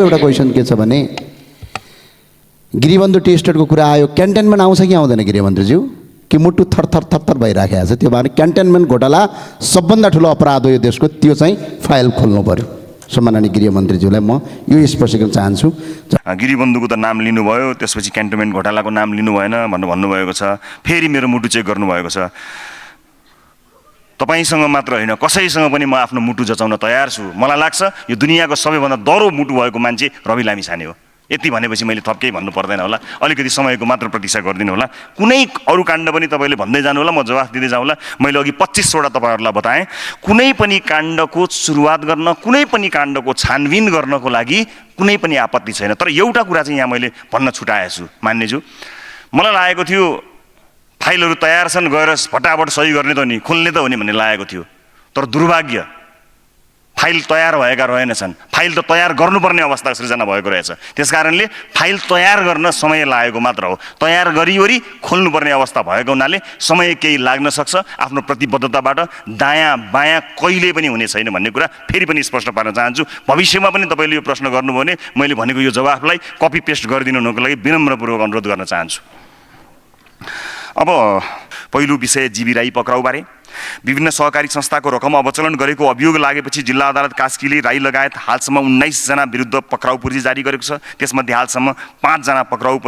एउटा क्वेसन के छ भने गृहबन्धु टी स्टेटको कुरा आयो, क्यान्टनमेन्ट आउँछ कि आउँदैन गृहमन्त्रीज्यू? कि मुटु थरथर थरथर भइराखेको छ? त्यो भएर क्यान्टनमेन्ट घोटाला सबभन्दा ठुलो अपराध हो यो देशको, त्यो चाहिँ फाइल खोल्नु पर्यो। सम्माननीय गृहमन्त्रीज्यूलाई म यो स्पष्टीकरण चाहन्छु। गृहबन्धुको त नाम लिनुभयो, त्यसपछि क्यान्टनमेन्ट घोटालाको नाम लिनु भएन भनेर भन्नुभएको छ। फेरि मेरो मुटु चेक गर्नुभएको छ। तपाईसँग मात्र होइन, कसैसँग पनि म आफ्नो मुटु जचाउन तयार छु। मलाई लाग्छ यो दुनियाँको सबैभन्दा दह्रो मुटु भएको मान्छे रवि लामिछाने हो। यति भनेपछि मैले थप केही भन्नु पर्दैन होला, अलिकति समयको मात्र प्रतीक्षा गरिदिनु होला। कुनै अरू काण्ड पनि तपाईँले भन्दै जानु होला, म जवाफ दिँदै जाउँला। मैले अघि 25वटा तपाईँहरूलाई बताएँ। कुनै पनि काण्डको सुरुवात गर्न, कुनै पनि काण्डको छानबिन गर्नको लागि कुनै पनि आपत्ति छैन। तर एउटा कुरा चाहिँ यहाँ मैले भन्न छुटाएको छु मान्यज्यू, मलाई लागेको थियो फाइलहरू तयार छन्, गएर फटाफट सही गर्ने त हो नि, खोल्ने त हो नि भन्ने लागेको थियो। तर दुर्भाग्य, फाइल तयार भएका रहेनछन्। फाइल त तयार गर्नुपर्ने अवस्था सृजना भएको रहेछ। त्यसकारणले फाइल तयार गर्न समय लागेको मात्र हो। तयार गरिवरी खोल्नुपर्ने अवस्था भएको हुनाले समय केही लाग्न सक्छ। आफ्नो प्रतिबद्धताबाट दायाँ बायाँ कहिले पनि हुने छैन भन्ने कुरा फेरि पनि स्पष्ट पार्न चाहन्छु। भविष्यमा पनि तपाईँले यो प्रश्न गर्नुभयो भने मैले भनेको यो जवाफलाई कपी पेस्ट गरिदिनु हुनुको लागि विनम्रपूर्वक अनुरोध गर्न चाहन्छु। अब पहिलो विषय जीवी राई पक्राउबारे। विभिन्न सहकारी संस्थाको रकम अवचलन गरेको अभियोग लागेपछि जिल्ला अदालत कास्कीले राई लगायत हालसम्म 19 जना विरुद्ध पक्राउ पूर्जी जारी गरेको छ। त्यसमध्ये हालसम्म 5 जना पक्राउ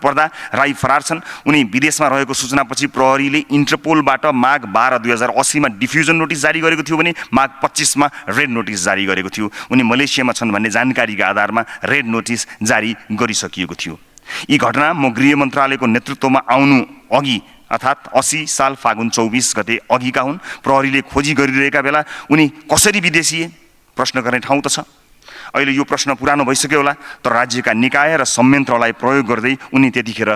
पर्दा राई फरार छन्। उनी विदेशमा रहेको सूचनापछि प्रहरीले इन्टरपोलबाट माघ 12, 2080 मा डिफ्युजन नोटिस जारी गरेको थियो भने माघ 25 मा रेड नोटिस जारी गरेको थियो। उनी मलेसियामा छन् भन्ने जानकारीका आधारमा रेड नोटिस जारी गरिसकिएको थियो। यी घटना म गृह मन्त्रालयको नेतृत्वमा आउनु अघि अर्थात् 80 साल फागुन 24 गते अघिका हुन्। प्रहरीले खोजी गरिरहेका बेला उनी कसरी विदेशिए प्रश्न गर्ने ठाउँ त छ। अहिले यो प्रश्न पुरानो भइसक्यो होला, तर राज्यका निकाय र संयन्त्रलाई प्रयोग गर्दै उनी त्यतिखेर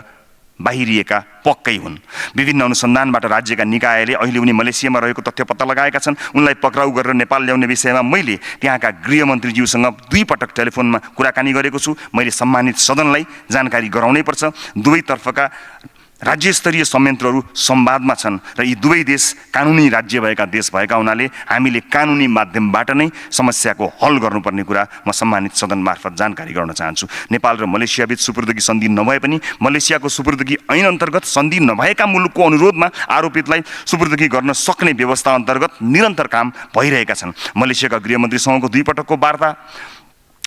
बाहिरिएका पक्कै हुन्। विभिन्न अनुसन्धानबाट राज्यका निकायले अहिले उनी मलेसियामा रहेको तथ्य पत्ता लगाएका छन्। उनलाई पक्राउ गरेर नेपाल ल्याउने विषयमा मैले त्यहाँका गृहमन्त्रीज्यूसँग 2 पटक टेलिफोनमा कुराकानी गरेको छु। मैले सम्मानित सदनलाई जानकारी गराउनै पर्छ। दुवैतर्फका राज्य स्तरीय संयन्त्रहरू संवादमा छन् र यी दुवै देश कानुनी राज्य भएका देश भएका हुनाले हामीले कानुनी माध्यमबाट नै समस्याको हल गर्नुपर्ने कुरा म सम्मानित सदन मार्फत जानकारी गराउन चाहन्छु। नेपाल र मलेसियाबीच सुपुर्दगी सन्धि नभए पनि मलेसियाको सुपुर्दगी ऐन अन्तर्गत सन्धि नभएका मुलुकको अनुरोधमा आरोपितलाई सुपुर्दगी गर्न सक्ने व्यवस्था अन्तर्गत निरन्तर काम भइरहेका छन्। मलेसियाका गृहमन्त्रीसँगको 2 पटकको वार्ता,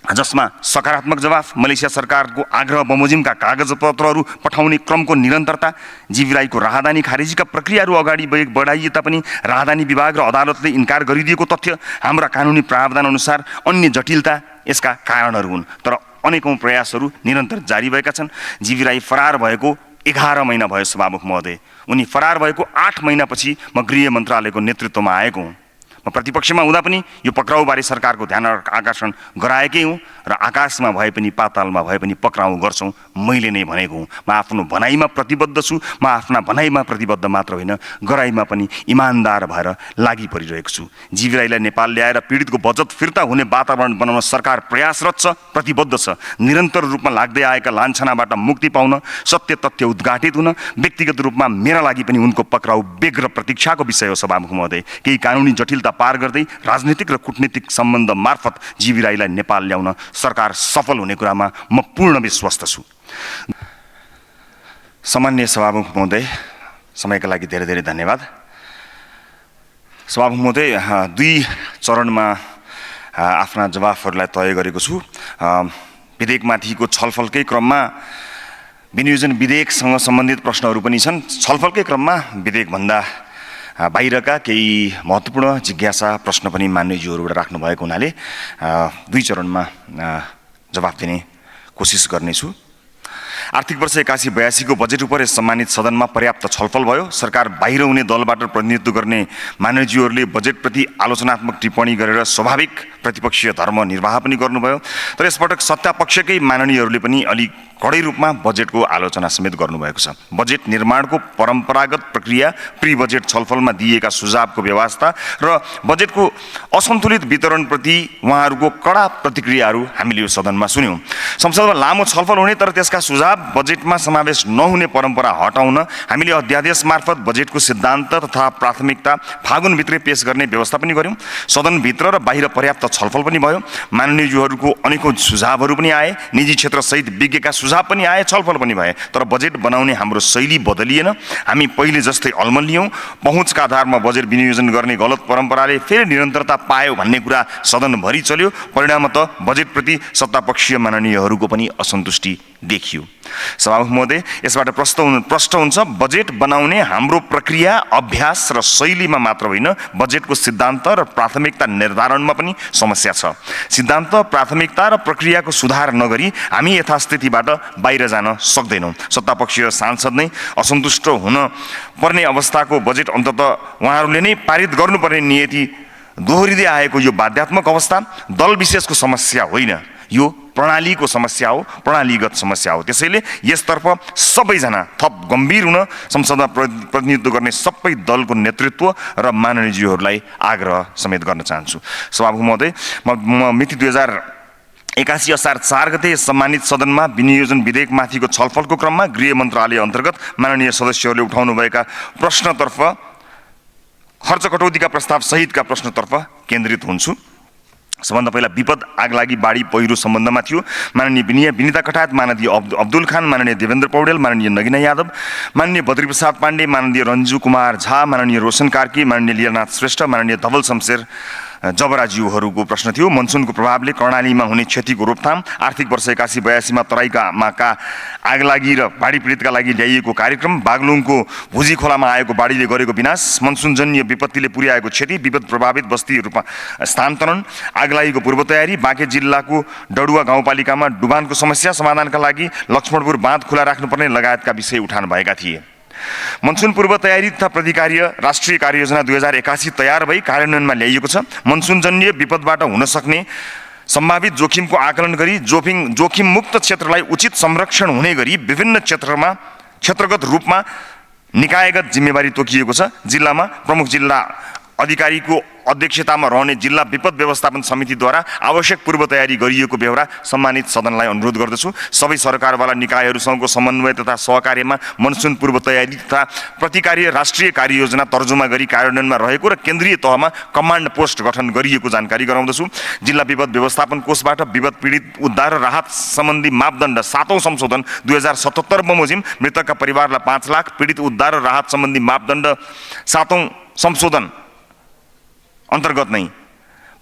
जसमा सकारात्मक जवाफ, मलेसिया सरकारको आग्रह बमोजिमका कागजपत्रहरू पठाउने क्रमको निरन्तरता, जीवी राईको राहदानी खारेजीका प्रक्रियाहरू अगाडि बढाइए तापनि राहदानी विभाग र अदालतले इन्कार गरिदिएको तथ्य, हाम्रा कानुनी प्रावधान अनुसार अन्य जटिलता यसका कारणहरू हुन्। तर अनेकौं प्रयासहरू निरन्तर जारी भएका छन्। जीवी राई फरार भएको 11 महिना भयो सभामुख महोदय। उनी फरार भएको 8 महिनापछि म गृह मन्त्रालयको नेतृत्वमा आएको हुँ। म प्रतिपक्षमा हुँदा पनि यो पक्राउबारे सरकारको ध्यान आकर्षण गराएकै हुँ र आकाशमा भए पनि पातालमा भए पनि पक्राउ गर्छौँ मैले नै भनेको हुँ। म आफ्नो भनाइमा प्रतिबद्ध छु। म आफ्ना भनाइमा प्रतिबद्ध मात्र होइन, गराइमा पनि इमान्दार भएर लागि परिरहेको छु। जीवी राईलाई नेपाल ल्याएर पीडितको बचत फिर्ता हुने वातावरण बनाउन सरकार प्रयासरत छ, प्रतिबद्ध छ। निरन्तर रूपमा लाग्दै आएका लान्छनाबाट मुक्ति पाउन, सत्य तथ्य उद्घाटित हुन, व्यक्तिगत रूपमा मेरा लागि पनि उनको पक्राउ बेग्र प्रतीक्षाको विषय हो सभामुख महोदय। केही कानुनी जटिलता पार गर्दै राजनीतिक र कूटनीतिक सम्बन्ध मार्फत जीवी राईलाई नेपाल ल्याउन सरकार सफल हुने कुरामा म पूर्ण विश्वस्त छु। सम्माननीय सभामुख महोदय, समयका लागि धेरै धेरै धन्यवाद। सभामुख महोदय, 2 चरणमा आफ्ना जवाफहरूलाई तय गरेको छु। विधेयकमाथिको छलफलकै क्रममा विनियोजन विधेयकसँग सम्बन्धित प्रश्नहरू पनि छन्। छलफलकै क्रममा विधेयकभन्दा बाहिरका केही महत्त्वपूर्ण जिज्ञासा प्रश्न पनि मान्यज्यूहरूबाट राख्नु भएको हुनाले 2 चरणमा जवाफ दिने कोसिस गर्नेछु। आर्थिक वर्ष 81-82 को बजेट उपर सम्मानित सदनमा पर्याप्त छलफल भयो। सरकार बाहिर हुने दलबाट प्रतिनिधित्व गर्ने मान्यज्यूहरूले बजेटप्रति आलोचनात्मक टिप्पणी गरेर स्वाभाविक प्रतिपक्षीय धर्म निर्वाह पनि गर्नुभयो। तर यसपटक सत्तापक्षकै माननीयहरूले पनि अलि कडै रूपमा बजेटको आलोचना समेत गर्नुभएको छ। बजेट निर्माणको परम्परागत प्रक्रिया, प्री बजेट छलफलमा दिएका सुझावको व्यवस्था र बजेटको असन्तुलित वितरणप्रति उहाँहरूको कडा प्रतिक्रियाहरू हामीले यो सदनमा सुन्यौँ। संसदमा लामो छलफल हुने तर त्यसका सुझाव बजेटमा समावेश नहुने परम्परा हटाउन हामीले अध्यादेश मार्फत बजेटको सिद्धान्त तथा प्राथमिकता फागुनभित्रै पेश गर्ने व्यवस्था पनि गर्यौँ। सदनभित्र र बाहिर पर्याप्त छलफल पनि भयो। माननीयज्यूहरूको अनेकौँ सुझावहरू पनि आए, निजी क्षेत्रसहित विज्ञका सुझाव पनि आए, छलफल पनि भए। तर बजेट बनाउने हाम्रो शैली बदलिएन। हामी पहिले जस्तै अलमलियौँ। पहुँचका आधारमा बजेट विनियोजन गर्ने गलत परम्पराले फेरि निरन्तरता पायो भन्ने कुरा सदनभरि चल्यो। परिणामतः बजेटप्रति सत्तापक्षीय माननीयहरूको पनि असन्तुष्टि देखियो। सभामुख महोदय, यसबाट प्रष्ट हुन्छ बजेट बनाउने हाम्रो प्रक्रिया, अभ्यास र शैलीमा मात्र होइन, बजेटको सिद्धान्त र प्राथमिकता निर्धारणमा पनि समस्या छ। सिद्धान्त, प्राथमिकता र प्रक्रियाको सुधार नगरी हामी यथास्थितिबाट बाहिर जान सक्दैनौँ। सत्तापक्षीय सांसद नै असन्तुष्ट हुन पर्ने अवस्थाको बजेट अन्ततः उहाँहरूले नै पारित गर्नुपर्ने नियति दोहोरिँदै आएको यो बाध्यात्मक अवस्था दल विशेषको समस्या होइन, यो प्रणालीको समस्या हो, प्रणालीगत समस्या हो। त्यसैले यसतर्फ सबैजना थप गम्भीर हुन संसदमा प्रतिनिधित्व गर्ने सबै दलको नेतृत्व र माननीयज्यूहरूलाई आग्रह समेत गर्न चाहन्छु। सभामुख महोदय, म मिति 2081 असार 4 गते सम्मानित सदनमा विनियोजन विधेयकमाथिको छलफलको क्रममा गृह मन्त्रालय अन्तर्गत माननीय सदस्यहरूले उठाउनुभएका प्रश्नतर्फ, खर्च कटौतीका प्रस्ताव सहितका प्रश्नतर्फ केन्द्रित हुन्छु। सबभन्दा पहिला विपद, आगलागी, बाढी, पहिरो सम्बन्धमा थियो। माननीय विनिता कटायत, माननीय अब्दुल खान, माननीय देवेन्द्र पौडेल, माननीय नगिना यादव, माननीय बद्रीप्रसाद पाण्डे, माननीय रन्जु कुमार झा, माननीय रोशन कार्की, माननीय लीलानाथ श्रेष्ठ, माननीय धवल शमशेर जबराज्यूहरूको प्रश्न थियो। मनसुनको प्रभावले कर्णालीमा हुने क्षतिको रोकथाम, आर्थिक वर्ष 81-82 तराईमा आगलागी र बाढी पीडितका लागि ल्याइएको कार्यक्रम, बागलुङको भुजी खोलामा आएको बाढीले गरेको विनाश, मनसुनजन्य विपत्तिले पुर्याएको क्षति, विपद प्रभावित बस्तीहरूमा स्थानान्तरण, आगलागीको पूर्व तयारी, बाँके जिल्लाको डडुवा गाउँपालिकामा डुबानको समस्या समाधानका लागि लक्ष्मणपुर बाँध खुला राख्नुपर्ने लगायतका विषय उठान भएका थिए। मनसुन पूर्व तयारी तथा प्रतिकार्य राष्ट्रिय कार्ययोजना 2081 तयार भई कार्यान्वयनमा ल्याइएको छ। मनसुनजन्य विपदबाट हुन सक्ने सम्भावित जोखिमको आकलन गरी जोखिम मुक्त क्षेत्रलाई उचित संरक्षण हुने गरी विभिन्न क्षेत्रगत रूपमा निकायगत जिम्मेवारी तोकिएको छ। जिल्लामा प्रमुख जिल्ला अधिकारीको अध्यक्षतामा रहने जिल्ला विपद व्यवस्थापन समितिद्वारा आवश्यक पूर्व तयारी गरिएको बेहोरा सम्मानित सदनलाई अनुरोध गर्दछु। सबै सरकारवाला निकायहरूसँगको समन्वय तथा सहकार्यमा मनसुन पूर्व तयारी तथा प्रतिकार्य राष्ट्रिय कार्ययोजना तर्जुमा गरी कार्यान्वयनमा रहेको र केन्द्रीय तहमा कमान्ड पोस्ट गठन गरिएको जानकारी गराउँदछु। जिल्ला विपद व्यवस्थापन कोषबाट विपद पीडित उद्धार र राहत सम्बन्धी मापदण्ड 7औं संशोधन 2077 बमोजिम मृतकका परिवारलाई 5 लाख, पीडित उद्धार र राहत सम्बन्धी मापदण्ड 7औं संशोधन अन्तर्गत नै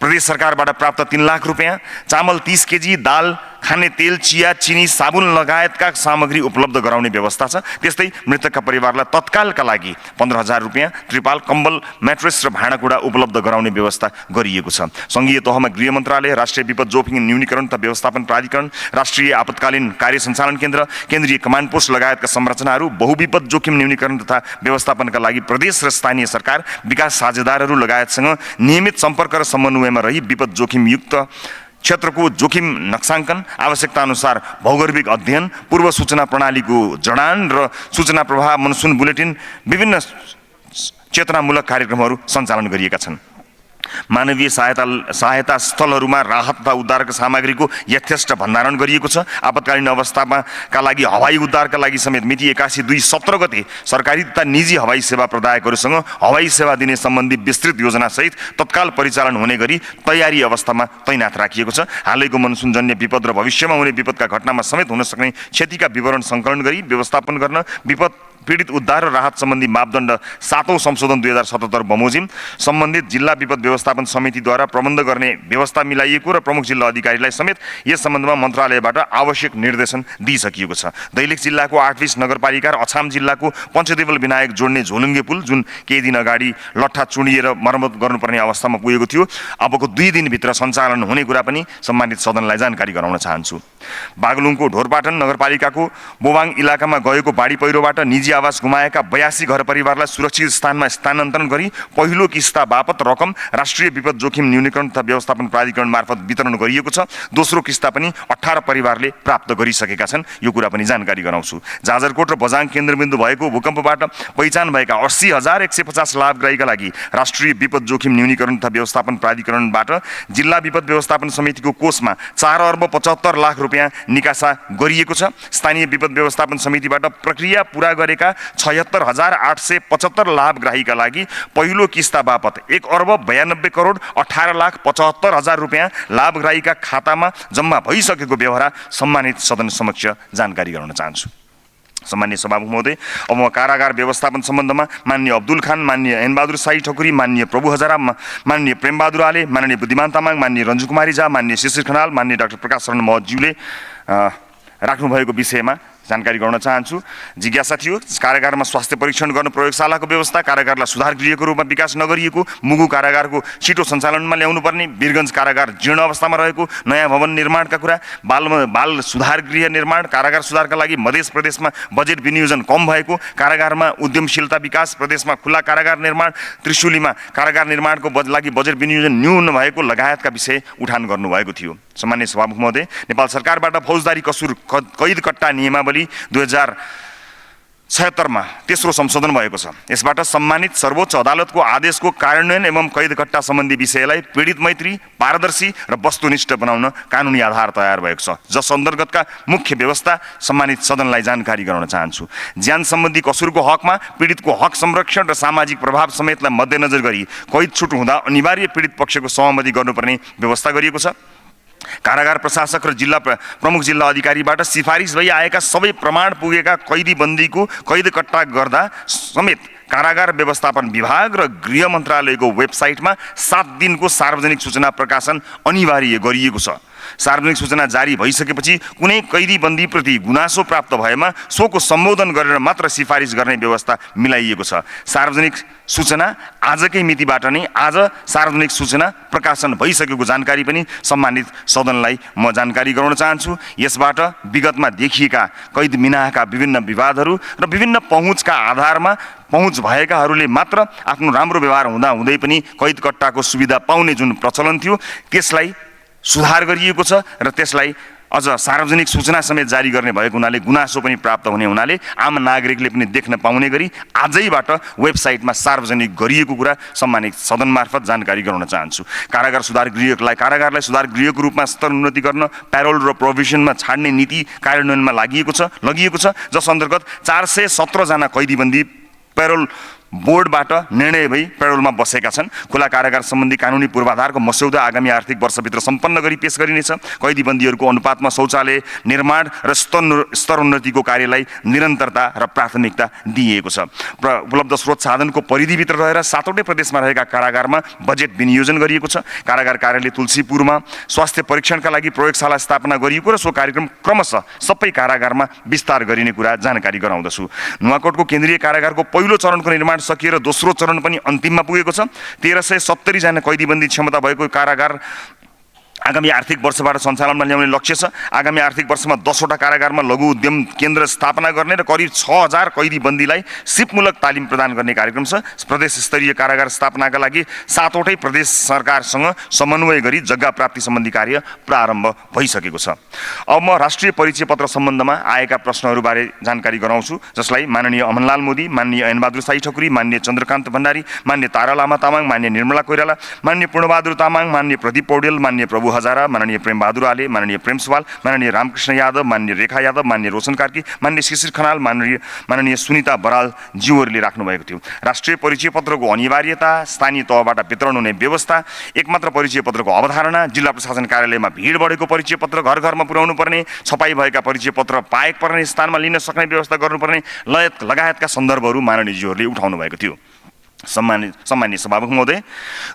प्रदेश सरकारबाट प्राप्त 3 लाख रुपियाँ, चामल 30 केजी, दाल, खाने तेल, चिया, चिनी, साबुन लगायतका सामग्री उपलब्ध गराउने व्यवस्था छ। त्यस्तै मृतकका परिवारलाई तत्कालका लागि 15,000 रुपियाँ, त्रिपाल, कम्बल, म्याट्रेस र भाँडाकुँडा उपलब्ध गराउने व्यवस्था गरिएको छ। सङ्घीय तहमा गृह मन्त्रालय, राष्ट्रिय विपद जोखिम न्यूनीकरण तथा व्यवस्थापन प्राधिकरण, राष्ट्रिय आपतकालीन कार्य सञ्चालन केन्द्र, केन्द्रीय कमान्ड पोस्ट लगायतका संरचनाहरू बहुविपद जोखिम न्यूनीकरण तथा व्यवस्थापनका लागि प्रदेश र स्थानीय सरकार, विकास साझेदारहरू लगायतसँग नियमित सम्पर्क र समन्वयमा रही विपद जोखिमयुक्त क्षेत्रको जोखिम नक्साङ्कन, आवश्यकता अनुसार भौगोलिक अध्ययन, पूर्व सूचना प्रणालीको जडान र सूचना प्रवाह मनसुन बुलेटिन, विभिन्न चेतनामूलक कार्यक्रमहरू सञ्चालन गरिएका छन्। मानवीय सहायता स्थलहरूमा राहत तथा उद्धारका सामग्रीको यथेष्ट भण्डारण गरिएको छ। आपतकालीन अवस्थामा का लागि हवाई उद्धारका लागि समेत मिति 81/2/17 गते सरकारी तथा निजी हवाई सेवा प्रदायकहरूसँग हवाई सेवा दिने सम्बन्धी विस्तृत योजनासहित तत्काल परिचालन हुने गरी तयारी अवस्थामा तैनात राखिएको छ। हालैको मनसुनजन्य विपद र भविष्यमा हुने विपदका घटनामा समेत हुन सक्ने क्षतिका विवरण सङ्कलन गरी व्यवस्थापन गर्न विपद पीडित उद्धार र राहत सम्बन्धी मापदण्ड 7औं संशोधन 2077 बमोजिम सम्बन्धित जिल्ला विपद व्यवस्थापन समितिद्वारा प्रबन्ध गर्ने व्यवस्था मिलाइएको र प्रमुख जिल्ला अधिकारीलाई समेत यस सम्बन्धमा मन्त्रालयबाट आवश्यक निर्देशन दिइसकिएको छ। दैलेख जिल्लाको 820 नगरपालिका र अछाम जिल्लाको पञ्चदेवल विनायक जोड्ने झोलुङ्गे पुल जुन केही दिन अगाडि लट्ठा चुडिएर मर्मत गर्नुपर्ने अवस्थामा पुगेको थियो, अबको 2 दिनभित्र सञ्चालन हुने कुरा पनि सम्मानित सदनलाई जानकारी गराउन चाहन्छु। बागलुङको ढोरपाटन नगरपालिकाको बोवाङ इलाकामा गएको बाढी पहिरोबाट निजी आवास गुमाएका 82 घर परिवारलाई सुरक्षित स्थानमा स्थानान्तरण गरी पहिलो किस्ता बापत रकम राष्ट्रिय विपद जोखिम न्यूनीकरण तथा व्यवस्थापन प्राधिकरण मार्फत वितरण गरिएको छ। दोस्रो किस्ता पनि 18 परिवारले प्राप्त गरिसकेका छन्। यो कुरा पनि जानकारी गराउँछु। जाजरकोट र बझाङ केन्द्रबिन्दु भएको भूकम्पबाट पहिचान भएका 80,150 लाभग्राहीका लागि राष्ट्रिय विपद जोखिम न्यूनीकरण तथा व्यवस्थापन प्राधिकरणबाट जिल्ला विपद व्यवस्थापन समितिको कोषमा 4 अर्ब 75 लाख रुपियाँ निकासा गरिएको छ। स्थानीय विपद व्यवस्थापन समितिबाट प्रक्रिया पूरा गरेका 76,875 लाभग्राहीका लागि पहिलो किस्ता बापत 1 अर्ब 92 करोड 18 लाख 75 हजार रुपियाँ लाभग्राहीका खातामा जम्मा भइसकेको व्यवहार सम्मानित सदन समक्ष जानकारी गराउन चाहन्छु। सम्मान्य सभामुख महोदय, अब म कारागार व्यवस्थापन सम्बन्धमा माननीय अब्दुल खान, माननीय ऐनबहादुर शाही ठकुरी, माननीय प्रभु हजारा, माननीय प्रेमबहादुर आले, माननीय बुद्धिमान तामाङ, माननीय रञ्जु कुमारी झा, माननीय शिशिर खनाल, माननीय डाक्टर प्रकाश शरण महतज्यूले राख्नुभएको विषयमा जानकारी गराउन चाहन्छु। जिज्ञासा थियो, कारागारमा स्वास्थ्य परीक्षण गर्न प्रयोगशालाको व्यवस्था, कारागारलाई सुधार गृहको रूपमा विकास नगरिएको, मुगु कारागारको छिटो सञ्चालनमा ल्याउनुपर्ने, वीरगञ्ज कारागार जीर्ण अवस्थामा रहेको, नयाँ भवन निर्माणका कुरा, बाल सुधार गृह निर्माण, कारागार सुधारका लागि मध्य प्रदेशमा बजेट विनियोजन कम भएको, कारागारमा उद्यमशीलता विकास, प्रदेशमा खुला कारागार निर्माण, त्रिशुलीमा कारागार निर्माणको लागि बजेट विनियोजन न्यून भएको लगायतका विषय उठान गर्नुभएको थियो। सम्मान्य सभामुख महोदय, नेपाल सरकारबाट फौजदारी कसुर कैद कट्टा नियमावली 2076 मा तेस्रो संशोधन भएको छ। यसबाट सम्मानित सर्वोच्च अदालतको आदेशको कार्यान्वयन एवं कैद कट्टा सम्बन्धी विषयलाई पीडित मैत्री, पारदर्शी र वस्तुनिष्ठ बनाउन कानुनी आधार तयार भएको छ, जस अन्तर्गतका मुख्य व्यवस्था सम्मानित सदनलाई जानकारी गराउन चाहन्छु। ज्यान सम्बन्धी कसुरको हकमा पीडितको हक संरक्षण र सामाजिक प्रभाव समेतलाई मध्यनजर गरी कैद छुट हुँदा अनिवार्य पीडित पक्षको सहमति गर्नुपर्ने व्यवस्था गरिएको छ। कारागार प्रशासक र प्रमुख जिल्ला अधिकारीबाट सिफारिस भई आएका सबै प्रमाण पुगेका कैदी बन्दीको कैद कट्टा गर्दा समेत कारागार व्यवस्थापन विभाग र गृह मन्त्रालयको वेबसाइटमा 7 दिनको सार्वजनिक सूचना प्रकाशन अनिवार्य गरिएको छ। सार्वजनिक सूचना जारी भइसकेपछि कुनै कैदी बन्दीप्रति गुनासो प्राप्त भएमा सोको सम्बोधन गरेर मात्र सिफारिस गर्ने व्यवस्था मिलाइएको छ। सार्वजनिक सूचना आजकै मितिबाट नै आज सार्वजनिक सूचना प्रकाशन भइसकेको जानकारी पनि सम्मानित सदनलाई म जानकारी गराउन चाहन्छु। यसबाट विगतमा देखिएका कैद मिनाहका विभिन्न विवादहरू र विभिन्न पहुँचका आधारमा पहुँच भएकाहरूले मात्र आफ्नो राम्रो व्यवहार हुँदा हुँदै पनि कैद कट्टाको सुविधा पाउने जुन प्रचलन थियो त्यसलाई सुधार गरिएको छ र त्यसलाई अझ सार्वजनिक सूचना समेत जारी गर्ने भएको हुनाले गुनासो पनि प्राप्त हुने हुनाले आम नागरिकले पनि देख्न पाउने गरी आजैबाट वेबसाइटमा सार्वजनिक गरिएको कुरा सम्मानित सदन मार्फत जानकारी गराउन चाहन्छु। कारागार सुधार गृहलाई कारागारलाई सुधार गृहको रूपमा स्तर उन्नति गर्न प्यारोल र प्रोभिजनमा छाड्ने नीति कार्यान्वयनमा लगिएको छ, जस अन्तर्गत 417 जना कैदीबन्दी प्यारोल बोर्डबाट निर्णय भई पेरोलमा बसेका छन्। खुला कारागार सम्बन्धी कानुनी पूर्वाधारको मस्यौदा आगामी आर्थिक वर्षभित्र सम्पन्न गरी पेश गरिनेछ। कैदी बन्दीहरूको अनुपातमा शौचालय निर्माण र स्तर उन्नतिको कार्यलाई निरन्तरता र प्राथमिकता दिइएको छ। उपलब्ध स्रोत साधनको परिधिभित्र रहेर 7वटै प्रदेशमा रहेका कारागारमा बजेट विनियोजन गरिएको छ। कारागार कार्यालय तुलसीपुरमा स्वास्थ्य परीक्षणका लागि प्रयोगशाला स्थापना गरिएको र सो कार्यक्रम क्रमशः सबै कारागारमा विस्तार गरिने कुरा जानकारी गराउँदछु। नुवाकोटको केन्द्रीय कारागारको पहिलो चरणको निर्माण सकिएर दोस्रो चरण पनि अन्तिममा पुगेको छ। 1370 जना कैदीबन्दी क्षमता भएको कारागार आगामी आर्थिक वर्षबाट सञ्चालनमा ल्याउने लक्ष्य छ। आगामी आर्थिक वर्षमा 10वटा कारागारमा लघु उद्यम केन्द्र स्थापना गर्ने र करिब 6000 कैदीबन्दीलाई सिपमूलक तालिम प्रदान गर्ने कार्यक्रम छ। प्रदेश स्तरीय कारागार स्थापनाका लागि 7वटै प्रदेश सरकारसँग समन्वय गरी जग्गा प्राप्ति सम्बन्धी कार्य प्रारम्भ भइसकेको छ। अब म राष्ट्रिय परिचय पत्र सम्बन्धमा आएका प्रश्नहरूबारे जानकारी गराउँछु, जसलाई माननीय अमनलाल मोदी, माननीय ऐनबहादुर शाही ठकुरी, माननीय चन्द्रकान्त भण्डारी, माननीय तारा लामा तामाङ, माननीय निर्मला कोइराला, माननीय पूर्णबहादुर तामाङ, माननीय प्रदीप पौडेल, माननीय प्रभु हजारा, माननीय प्रेमबहादुर आले, माननीय प्रेम सुवाल, माननीय रामकृष्ण यादव, माननीय रेखा यादव, माननीय रोशन कार्की, माननीय शिशिर खनाल, माननीय सुनिता बराल ज्यूहरूले राख्नुभएको थियो। राष्ट्रिय परिचय पत्रको अनिवार्यता, स्थानीय तहबाट वितरण हुने व्यवस्था, एकमात्र परिचय पत्रको अवधारणा, जिल्ला प्रशासन कार्यालयमा भिड बढेको परिचय पत्र घर घरमा पुर्याउनु पर्ने, छपाई भएका परिचय पत्र पाएक पर्ने स्थानमा लिन सक्ने व्यवस्था गर्नुपर्ने लगायतका सन्दर्भहरू माननीयज्यूहरूले उठाउनु भएको थियो। सम्मानित सभामुख महोदय,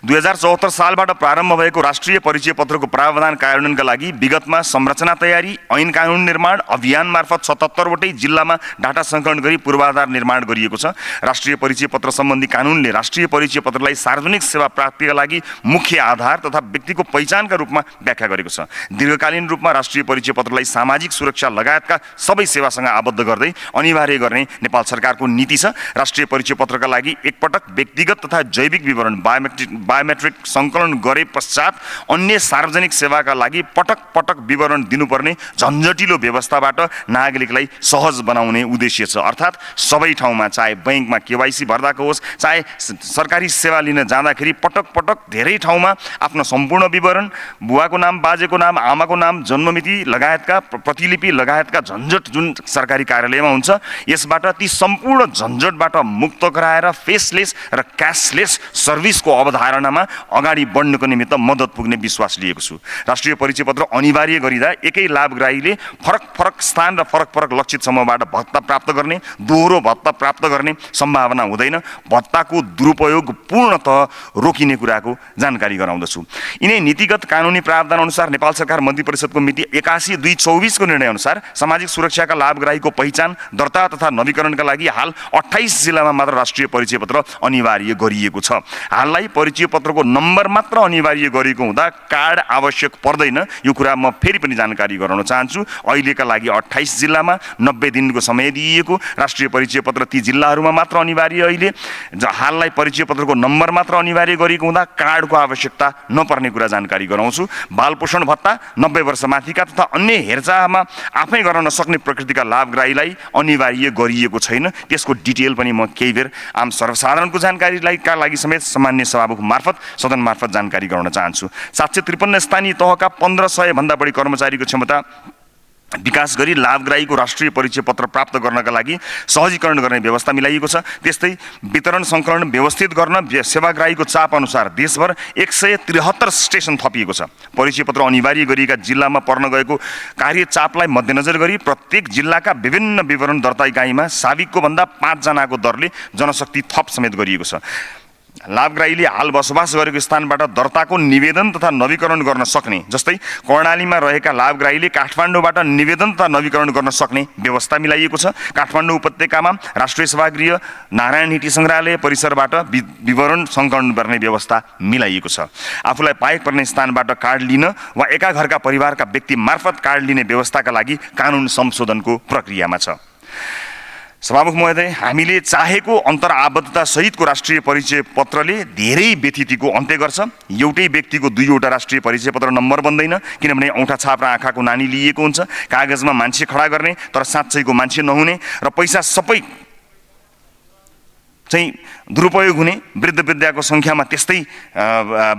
2074 सालबाट प्रारम्भ भएको राष्ट्रिय परिचय पत्रको प्रावधान कार्यान्वयनका लागि विगतमा संरचना तयारी, ऐन कानुन निर्माण अभियान मार्फत 77 वटै जिल्लामा डाटा सङ्कलन गरी पूर्वाधार निर्माण गरिएको छ। राष्ट्रिय परिचय पत्र सम्बन्धी कानुनले राष्ट्रिय परिचय पत्रलाई सार्वजनिक सेवा प्राप्तिका लागि मुख्य आधार तथा व्यक्तिको पहिचानका रूपमा व्याख्या गरेको छ। दीर्घकालीन रूपमा राष्ट्रिय परिचय पत्रलाई सामाजिक सुरक्षा लगायतका सबै सेवासँग आबद्ध गर्दै अनिवार्य गर्ने नेपाल सरकारको नीति छ। राष्ट्रिय परिचय पत्रका लागि एकपटक व्यक्तिगत तथा जैविक विवरण बायोमेट्रिक सङ्कलन गरे पश्चात अन्य सार्वजनिक सेवाका लागि पटक पटक विवरण दिनुपर्ने झन्झटिलो व्यवस्थाबाट नागरिकलाई सहज बनाउने उद्देश्य छ। अर्थात् सबै ठाउँमा, चाहे बैंकमा केवाइसी भर्दाको होस्, चाहे सरकारी सेवा लिन जाँदाखेरि पटक पटक धेरै ठाउँमा आफ्नो सम्पूर्ण विवरण, बुवाको नाम, बाजेको नाम, आमाको नाम, जन्ममिति लगायतका प्रतिलिपि लगायतका झन्झट जुन सरकारी कार्यालयमा हुन्छ, यसबाट ती सम्पूर्ण झन्झटबाट मुक्त गराएर फेसलेस र क्यासलेस सर्भिसको अवधारणामा अगाडि बढ्नको निमित्त मद्दत पुग्ने विश्वास लिएको छु। राष्ट्रिय परिचय पत्र अनिवार्य गरिँदा एकै लाभग्राहीले फरक फरक स्थान र फरक फरक लक्षित समूहबाट भत्ता प्राप्त गर्ने, दोहोरो भत्ता प्राप्त गर्ने सम्भावना हुँदैन। भत्ताको दुरुपयोग पूर्णतः रोकिने कुराको जानकारी गराउँदछु। यिनै नीतिगत कानुनी प्रावधान अनुसार नेपाल सरकार मन्त्री परिषदको मिति 81/2024 को निर्णय अनुसार सामाजिक सुरक्षाका लाभग्राहीको पहिचान, दर्ता तथा नवीकरणका लागि हाल 28 जिल्लामा मात्र राष्ट्रिय परिचय पत्र अनिवार्य गरिएको छ। हाललाई परिचय पत्रको नम्बर मात्र अनिवार्य गरिएको हुँदा कार्ड आवश्यक पर्दैन। यो कुरा म फेरि पनि जानकारी गराउन चाहन्छु। अहिलेका लागि 28 जिल्लामा 90 दिनको समय दिइएको राष्ट्रिय परिचय पत्र ती जिल्लाहरूमा मात्र अनिवार्य। अहिले हाललाई परिचय पत्रको नम्बर मात्र अनिवार्य गरिएको हुँदा कार्डको आवश्यकता नपर्ने कुरा जानकारी गराउँछु। बाल पोषण भत्ता 90 वर्ष माथिका तथा अन्य हेरचाहमा आफै गर्न नसक्ने प्रकृतिका लाभग्राहीलाई अनिवार्य गरिएको छैन। त्यसको डिटेल पनि म केही बेर आम सर्वसाधारणको जानकारीलाई का लागि समेत सामान्य सभामुख मार्फत सदन मार्फत जानकारी गराउन चाहन्छु। 753 स्थानीय तहका 1500 भन्दा बढी कर्मचारीको क्षमता विकास गरी लाभग्राहीको राष्ट्रिय परिचय पत्र प्राप्त गर्नका लागि सहजीकरण गर्ने व्यवस्था मिलाइएको छ। त्यस्तै वितरण सङ्कलन व्यवस्थित गर्न सेवाग्राहीको चाप अनुसार देशभर 173 स्टेसन थपिएको छ। परिचय पत्र अनिवार्य गरिएका जिल्लामा पर्न गएको कार्य चापलाई मध्यनजर गरी प्रत्येक जिल्लाका विभिन्न विवरण दर्ता इकाइमा साविकको भन्दा 5 जनाको दरले जनशक्ति थप समेत गरिएको छ। लाभग्राहीले हाल बसोबास गरेको स्थानबाट दर्ताको निवेदन तथा नवीकरण गर्न सक्ने, जस्तै कर्णालीमा रहेका लाभग्राहीले काठमाडौँबाट निवेदन तथा नवीकरण गर्न सक्ने व्यवस्था मिलाइएको छ। काठमाडौँ उपत्यकामा राष्ट्रिय सभागृह, नारायण हिटी सङ्ग्रहालय परिसरबाट विवरण सङ्कलन गर्ने व्यवस्था मिलाइएको छ। आफूलाई पाएक पर्ने स्थानबाट कार्ड लिन वा एका घरका परिवारका व्यक्ति मार्फत कार्ड लिने व्यवस्थाका लागि कानुन संशोधनको प्रक्रियामा छ। सभामुख महोदय, हामीले चाहेको अन्तरआबद्धता सहितको राष्ट्रिय परिचय पत्रले धेरै व्यथितिको अन्त्य गर्छ। एउटै व्यक्तिको 2वटा राष्ट्रिय परिचय पत्र नम्बर बन्दैन, किनभने औँठा छाप र आँखाको नानी लिएको हुन्छ। कागजमा मान्छे खडा गर्ने तर साँच्चैको मान्छे नहुने र पैसा सबै चाहिँ दुरुपयोग हुने, वृद्ध विद्याको सङ्ख्यामा त्यस्तै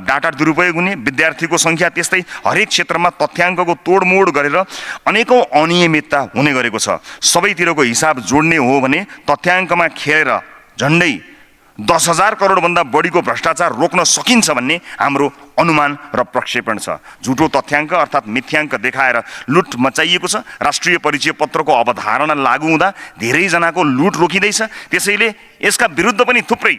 डाटा दुरुपयोग हुने, विद्यार्थीको सङ्ख्या त्यस्तै, हरेक क्षेत्रमा तथ्याङ्कको तोडमोड गरेर अनेकौँ अनियमितता हुने गरेको छ। सबैतिरको हिसाब जोड्ने हो भने तथ्याङ्कमा खेलेर झन्डै 10,000 करोडभन्दा बढीको भ्रष्टाचार रोक्न सकिन्छ भन्ने हाम्रो अनुमान र प्रक्षेपण छ। झुटो तथ्याङ्क अर्थात् मिथ्याङ्क देखाएर लुट मचाइएको छ। राष्ट्रिय परिचय पत्रको अवधारणा लागू हुँदा धेरैजनाको लुट रोकिँदैछ। त्यसैले यसका विरुद्ध पनि थुप्रै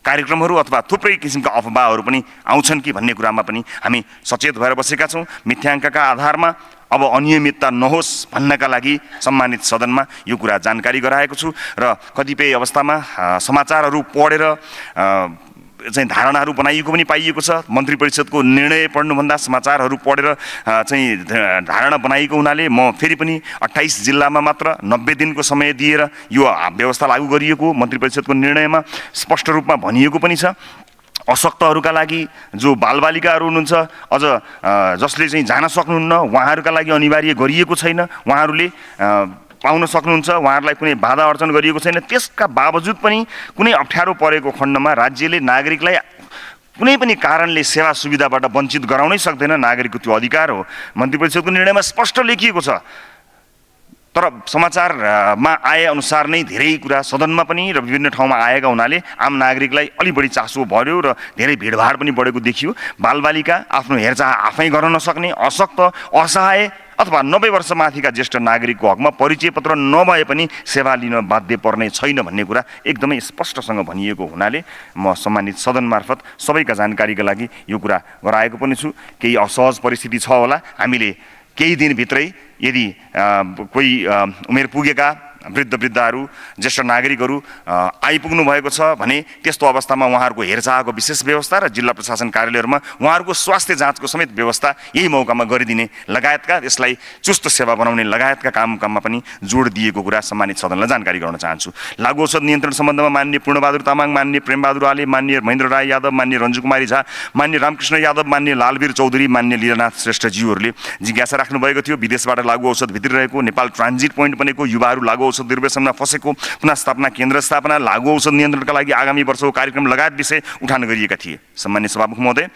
कार्यक्रमहरू अथवा थुप्रै किसिमका अफवाहहरू पनि आउँछन् कि भन्ने कुरामा पनि हामी सचेत भएर बसेका छौँ। मिथ्याङ्कका आधारमा अब अनियमितता नहोस् भन्नका लागि सम्मानित सदनमा यो कुरा जानकारी गराएको छु र कतिपय अवस्थामा समाचारहरू पढेर चाहिँ धारणाहरू बनाइएको पनि पाइएको छ। मन्त्री परिषदको निर्णय पढ्नुभन्दा समाचारहरू पढेर चाहिँ धारणा बनाइएको हुनाले म फेरि पनि 28 जिल्लामा मात्र 90 दिनको समय दिएर यो व्यवस्था लागू गरिएको मन्त्री परिषदको निर्णयमा स्पष्ट रूपमा भनिएको पनि छ। अशक्तहरूका लागि जो बालबालिकाहरू हुनुहुन्छ, अझ जसले चाहिँ जान सक्नुहुन्न, उहाँहरूका लागि अनिवार्य गरिएको छैन। उहाँहरूले पाउन सक्नुहुन्छ, उहाँहरूलाई कुनै बाधा अर्चन गरिएको छैन। त्यसका बावजुद पनि कुनै अप्ठ्यारो परेको खण्डमा राज्यले नागरिकलाई कुनै पनि कारणले सेवा सुविधाबाट वञ्चित गराउनै सक्दैन। नागरिकको त्यो अधिकार हो। मन्त्री परिषदको निर्णयमा स्पष्ट लेखिएको छ। तर समाचारमा आए अनुसार नै धेरै कुरा सदनमा पनि र विभिन्न ठाउँमा आएका हुनाले आम नागरिकलाई अलि बढी चासो बढ्यो र धेरै भिडभाड पनि बढेको देखियो। बालबालिका आफ्नो हेरचाह आफै गर्न नसक्ने, अशक्त, असहाय अथवा 90 वर्ष माथिका ज्येष्ठ नागरिकको हकमा परिचय पत्र नभए पनि सेवा लिन बाध्य पर्ने छैन भन्ने कुरा एकदमै स्पष्टसँग भनिएको हुनाले म सम्मानित सदन मार्फत सबैका जानकारीका लागि यो कुरा गराएको पनि छु। केही असहज परिस्थिति छ होला, हामीले केही दिनभित्रै यदि कोही उमेर पुगेका वृद्धहरू ज्येष्ठ नागरिकहरू आइपुग्नु भएको छ भने त्यस्तो अवस्थामा उहाँहरूको हेरचाहको विशेष व्यवस्था र जिल्ला प्रशासन कार्यालयहरूमा उहाँहरूको स्वास्थ्य जाँचको समेत व्यवस्था यही मौकामा गरिदिने लगायतका यसलाई चुस्त सेवा बनाउने लगायतका काममा पनि जोड दिएको कुरा सम्मानित सदनलाई जानकारी गराउन चाहन्छु। लागु औषध नियन्त्रण सम्बन्धमा माननीय पूर्णबहादुर तामाङ, माननीय प्रेमबहादुर आले, माननीय महेन्द्र राय यादव, माननीय रञ्जु कुमारी झा, माननीय रामकृष्ण यादव, माननीय लालवीर चौधरी, माननीय लीलानाथ श्रेष्ठज्यूहरूले जिज्ञासा राख्नुभएको थियो। विदेशबाट लागु औषध भित्रिरहेको, नेपाल ट्रान्जिट पोइन्ट बनेको, युवाहरू लागु औषध दुर्व्यसनमा फसेको, पुनःस्थापना केन्द्र स्थापना, लागु औषध नियन्त्रणका लागि आगामी वर्षको कार्यक्रम लगायत विषय उठान गरिएका थिए। सम्मान्य सभामुख महोदय,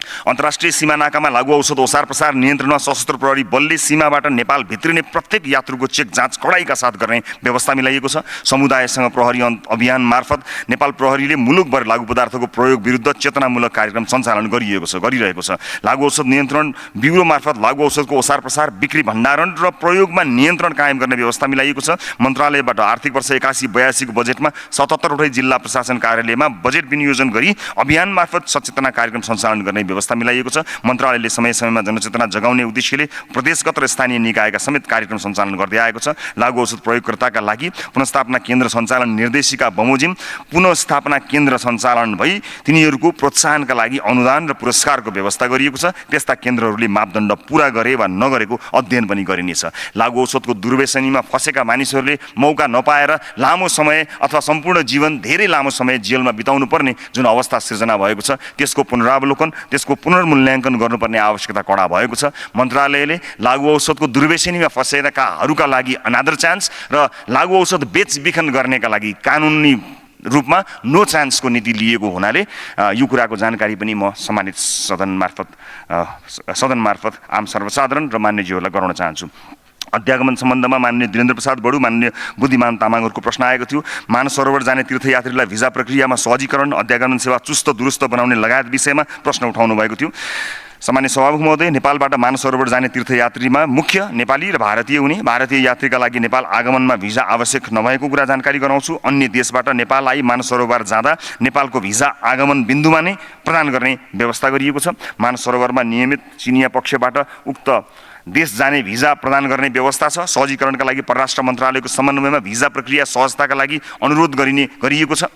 अन्तर्राष्ट्रिय सीमा नाकामा लागु औषध ओसार प्रसार नियन्त्रणमा सशस्त्र प्रहरी बलले सीमाबाट नेपाल भित्रिने प्रत्येक यात्रुको चेक जाँच कडाइका साथ गर्ने व्यवस्था मिलाइएको छ। समुदायसँग प्रहरी अभियान मार्फत नेपाल प्रहरीले मुलुकभर लागु पदार्थको प्रयोग विरुद्ध चेतनामूलक कार्यक्रम सञ्चालन गरिरहेको छ। लागु औषध नियन्त्रण ब्युरो मार्फत लागु औषधको ओसार प्रसार, बिक्री, भण्डारण र प्रयोगमा नियन्त्रण कायम गर्ने व्यवस्था मिलाइएको छ। मन्त्रालयबाट आर्थिक वर्ष 81-82 को बजेटमा 77वटै जिल्ला प्रशासन कार्यालयमा बजेट विनियोजन गरी अभियान मार्फत सचेतना कार्यक्रम सञ्चालन गर्ने व्यवस्था मिलाइएको छ। मन्त्रालयले समय समयमा जनचेतना जगाउने उद्देश्यले प्रदेशगत र स्थानीय निकायका समेत कार्यक्रम सञ्चालन गर्दै आएको छ। लागु औषध प्रयोगकर्ताका लागि पुनःस्थापना केन्द्र सञ्चालन निर्देशिका बमोजिम पुनःस्थापना केन्द्र सञ्चालन भई तिनीहरूको प्रोत्साहनका लागि अनुदान र पुरस्कारको व्यवस्था गरिएको छ। त्यस्ता केन्द्रहरूले मापदण्ड पुरा गरे वा नगरेको अध्ययन पनि गरिनेछ। लागु औषधको दुर्व्यसनीमा फसेका मानिसहरूले मौका नपाएर लामो समय अथवा सम्पूर्ण जीवन धेरै लामो समय जेलमा बिताउनु पर्ने जुन अवस्था सिर्जना भएको छ त्यसको पुनरावलोकन, त्यसको पुनर्मूल्याङ्कन गर्नुपर्ने आवश्यकता कडा भएको छ। मन्त्रालयले लागु औषधको दुर्व्यसनीमा फसेकाहरूका लागि अनादर चान्स र लागु औषध बेचबिखन गर्नेका लागि कानुनी रूपमा नो चान्सको नीति लिएको हुनाले यो कुराको जानकारी पनि म सम्मानित सदन मार्फत आम सर्वसाधारण र मान्यज्यूहरूलाई गराउन चाहन्छु। अध्यागमन सम्बन्धमा माननीय वीरेन्द्र प्रसाद बडु, माननीय बुद्धिमान तामाङहरूको प्रश्न आएको थियो। मानस सरोवर जाने तीर्थयात्रीलाई भिजा प्रक्रियामा सहजीकरण, अध्यागमन सेवा चुस्त दुरुस्त बनाउने लगायत विषयमा प्रश्न उठाउनु भएको थियो। सामान्य सभामुख महोदय, नेपालबाट मानस सरोवर जाने तीर्थयात्रीमा मुख्य नेपाली र भारतीय हुने, भारतीय यात्रीका लागि नेपाल आगमनमा भिजा आवश्यक नभएको कुरा जानकारी गराउँछु। अन्य देशबाट नेपाल आई मानस सरोवर जाँदा नेपालको भिजा आगमन बिन्दुमा नै प्रदान गर्ने व्यवस्था गरिएको छ। मानस सरोवरमा नियमित चिनिया पक्षबाट उक्त देश जाने भिजा प्रदान गर्ने व्यवस्था छ। सहजीकरणका लागि परराष्ट्र मन्त्रालयको समन्वयमा भिजा प्रक्रिया सहजताका लागि अनुरोध गरिएको छ।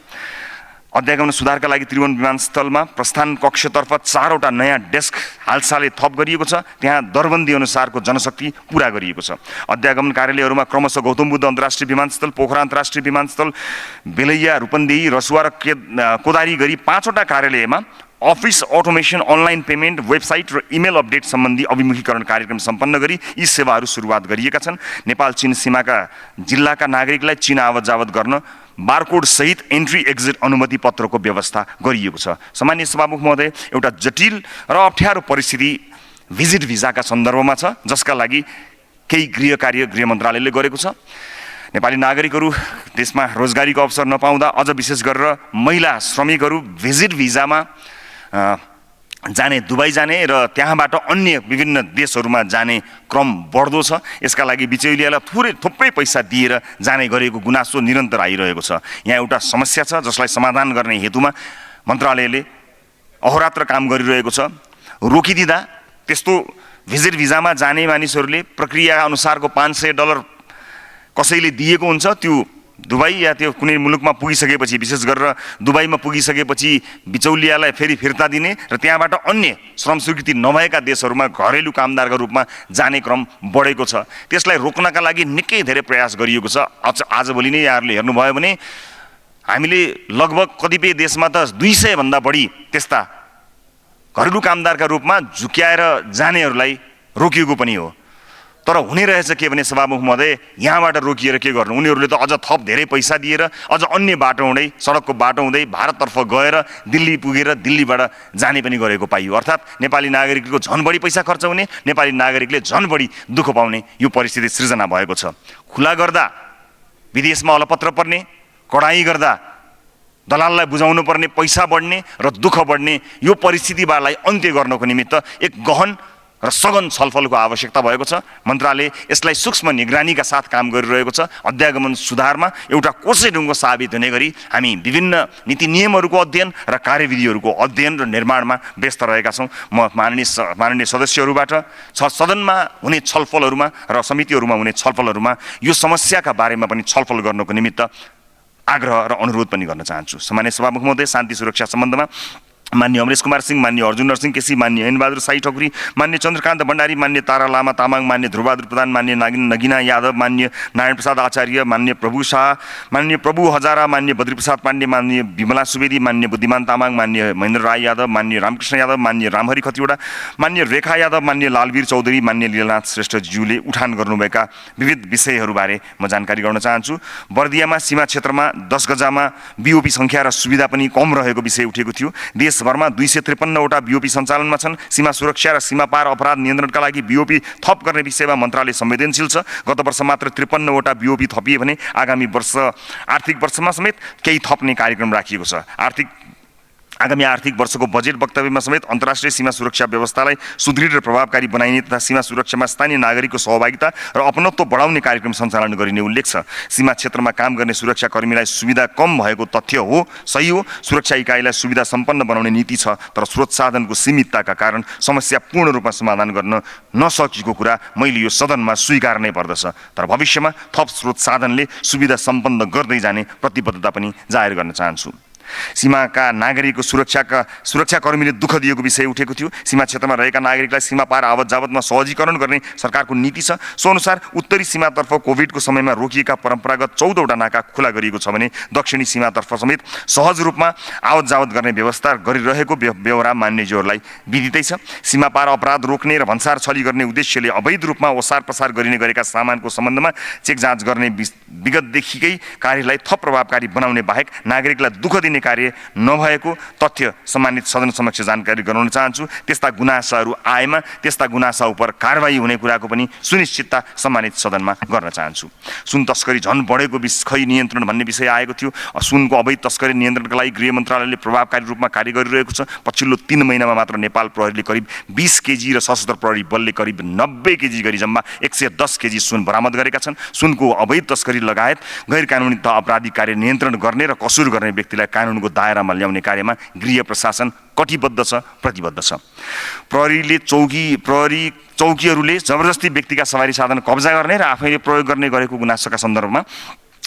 अध्यागमन सुधारका लागि त्रिभुवन विमानस्थलमा प्रस्थान कक्षतर्फ 4वटा नयाँ डेस्क हालसालै थप गरिएको छ। त्यहाँ दरबन्दी अनुसारको जनशक्ति पुरा गरिएको छ। अध्यागमन कार्यालयहरूमा क्रमशः गौतम बुद्ध अन्तर्राष्ट्रिय विमानस्थल, पोखरा अन्तर्राष्ट्रिय विमानस्थल, बेलैया, रूपन्देही, रसुवा र कोदारी गरी 5वटा कार्यालयमा office automation, online payment, website र इमेल अपडेट सम्बन्धी अभिमुखीकरण कार्यक्रम सम्पन्न गरी यी सेवाहरू सुरुवात गरिएका छन्। नेपाल चीन सीमाका जिल्लाका नागरिकलाई चीन आवत जावत गर्न बारकोड सहित एन्ट्री एक्जिट अनुमति पत्रको व्यवस्था गरिएको छ। सामान्य सभामुख महोदय, एउटा जटिल र अप्ठ्यारो परिस्थिति भिजिट भिजाका सन्दर्भमा छ, जसका लागि केही गृह कार्य गृह मन्त्रालयले गरेको छ। नेपाली नागरिकहरू देशमा रोजगारीको अवसर नपाउँदा अझ विशेष गरेर महिला श्रमिकहरू भिजिट भिजामा जाने, दुबई जाने र त्यहाँबाट अन्य विभिन्न देशहरूमा जाने क्रम बढ्दो छ। यसका लागि बिचौलियालाई थुप्रै पैसा दिएर जाने गरेको गुनासो निरन्तर आइरहेको छ। यहाँ एउटा समस्या छ जसलाई समाधान गर्ने हेतुमा मन्त्रालयले अहोरात्र काम गरिरहेको छ। रोकिदिँदा त्यस्तो भिजिट भिजामा जाने मानिसहरूले प्रक्रिया अनुसारको $500 कसैले दिएको हुन्छ। त्यो दुबई या त्यो कुनै मुलुकमा पुगिसकेपछि, विशेष गरेर दुबईमा पुगिसकेपछि बिचौलियालाई फेरि फिर्ता दिने र त्यहाँबाट अन्य श्रम स्वीकृति नभएका देशहरूमा घरेलु कामदारका रूपमा जाने क्रम बढेको छ। त्यसलाई रोक्नका लागि निकै धेरै प्रयास गरिएको छ। आजभोलि नै यहाँहरूले हेर्नुभयो भने हामीले लगभग कतिपय देशमा त 200 भन्दा बढी त्यस्ता घरेलु कामदारका रूपमा झुक्याएर जानेहरूलाई रोकिएको पनि हो। तर हुने रहेछ के भने सभामुख महोदय, यहाँबाट रोकिएर के गर्नु, उनीहरूले त अझ थप धेरै पैसा दिएर अझ अन्य बाटो हुँदै, सडकको बाटो हुँदै भारततर्फ गएर दिल्ली पुगेर दिल्लीबाट जाने पनि गरेको पाइयो। अर्थात् नेपाली नागरिकको झन् बढी पैसा खर्च हुने, नेपाली नागरिकले झन् बढी दुःख पाउने यो परिस्थिति सृजना भएको छ। खुला गर्दा विदेशमा अलपत्र पर्ने, कडाई गर्दा दलाललाई बुझाउनु पर्ने, पैसा बढ्ने र दुःख बढ्ने यो परिस्थितिलाई अन्त्य गर्नको निमित्त एक गहन र सघन छलफलको आवश्यकता भएको छ। मन्त्रालय यसलाई सूक्ष्म निगरानीका साथ काम गरिरहेको छ। अध्यागमन सुधारमा एउटा कोसे ढुङ्गो साबित हुने गरी हामी विभिन्न नीति नियमहरूको अध्ययन र कार्यविधिहरूको अध्ययन र निर्माणमा व्यस्त रहेका छौँ। म माननीय सदस्यहरूबाट सदनमा हुने छलफलहरूमा र समितिहरूमा हुने छलफलहरूमा यो समस्याका बारेमा पनि छलफल गर्नको निमित्त आग्रह र अनुरोध पनि गर्न चाहन्छु। सामान्य सभामुख महोदय, शान्ति सुरक्षा सम्बन्धमा मान्य अमरेश कुमार सिंह, मान्य अर्जुन नरसिंह केसी, मान्य ऐनबहादुर साई ठकुरी, मान्य चन्द्रकान्त भण्डारी, मान्य तारा लामा तामाङ, मान्य ध्रुवबहादुर प्रधान, मान्य नगिना यादव, मान्य नारायण प्रसाद आचार्य, मान्य प्रभु शाह, मान्य प्रभु हजारा, मान्य बद्रीप्रसाद पाण्डे, मान्य विमला सुवेदी, मान्य बुद्धिमान तामाङ, मान्य महेन्द्र राई यादव, मान्य रामकृष्ण यादव, मान्य रामहरि खतिवडा, मान्य रेखा यादव, मान्य लालवीर चौधरी, मान्य लीलानाथ श्रेष्ठज्यूले उठान गर्नुभएका विविध विषयहरूबारे म जानकारी गराउन चाहन्छु। बर्दियामा सीमा क्षेत्रमा 10 गजामा बिओपी सङ्ख्या र सुविधा पनि कम रहेको विषय उठेको थियो। देशभरमा 253वटा बिओपी सञ्चालनमा छन्। सीमा सुरक्षा र सीमा पार अपराध नियन्त्रणका लागि बिओपी थप गर्ने विषयमा मन्त्रालय संवेदनशील छ। गत वर्ष मात्र 53वटा बिओपी थपिए भने आगामी वर्ष आर्थिक वर्षमा समेत केही थप्ने कार्यक्रम राखिएको छ। आगामी आर्थिक वर्षको बजेट वक्तव्यमा समेत अन्तर्राष्ट्रिय सीमा सुरक्षा व्यवस्थालाई सुदृढ र प्रभावकारी बनाइने तथा सीमा सुरक्षामा स्थानीय नागरिकको सहभागिता र अपनत्व बढाउने कार्यक्रम सञ्चालन गरिने उल्लेख छ। सीमा क्षेत्रमा काम गर्ने सुरक्षाकर्मीलाई सुविधा कम भएको तथ्य हो, सही हो। सुरक्षा इकाइलाई सुविधा सम्पन्न बनाउने नीति छ, तर स्रोत साधनको सीमितताका कारण समस्या पूर्ण रूपमा समाधान गर्न नसकेको कुरा मैले यो सदनमा स्वीकार नै पर्दछ। तर भविष्यमा थप स्रोत साधनले सुविधा सम्पन्न गर्दै जाने प्रतिबद्धता पनि जाहेर गर्न चाहन्छु। सीमाका नागरिकको सुरक्षाकर्मीले दुःख दिएको विषय उठेको थियो। सीमा क्षेत्रमा रहेका नागरिकलाई सीमा पार आवत जावतमा सहजीकरण गर्ने सरकारको नीति छ। सो अनुसार उत्तरी सीमातर्फ कोभिडको समयमा रोकिएका परम्परागत 14वटा नाका खुला गरिएको छ भने दक्षिणी सीमातर्फ समेत सहज रूपमा आवत जावत गर्ने व्यवस्था गरिरहेको बेहोरा मान्यज्यूहरूलाई विदितै छ। सीमा पार अपराध रोक्ने र भन्सार छली गर्ने उद्देश्यले अवैध रूपमा ओसार पसार गरिने गरेका सामानको सम्बन्धमा चेक जाँच गर्ने विगतदेखिकै कार्यलाई थप प्रभावकारी बनाउने बाहेक नागरिकलाई दुःख दिने कार्य नभएको तथ्य सम्मानित सदन समक्ष जानकारी गराउन चाहन्छु। त्यस्ता गुनासाहरू आएमा त्यस्ता गुनासा उप कारबाही हुने कुराको पनि सुनिश्चितता सम्मानित सदनमा गर्न चाहन्छु। सुन तस्करी झन् बढेको खै नियन्त्रण भन्ने विषय आएको थियो। सुनको अवैध तस्करी नियन्त्रणका लागि गृह मन्त्रालयले प्रभावकारी रूपमा कार्य गरिरहेको छ। पछिल्लो 3 महिनामा मात्र नेपाल प्रहरीले करिब 20 केजी र सशस्त्र प्रहरी बलले करिब 90 केजी गरी जम्मा 110 केजी सुन बरामद गरेका छन्। सुनको अवैध तस्करी लगायत गैर कानुनी तथा आपराधिक कार्य नियन्त्रण गर्ने र कसुर गर्ने व्यक्तिलाई कानुनको दायरामा ल्याउने कार्यमा गृह प्रशासन कटिबद्ध छ, प्रतिबद्ध छ। प्रहरी चौकीहरूले जबरजस्ती व्यक्तिका सवारी साधन कब्जा गर्ने र आफैले प्रयोग गर्ने गरेको गुनासोका सन्दर्भमा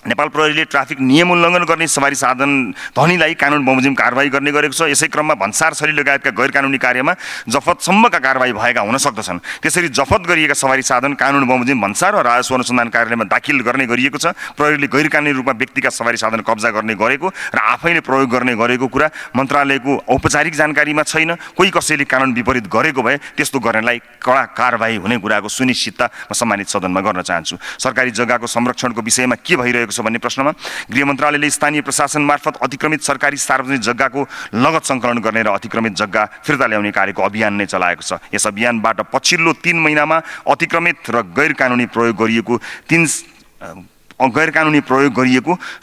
नेपाल प्रहरीले ट्राफिक नियम उल्लङ्घन गर्ने सवारी साधन धनीलाई कानुन बमोजिम कारबाही गर्ने गरेको छ। यसै क्रममा भन्सार छली लगायतका गैर कानुनी कार्यमा जफतसम्मका कारबाही भएका हुन सक्दछन्। त्यसरी जफत गरिएका सवारी साधन कानुन बमोजिम भन्सार र राजस्व अनुसन्धान कार्यालयमा दाखिल गर्ने गरिएको छ। प्रहरीले गैर कानुनी रूपमा व्यक्तिका सवारी साधन कब्जा गर्ने गरेको र आफैले प्रयोग गर्ने गरेको कुरा मन्त्रालयको औपचारिक जानकारीमा छैन। कोही कसैले कानुन विपरीत गरेको भए त्यस्तो गर्नेलाई कडा कारबाही हुने कुराको सुनिश्चितता म सम्मानित सदनमा गर्न चाहन्छु। सरकारी जग्गाको संरक्षणको विषयमा के भइरहेको छ भन्ने प्रश्नमा गृह मन्त्रालयले स्थानीय प्रशासन मार्फत अतिक्रमित सरकारी सार्वजनिक जग्गाको लगत सङ्कलन गर्ने र अतिक्रमित जग्गा फिर्ता ल्याउने कार्यको अभियान नै चलाएको छ। यस अभियानबाट पछिल्लो 3 महिनामा अतिक्रमित र गैर कानुनी प्रयोग गरिएको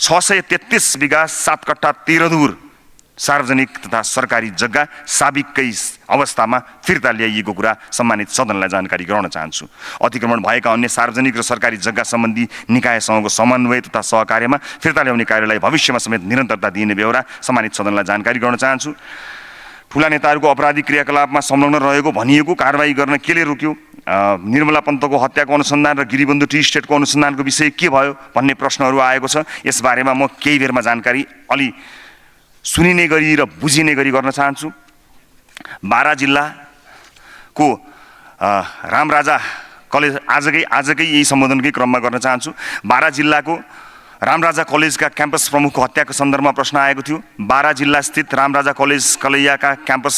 633 बिघा 7 कट्ठा 13 धुर सार्वजनिक तथा सरकारी जग्गा साबिककै अवस्थामा फिर्ता ल्याइएको कुरा सम्मानित सदनलाई जानकारी गराउन चाहन्छु। अतिक्रमण भएका अन्य सार्वजनिक र सरकारी जग्गा सम्बन्धी निकायसँगको समन्वय तथा सहकार्यमा फिर्ता ल्याउने कार्यलाई भविष्यमा समेत निरन्तरता दिने बेहोरा सम्मानित सदनलाई जानकारी गराउन चाहन्छु। ठुला नेताहरूको अपराधिक क्रियाकलापमा संलग्न रहेको भनिएको कारबाही गर्न केले रोक्यो? निर्मला पन्तको हत्याको अनुसन्धान र गिरिबन्धु टी स्टेटको अनुसन्धानको विषय के भयो भन्ने प्रश्नहरू आएको छ। यसबारेमा म केही बेरमा जानकारी अलि सुनिने गरी र बुझिने गरी गर्न चाहन्छु। बारा जिल्लाको रामराजा कलेज आजकै यही सम्बोधनकै क्रममा गर्न चाहन्छु। बारा जिल्लाको रामराजा कलेजका क्याम्पस प्रमुखको हत्याको सन्दर्भमा प्रश्न आएको थियो। बारा जिल्ला स्थित रामराजा कलेज कलैयाका क्याम्पस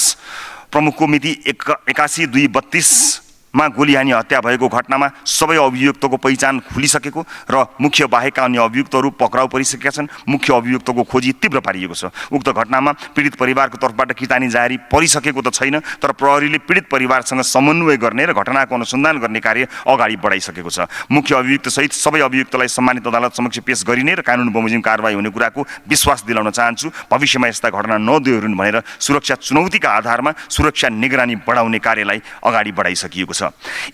प्रमुखको मिति 81/2/32 मा गोली हानी हत्या भएको घटनामा सबै अभियुक्तको पहिचान खुलिसकेको र मुख्य बाहेकका अन्य अभियुक्तहरू पक्राउ परिसकेका छन्। मुख्य अभियुक्तको खोजी तीव्र पारिएको छ। उक्त घटनामा पीडित परिवारको तर्फबाट किर्तानी जारी परिसकेको त छैन, तर प्रहरीले पीडित परिवारसँग समन्वय गर्ने र घटनाको अनुसन्धान गर्ने कार्य अगाडि बढाइसकेको छ। मुख्य अभियुक्तसहित सबै अभियुक्तलाई सम्मानित अदालत समक्ष पेश गरिने र कानुन बमोजिम कारबाही हुने कुराको विश्वास दिलाउन चाहन्छु। भविष्यमा यस्ता घटना नदोहोरिन् भनेर सुरक्षा चुनौतीका आधारमा सुरक्षा निगरानी बढाउने कार्यलाई अगाडि बढाइसकिएको छ।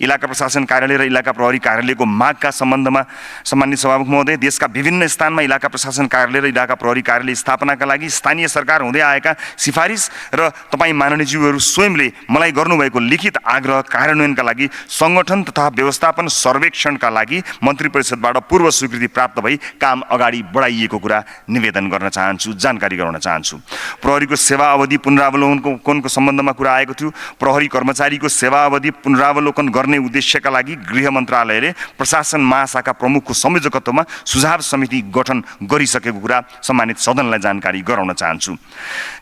इलाका प्रशासन कार्यालय र इलाका प्रहरी कार्यालयको मागका सम्बन्धमा सम्मानित सभामुख महोदय, देशका विभिन्न स्थानमा इलाका प्रशासन कार्यालय र इलाका प्रहरी कार्यालय स्थापनाका लागि स्थानीय सरकार हुँदै आएका सिफारिस र तपाईँ माननीयज्यूहरू स्वयंले मलाई गर्नुभएको लिखित आग्रह कार्यान्वयनका लागि सङ्गठन तथा व्यवस्थापन सर्वेक्षणका लागि मन्त्री परिषदबाट पूर्व स्वीकृति प्राप्त भई काम अगाडि बढाइएको कुरा निवेदन गर्न चाहन्छु, जानकारी गराउन चाहन्छु। प्रहरीको सेवा अवधि पुनरावलोकनको सम्बन्धमा कुरा आएको थियो। प्रहरी कर्मचारीको सेवा अवधि पुनरावलोकन गर्ने उद्देश्यका लागि गृह मन्त्रालयले प्रशासन महाशाखा प्रमुखको संयोजकत्वमा सुझाव समिति गठन गरिसकेको कुरा सम्मानित सदनलाई जानकारी गराउन चाहन्छु।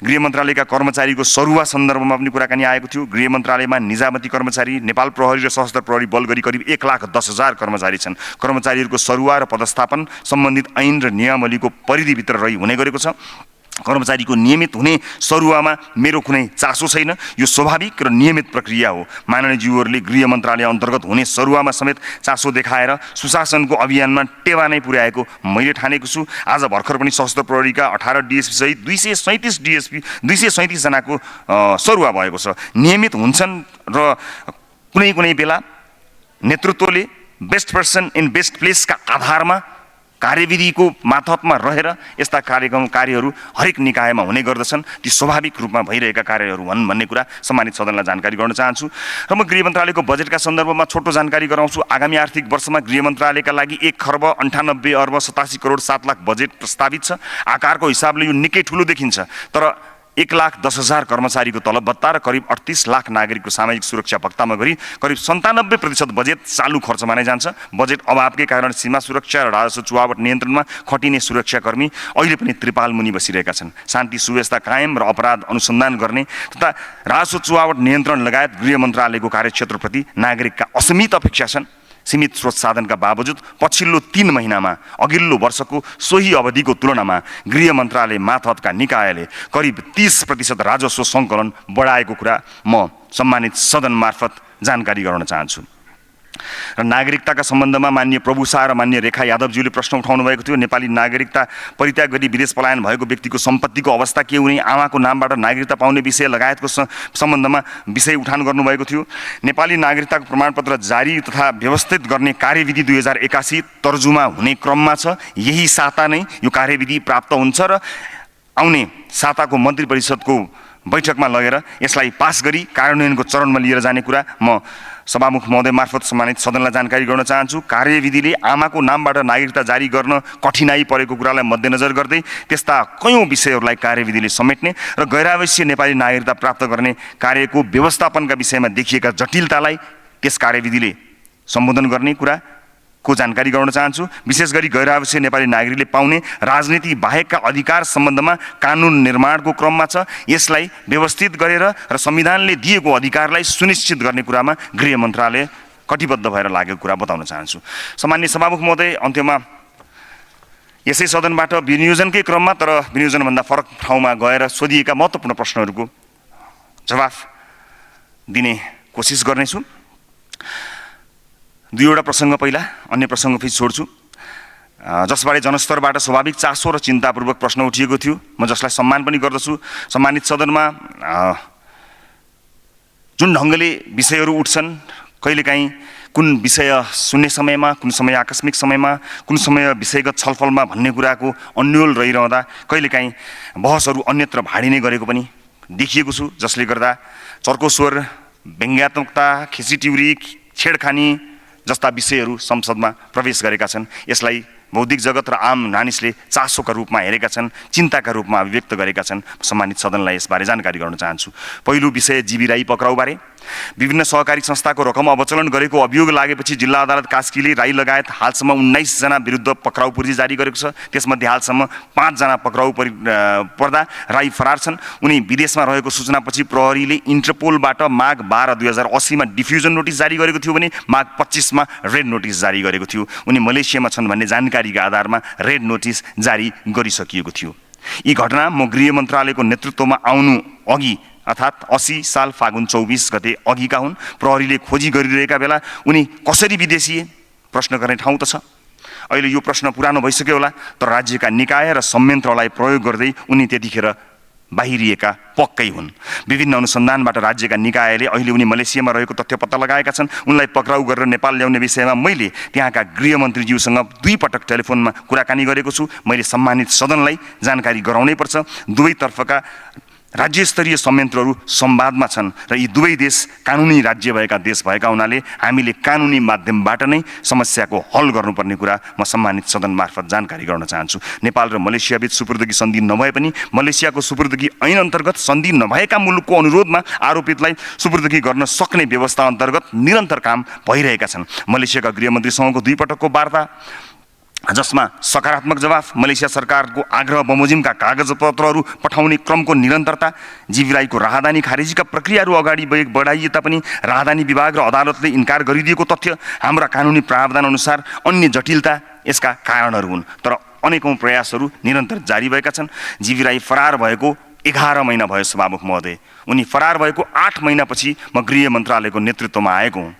गृह मन्त्रालयका कर्मचारीको सरुवा सन्दर्भमा पनि कुराकानी आएको थियो। गृह मन्त्रालयमा निजामती कर्मचारी, नेपाल प्रहरी र सशस्त्र प्रहरी बल गरी करिब 1,10,000 कर्मचारी छन्। कर्मचारीहरूको सरुवा र पदस्थापन सम्बन्धित ऐन र नियमावलीको परिधिभित्र रही हुने गरेको छ। कर्मचारीको नियमित हुने सरुवामा मेरो कुनै चासो छैन। यो स्वाभाविक र नियमित प्रक्रिया हो। माननीयज्यूहरूले गृह मन्त्रालय अन्तर्गत हुने सरुवामा समेत चासो देखाएर सुशासनको अभियानमा टेवा नै पुर्याएको मैले ठानेको छु। आज भर्खर पनि सशस्त्र प्रहरीका 18 डिएसपी सहित 237 जनाको सरुवा भएको छ। नियमित हुन्छन् र कुनै कुनै बेला नेतृत्वले बेस्ट पर्सन इन बेस्ट प्लेसका आधारमा कार्यविधिको मातहतमा रहेर यस्ता कार्यहरू हरेक निकायमा हुने गर्दछन्। ती स्वाभाविक रूपमा भइरहेका कार्यहरू हुन् भन्ने कुरा सम्मानित सदनलाई जानकारी गर्न चाहन्छु। र म गृह मन्त्रालयको बजेटका सन्दर्भमा छोटो जानकारी गराउँछु। आगामी आर्थिक वर्षमा गृह मन्त्रालयका लागि 1,98,87,07,00,000 बजेट प्रस्तावित छ। आकारको हिसाबले यो निकै ठुलो देखिन्छ, तर 1,10,000 कर्मचारीको तलब भत्ता र करिब 38 लाख नागरिकको सामाजिक सुरक्षा भत्तामा गरी करिब 97% बजेट चालु खर्चमा नै जान्छ। बजेट अभावकै कारण सीमा सुरक्षा र राजस्व चुहावट नियन्त्रणमा खटिने सुरक्षाकर्मी अहिले पनि त्रिपाल मुनि बसिरहेका छन्। शान्ति सुव्यवस्था कायम र अपराध अनुसन्धान गर्ने तथा राजस्व चुहावट नियन्त्रण लगायत गृह मन्त्रालयको कार्यक्षेत्रप्रति नागरिकका असीमित अपेक्षा छन्। सीमित स्रोत साधनका बावजुद पछिल्लो 3 महिनामा अघिल्लो वर्षको सोही अवधिको तुलनामा गृह मन्त्रालय मातहतका निकायले करिब 30% राजस्व सङ्कलन बढाएको कुरा म सम्मानित सदन मार्फत जानकारी गराउन चाहन्छु। र नागरिकताका सम्बन्धमा माननीय प्रभु शाह र माननीय रेखा यादवज्यूले प्रश्न उठाउनु भएको थियो। नेपाली नागरिकता परित्याग गरी विदेश पलायन भएको व्यक्तिको सम्पत्तिको अवस्था के हुने, आमाको नामबाट नागरिकता पाउने विषय लगायतको सम्बन्धमा विषय उठान गर्नुभएको थियो। नेपाली नागरिकताको प्रमाणपत्र जारी तथा व्यवस्थित गर्ने कार्यविधि 2081 तर्जुमा हुने क्रममा छ। यही साता नै यो कार्यविधि प्राप्त हुन्छ र आउने साताको मन्त्री परिषदको बैठकमा लगेर यसलाई पास गरी कार्यान्वयनको चरणमा लिएर जाने कुरा म सभामुख महोदय मार्फत सम्मानित सदनलाई जानकारी गर्न चाहन्छु। कार्यविधिले आमाको नामबाट नागरिकता जारी गर्न कठिनाई परेको कुरालाई मध्यनजर गर्दै त्यस्ता कयौँ विषयहरूलाई कार्यविधिले समेट्ने र गैरावश्यक नेपाली नागरिकता प्राप्त गर्ने कार्यको व्यवस्थापनका विषयमा देखिएका जटिलतालाई त्यस कार्यविधिले सम्बोधन गर्ने कुरा को जानकारी गराउन चाहन्छु। विशेष गरी गैरावश्यक नेपाली नागरिकले पाउने राजनीति बाहेकका अधिकार सम्बन्धमा कानुन निर्माणको क्रममा छ। यसलाई व्यवस्थित गरेर र संविधानले दिएको अधिकारलाई सुनिश्चित गर्ने कुरामा गृह मन्त्रालय कटिबद्ध भएर लागेको कुरा बताउन चाहन्छु। सम्माननीय सभामुख महोदय, अन्त्यमा यसै सदनबाट विनियोजनकै क्रममा तर विनियोजनभन्दा फरक ठाउँमा गएर सोधिएका महत्त्वपूर्ण प्रश्नहरूको जवाफ दिने कोसिस गर्नेछु। 2वटा प्रसङ्ग पहिला, अन्य प्रसङ्ग फेरि छोड्छु, जसबारे जनस्तरबाट स्वाभाविक चासो र चिन्तापूर्वक प्रश्न उठिएको थियो। म जसलाई सम्मान पनि गर्दछु। सम्मानित सदनमा जुन ढङ्गले विषयहरू उठ्छन्, कहिलेकाहीँ कुन विषय सुन्ने समयमा, कुन समय आकस्मिक समयमा, कुन समय विषयगत छलफलमा भन्ने कुराको अन्यल रहिरहँदा कहिलेकाहीँ बहसहरू अन्यत्र भाडिने गरेको पनि देखिएको छु, जसले गर्दा चर्को स्वर, व्यङ्ग्यात्मकता, खिचिटिउरी, छेडखानी जस्ता विषयहरू संसदमा प्रवेश गरेका छन्। यसलाई बौद्धिक जगत र आम मानिसले चासोका रूपमा हेरेका छन्, चिन्ताका रूपमा अभिव्यक्त गरेका छन्। सम्मानित सदनलाई यसबारे जानकारी गराउन चाहन्छु। पहिलो विषय जीवी राई पक्राउबारे। विभिन्न सहकारी संस्थाको रकम अवचलन गरेको अभियोग लागेपछि जिल्ला अदालत कास्कीले राई लगायत हालसम्म 19 जना विरुद्ध पक्राउ पूर्जी जारी गरेको छ। त्यसमध्ये हालसम्म 5 जना पक्राउ पर्दा राई फरार छन्। उनी विदेशमा रहेको सूचनापछि प्रहरीले इन्टरपोलबाट माघ 12, 2080 मा डिफ्युजन नोटिस जारी गरेको थियो भने माघ 25 मा रेड नोटिस जारी गरेको थियो। उनी मलेसियामा छन् भन्ने जानकारीका आधारमा रेड नोटिस जारी गरिसकिएको थियो। यी घटना म गृह मन्त्रालयको नेतृत्वमा आउनु अघि अर्थात् 80 साल फागुन 24 गते अघिका हुन्। प्रहरीले खोजी गरिरहेका बेला उनी कसरी विदेशिए प्रश्न गर्ने ठाउँ त छ। अहिले यो प्रश्न पुरानो भइसक्यो होला, तर राज्यका निकाय र संयन्त्रलाई प्रयोग गर्दै उनी त्यतिखेर बाहिरिएका पक्कै हुन्। विभिन्न अनुसन्धानबाट राज्यका निकायले अहिले उनी मलेसियामा रहेको तथ्य पत्ता लगाएका छन्। उनलाई पक्राउ गरेर नेपाल ल्याउने विषयमा मैले त्यहाँका गृहमन्त्रीज्यूसँग 2 पटक टेलिफोनमा कुराकानी गरेको छु। मैले सम्मानित सदनलाई जानकारी गराउनै पर्छ। दुवैतर्फका राज्यस्तरीय संयन्त्रहरू संवादमा छन् र यी दुवै देश कानुनी राज्य भएका देश भएका हुनाले हामीले कानुनी माध्यमबाट नै समस्याको हल गर्नुपर्ने कुरा म सम्मानित सदन मार्फत जानकारी गराउन चाहन्छु। नेपाल र मलेसिया बीच सुपुर्दगी सन्धि नभए पनि मलेसियाको सुपुर्दगी ऐन अन्तर्गत सन्धि नभएका मुलुकको अनुरोधमा आरोपितलाई सुपुर्दगी गर्न सक्ने व्यवस्था अन्तर्गत निरन्तर काम भइरहेका छन्। मलेसियाका गृहमन्त्रीसँगको 2 पटकको वार्ता जसमा सकारात्मक जवाफ, मलेसिया सरकारको आग्रह बमोजिमका कागजपत्रहरू पठाउने क्रमको निरन्तरता, जीवी राईको राहदानी खारेजीका प्रक्रियाहरू अगाडि बढाइए तापनि राहदानी विभाग र अदालतले इन्कार गरिदिएको तथ्य हाम्रा कानुनी प्रावधान अनुसार अन्य जटिलता यसका कारणहरू हुन्। तर अनेकौं प्रयासहरू निरन्तर जारी भएका छन्। जीवी राई फरार भएको 11 महिना भयो सभामुख महोदय। उनी फरार भएको 8 महिनापछि म गृह मन्त्रालयको नेतृत्वमा आएको हुँ।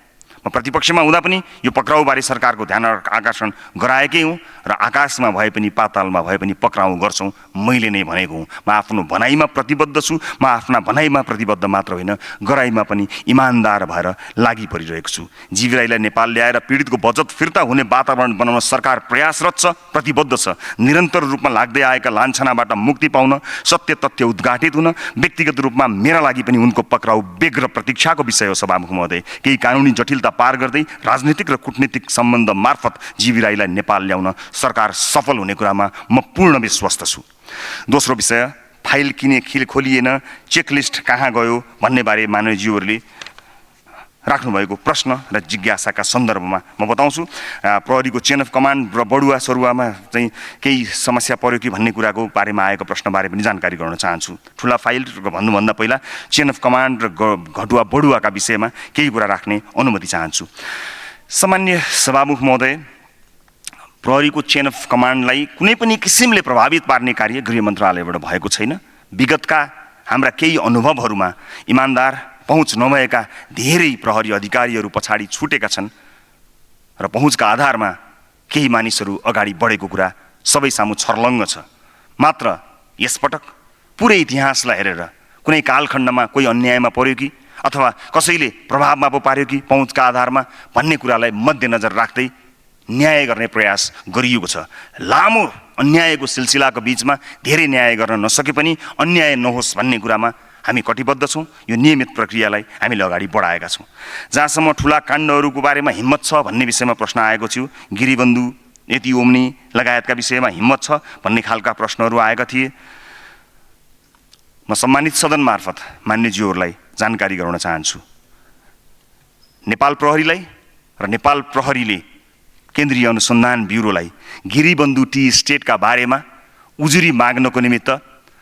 म प्रतिपक्षमा हुँदा पनि यो पक्राउबारे सरकारको ध्यान आकर्षण गराएकै हुँ र आकाशमा भए पनि पातालमा भए पनि पक्राउ गर्छौँ मैले नै भनेको हुँ। म आफ्नो भनाइमा प्रतिबद्ध छु। म आफ्ना भनाइमा प्रतिबद्ध मात्र होइन, गराइमा पनि इमान्दार भएर लागि परिरहेको छु। जीवी राईलाई नेपाल ल्याएर पीडितको बचत फिर्ता हुने वातावरण बनाउन सरकार प्रयासरत छ, प्रतिबद्ध छ। निरन्तर रूपमा लाग्दै आएका लान्छनाबाट मुक्ति पाउन, सत्य तथ्य उद्घाटित हुन, व्यक्तिगत रूपमा मेरा लागि पनि उनको पक्राउ बेग्र प्रतीक्षाको विषय हो सभामुख महोदय। केही कानुनी जटिलता पार गर्दै राजनीतिक र कूटनीतिक सम्बन्ध मार्फत जीवी राईलाई नेपाल ल्याउन सरकार सफल हुने कुरामा म पूर्ण विश्वस्त छु। दोस्रो विषय, फाइल किने खोलिएन, चेकलिस्ट कहाँ गयो भन्ने बारे मानवज्यूहरूले राख्नुभएको प्रश्न र जिज्ञासाका सन्दर्भमा म बताउँछु। प्रहरीको चेन अफ कमान्ड र बढुवा सरुवामा चाहिँ केही समस्या पर्यो कि भन्ने कुराको बारेमा आएको प्रश्नबारे पनि जानकारी गराउन चाहन्छु। ठुला फाइल भन्नुभन्दा पहिला चेन अफ कमान्ड र घटुवा बढुवाका विषयमा केही कुरा राख्ने अनुमति चाहन्छु। सामान्य सभामुख महोदय, प्रहरीको चेन अफ कमान्डलाई कुनै पनि किसिमले प्रभावित पार्ने कार्य गृह मन्त्रालयबाट भएको छैन। विगतका हाम्रा केही अनुभवहरूमा इमान्दार पहुँच नभएका धेरै प्रहरी अधिकारीहरू पछाडि छुटेका छन् र पहुँचका आधारमा केही मानिसहरू अगाडि बढेको कुरा सबै सामु छर्लङ्ग छ। मात्र यसपटक पुरै इतिहासलाई हेरेर कुनै कालखण्डमा कोही अन्यायमा पर्यो कि अथवा कसैले प्रभावमा पो पार्यो कि पहुँचका आधारमा भन्ने कुरालाई मध्यनजर राख्दै न्याय गर्ने प्रयास गरिएको छ। लामो अन्यायको सिलसिलाको बीचमा धेरै न्याय गर्न नसके पनि अन्याय नहोस् भन्ने कुरामा हामी कटिबद्ध छौँ। यो नियमित प्रक्रियालाई हामीले अगाडि बढाएका छौँ। जहाँसम्म ठुला काण्डहरूको बारेमा हिम्मत छ भन्ने विषयमा प्रश्न आएको थियो, गिरीबन्धु, यति ओम्नी लगायतका विषयमा हिम्मत छ भन्ने खालका प्रश्नहरू आएका थिए। म सम्मानित सदन मार्फत मान्यज्यूहरूलाई जानकारी गराउन चाहन्छु। नेपाल प्रहरीलाई र नेपाल प्रहरीले केन्द्रीय अनुसन्धान ब्युरोलाई गिरीबन्धु टी स्टेटका बारेमा उजुरी माग्नको निमित्त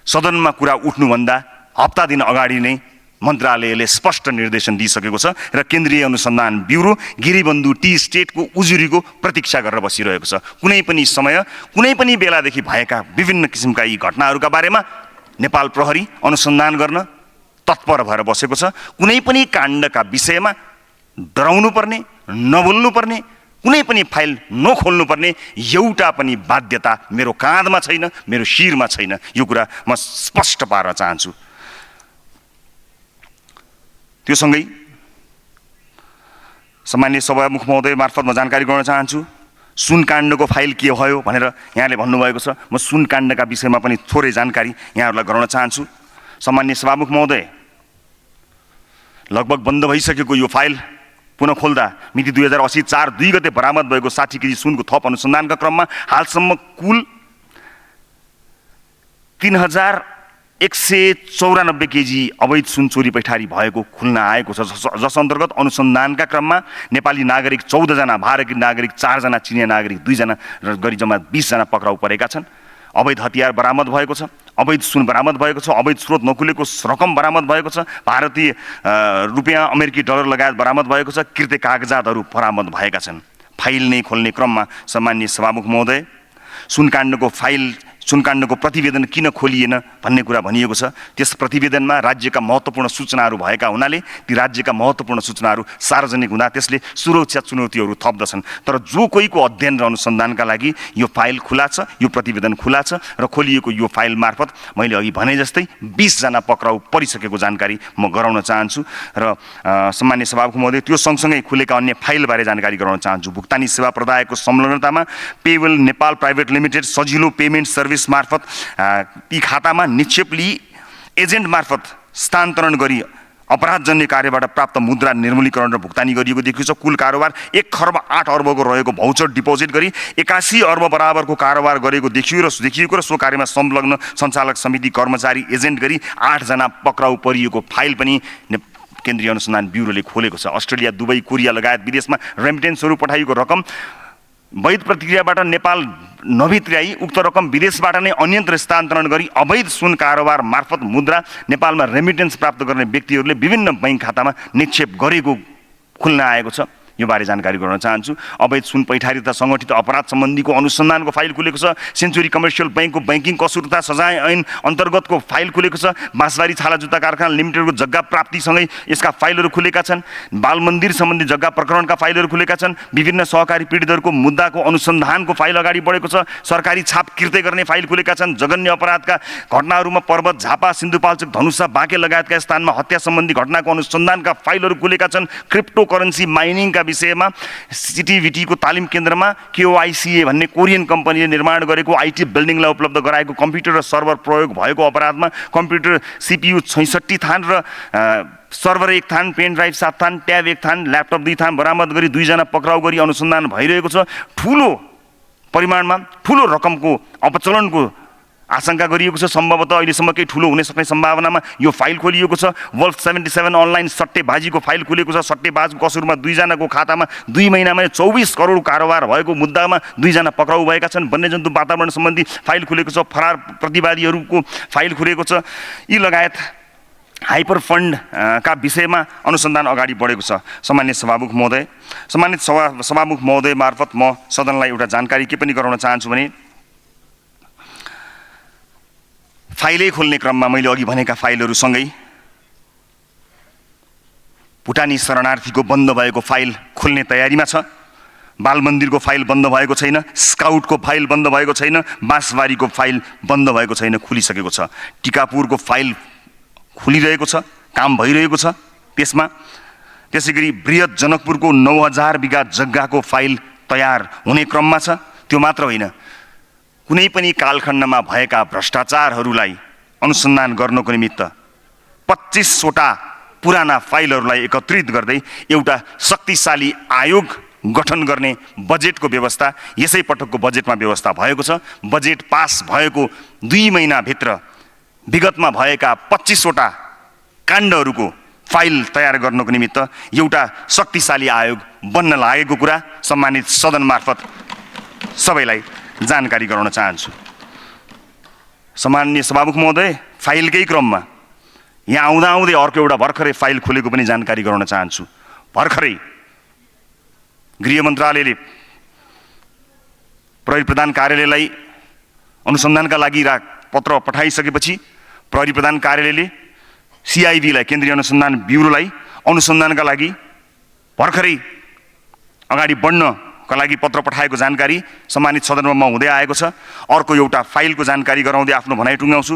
सदनमा कुरा उठ्नुभन्दा हप्ता दिन अगाडि नै मन्त्रालयले स्पष्ट निर्देशन दिइसकेको छ र केन्द्रीय अनुसन्धान ब्युरो गिरीबन्धु टी स्टेटको उजुरीको प्रतीक्षा गरेर बसिरहेको छ। कुनै पनि समय, कुनै पनि बेलादेखि भएका विभिन्न किसिमका यी घटनाहरूका बारेमा नेपाल प्रहरी अनुसन्धान गर्न तत्पर भएर बसेको छ। कुनै पनि काण्डका विषयमा डराउनु पर्ने, नबोल्नु पर्ने, कुनै पनि फाइल नखोल्नु पर्ने एउटा पनि बाध्यता मेरो काँधमा छैन, मेरो शिरमा छैन। यो कुरा म स्पष्ट पार्न चाहन्छु। त्यो सँगै सामान्य सभामुख महोदय मार्फत म जानकारी गराउन चाहन्छु। सुनकाण्डको फाइल के भयो भनेर यहाँले भन्नुभएको छ। म सुनकाण्डका विषयमा पनि थोरै जानकारी यहाँहरूलाई गराउन चाहन्छु। सामान्य सभामुख महोदय, लगभग बन्द भइसकेको यो फाइल पुनः खोल्दा मिति 2080 4/2 गते बरामद भएको 60 केजी सुनको थप अनुसन्धानका क्रममा हालसम्म कुल 3001 194 केजी अवैध सुन चोरी पैठारी भएको खुल्न आएको छ, जस अन्तर्गत अनुसन्धानका क्रममा नेपाली नागरिक 14 जना, भारतीय नागरिक 4 जना, चिनिया नागरिक 2 जना गरी जम्मा 20 जना पक्राउ परेका छन्। अवैध हतियार बरामद भएको छ, अवैध सुन बरामद भएको छ, अवैध स्रोत नखुलेको रकम बरामद भएको छ, भारतीय रुपियाँ, अमेरिकी डलर लगायत बरामद भएको छ, कृत्य कागजातहरू बरामद भएका छन्। फाइल नै खोल्ने क्रममा सम्माननीय सभामुख महोदय, सुनकाण्डको प्रतिवेदन किन खोलिएन भन्ने कुरा भनिएको छ। त्यस प्रतिवेदनमा राज्यका महत्त्वपूर्ण सूचनाहरू भएका हुनाले ती राज्यका महत्त्वपूर्ण सूचनाहरू सार्वजनिक हुँदा त्यसले सुरक्षा चुनौतीहरू थप्दछन्। तर जो कोहीको अध्ययन र अनुसन्धानका लागि यो फाइल खुला छ, यो प्रतिवेदन खुला छ र खोलिएको यो फाइल मार्फत मैले अघि भने जस्तै 20 जना पक्राउ परिसकेको जानकारी म गराउन चाहन्छु। र सम्माननीय सभामुख महोदय, त्यो सँगसँगै खुलेका अन्य फाइलबारे जानकारी गराउन चाहन्छु। भुक्तानी सेवा प्रदायकको संलग्नतामा पेवेल नेपाल प्राइभेट लिमिटेड सजिलो पेमेन्ट सर्भिस मार्फत ती खातामा निक्षेप लिई एजेन्ट मार्फत स्थानान्तरण गरी अपराधजन्य कार्यबाट प्राप्त मुद्रा निर्मूलीकरण र भुक्तानी गरिएको देखिएको छ। कुल कारोबार 1 खर्ब 8 अर्बको रहेको भौचर डिपोजिट गरी 81 अर्ब बराबरको कारोबार गरेको देखियो र सो कार्यमा संलग्न सञ्चालक समिति कर्मचारी एजेन्ट गरी 8 जना पक्राउ परिएको फाइल पनि केन्द्रीय अनुसन्धान ब्युरोले खोलेको छ। अस्ट्रेलिया, दुबई, कोरिया लगायत विदेशमा रेमिटेन्सहरू पठाइएको रकम वैध प्रक्रियाबाट नेपाल नभित्र्याई उक्त रकम विदेशबाट नै अन्यत्र स्थानान्तरण गरी अवैध सुन कारोबार मार्फत मुद्रा नेपालमा रेमिटेन्स प्राप्त गर्ने व्यक्तिहरूले विभिन्न बैंक खातामा निक्षेप गरेको खुल्न आएको छ। यो बारे जानकारी गराउन चाहन्छु। अवैध सुन पैठारी तथा सङ्गठित अपराध सम्बन्धीको अनुसन्धानको फाइल खुलेको छ। सेन्चुरी कमर्सियल बैंकको बैंकिङ कसुर तथा सजाय ऐन अन्तर्गतको फाइल खुलेको छ। बाँसबारी छाला जुत्ता कारखाना लिमिटेडको जग्गा प्राप्तिसँगै यसका फाइलहरू खुलेका छन्। बाल मन्दिर सम्बन्धी जग्गा प्रकरणका फाइलहरू खुलेका छन्। विभिन्न सहकारी पीडितहरूको मुद्दाको अनुसन्धानको फाइल अगाडि बढेको छ। सरकारी छाप किर्दै गर्ने फाइल खुलेका छन्। जघन्य अपराधका घटनाहरूमा पर्वत, झापा, सिन्धुपाल्चोक, धनुषा, बाँके लगायतका स्थानमा हत्या सम्बन्धी घटनाको अनुसन्धानका फाइलहरू खुलेका छन्। क्रिप्टो करेन्सी माइनिङका विषयमा सिटिभिटीको तालिम केन्द्रमा KOICA भन्ने कोरियन कम्पनीले निर्माण गरेको IT बिल्डिङलाई उपलब्ध गराएको कम्प्युटर र सर्भर प्रयोग भएको अपराधमा कम्प्युटर CPU 66 थान र सर्भर 1 थान, पेन ड्राइभ 7 थान, ट्याब 1 थान, ल्यापटप 2 थान बरामद गरी 2 जना पक्राउ गरी अनुसन्धान भइरहेको छ। ठुलो परिमाणमा ठुलो रकमको अपचलनको आशंका गरिएको छ। सम्भवतः अहिलेसम्म केही ठुलो हुन सक्ने सम्भावनामा यो फाइल खोलिएको छ। वल्फ 77 अनलाइन सट्टेबाजीको फाइल खुलेको छ। सट्टेबाजको कसुरमा 2 जनाको खातामा 2 महिनामा 24 करोड कारोबार भएको मुद्दामा 2 जना पक्राउ भएका छन्। वन्यजन्तु वातावरण सम्बन्धी फाइल खुलेको छ। फरार प्रतिवादीहरूको फाइल खुलेको छ। यी लगायत हाइपर फन्ड का विषयमा अनुसन्धान अगाडि बढेको छ। सम्माननीय सभामुख महोदय मार्फत म सदनलाई एउटा जानकारी के पनि गराउन चाहन्छु भने फाइलै खोल्ने क्रममा मैले अघि भनेका फाइलहरूसँगै भुटानी शरणार्थीको बन्द भएको फाइल खुल्ने तयारीमा छ। बाल मन्दिरको फाइल बन्द भएको छैन। स्काउटको फाइल बन्द भएको छैन। बाँसबारीको फाइल बन्द भएको छैन, खुलिसकेको छ। टिकापुरको फाइल खुलिरहेको छ, काम भइरहेको छ त्यसमा। त्यसैगरी बृहत जनकपुरको 9000 बिघा जग्गाको फाइल तयार हुने क्रममा छ। त्यो मात्र होइन, कुनै पनि कालखण्डमा भएका भ्रष्टाचारहरूलाई अनुसन्धान गर्नको निमित्त 25 वटा पुराना फाइलहरूलाई एकत्रित गर्दै एउटा शक्तिशाली आयोग गठन गर्ने बजेटको व्यवस्था यसै पटकको बजेटमा व्यवस्था भएको छ। बजेट पास भएको 2 महिनाभित्र विगतमा भएका 25 वटा काण्डहरूको फाइल तयार गर्नको निमित्त एउटा शक्तिशाली आयोग बन्न लागेको कुरा सम्मानित सदन मार्फत सबैलाई जानकारी गराउन चाहन्छु। सम्माननीय सभामुख महोदय, फाइलकै क्रममा यहाँ आउँदै अर्को एउटा भर्खरै फाइल खुलेको पनि जानकारी गराउन चाहन्छु। भर्खरै गृह मन्त्रालयले प्रहरी प्रधान कार्यालयलाई अनुसन्धानका लागि पत्र पठाइसकेपछि प्रहरी प्रधान कार्यालयले CIB लाई, केन्द्रीय अनुसन्धान ब्युरोलाई अनुसन्धानका लागि भर्खरै अगाडि बढ्नका लागि पत्र पठाएको जानकारी सम्मानित सदनमा म हुँदै आएको छ। अर्को एउटा फाइलको जानकारी गराउँदै आफ्नो भनाइ टुङ्गाउँछु।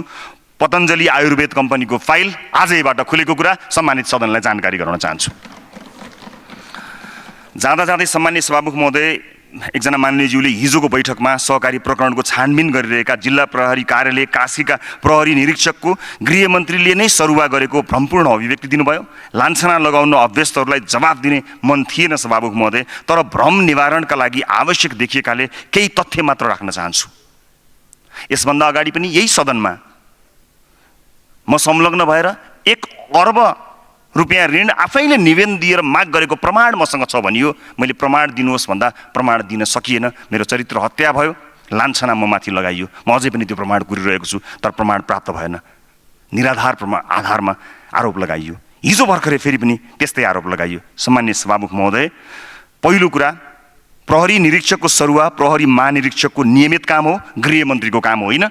पतञ्जलि आयुर्वेद कम्पनीको फाइल आजैबाट खुलेको कुरा सम्मानित सदनलाई जानकारी गराउन चाहन्छु। जाँदा सम्मानित सभामुख महोदय, एकजना माननीयज्यूले हिजोको बैठकमा सहकारी प्रकरणको छानबिन गरिरहेका जिल्ला प्रहरी कार्यालय काशीका प्रहरी निरीक्षकको गृहमन्त्रीले नै सरुवा गरेको भ्रमपूर्ण अभिव्यक्ति दिनुभयो। लान्छना लगाउन अभ्यस्तहरूलाई जवाफ दिने मन थिएन सभामुख महोदय, तर भ्रम निवारणका लागि आवश्यक देखिएकाले केही तथ्य मात्र राख्न चाहन्छु। यसभन्दा अगाडि पनि यही सदनमा म संलग्न भएर 1 अर्ब रुपियाँ ऋण आफैले निवेदन दिएर माग गरेको प्रमाण मसँग छ भनियो। मैले प्रमाण दिनुहोस् भन्दा प्रमाण दिन सकिएन, मेरो चरित्र हत्या भयो, लान्छना म माथि लगाइयो। म अझै पनि त्यो प्रमाण कुरिरहेको छु, तर प्रमाण प्राप्त भएन। निराधार आधारमा आरोप लगाइयो। हिजो भर्खरै फेरि पनि त्यस्तै आरोप लगाइयो। सम्माननीय सभामुख महोदय, पहिलो कुरा, प्रहरी निरीक्षकको सरुवा प्रहरी महानिरीक्षकको नियमित काम हो, गृहमन्त्रीको काम होइन।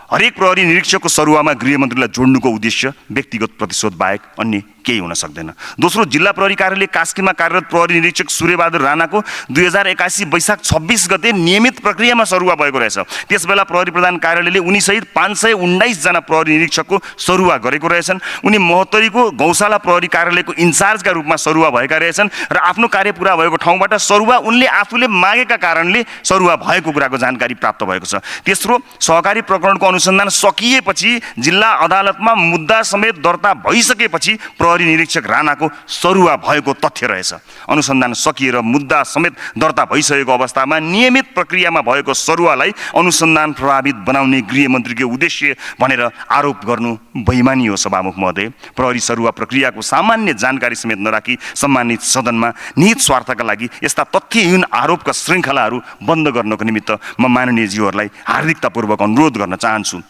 हरेक प्रहरी निरीक्षकको सरुवामा गृहमन्त्रीलाई जोड्नुको उद्देश्य व्यक्तिगत प्रतिशोध बाहेक अन्य केही हुन सक्दैन। दोस्रो, जिल्ला प्रहरी कार्यालय कास्कीमा कार्यरत प्रहरी निरीक्षक सूर्यबहादुर राणाको 2081 वैशाख 26 गते नियमित प्रक्रियामा सरुवा भएको रहेछ। त्यसबेला प्रहरी प्रधान कार्यालयले उनीसहित 519 जना प्रहरी निरीक्षकको सरुवा गरेको रहेछन्। उनी महोत्तरीको गौशाला प्रहरी कार्यालयको इन्चार्जका रूपमा सरुवा भएका रहेछन् र आफ्नो कार्य पुरा भएको ठाउँबाट सरुवा उनले आफूले मागेका कारणले सरुवा भएको कुराको जानकारी प्राप्त भएको छ। तेस्रो, सहकारी प्रकरणको अनुसन्धान सकिएपछि जिल्ला अदालतमा मुद्दा समेत दर्ता भइसकेपछि प्रहरी निरीक्षक राणाको सरुवा भएको तथ्य रहेछ। अनुसन्धान सकिएर मुद्दा समेत दर्ता भइसकेको अवस्थामा नियमित प्रक्रियामा भएको सरुवालाई अनुसन्धान प्रभावित बनाउने गृहमन्त्रीको उद्देश्य भनेर आरोप गर्नु बेइमानी हो। सभामुख महोदय, प्रहरी सरुवा प्रक्रियाको सामान्य जानकारी समेत नराखी सम्मानित सदनमा निहित स्वार्थका लागि यस्ता तथ्यहीन आरोपका श्रृङ्खलाहरू बन्द गर्नको निमित्त म माननीय ज्यूहरूलाई हार्दिकतापूर्वक अनुरोध गर्न चाहन्छु।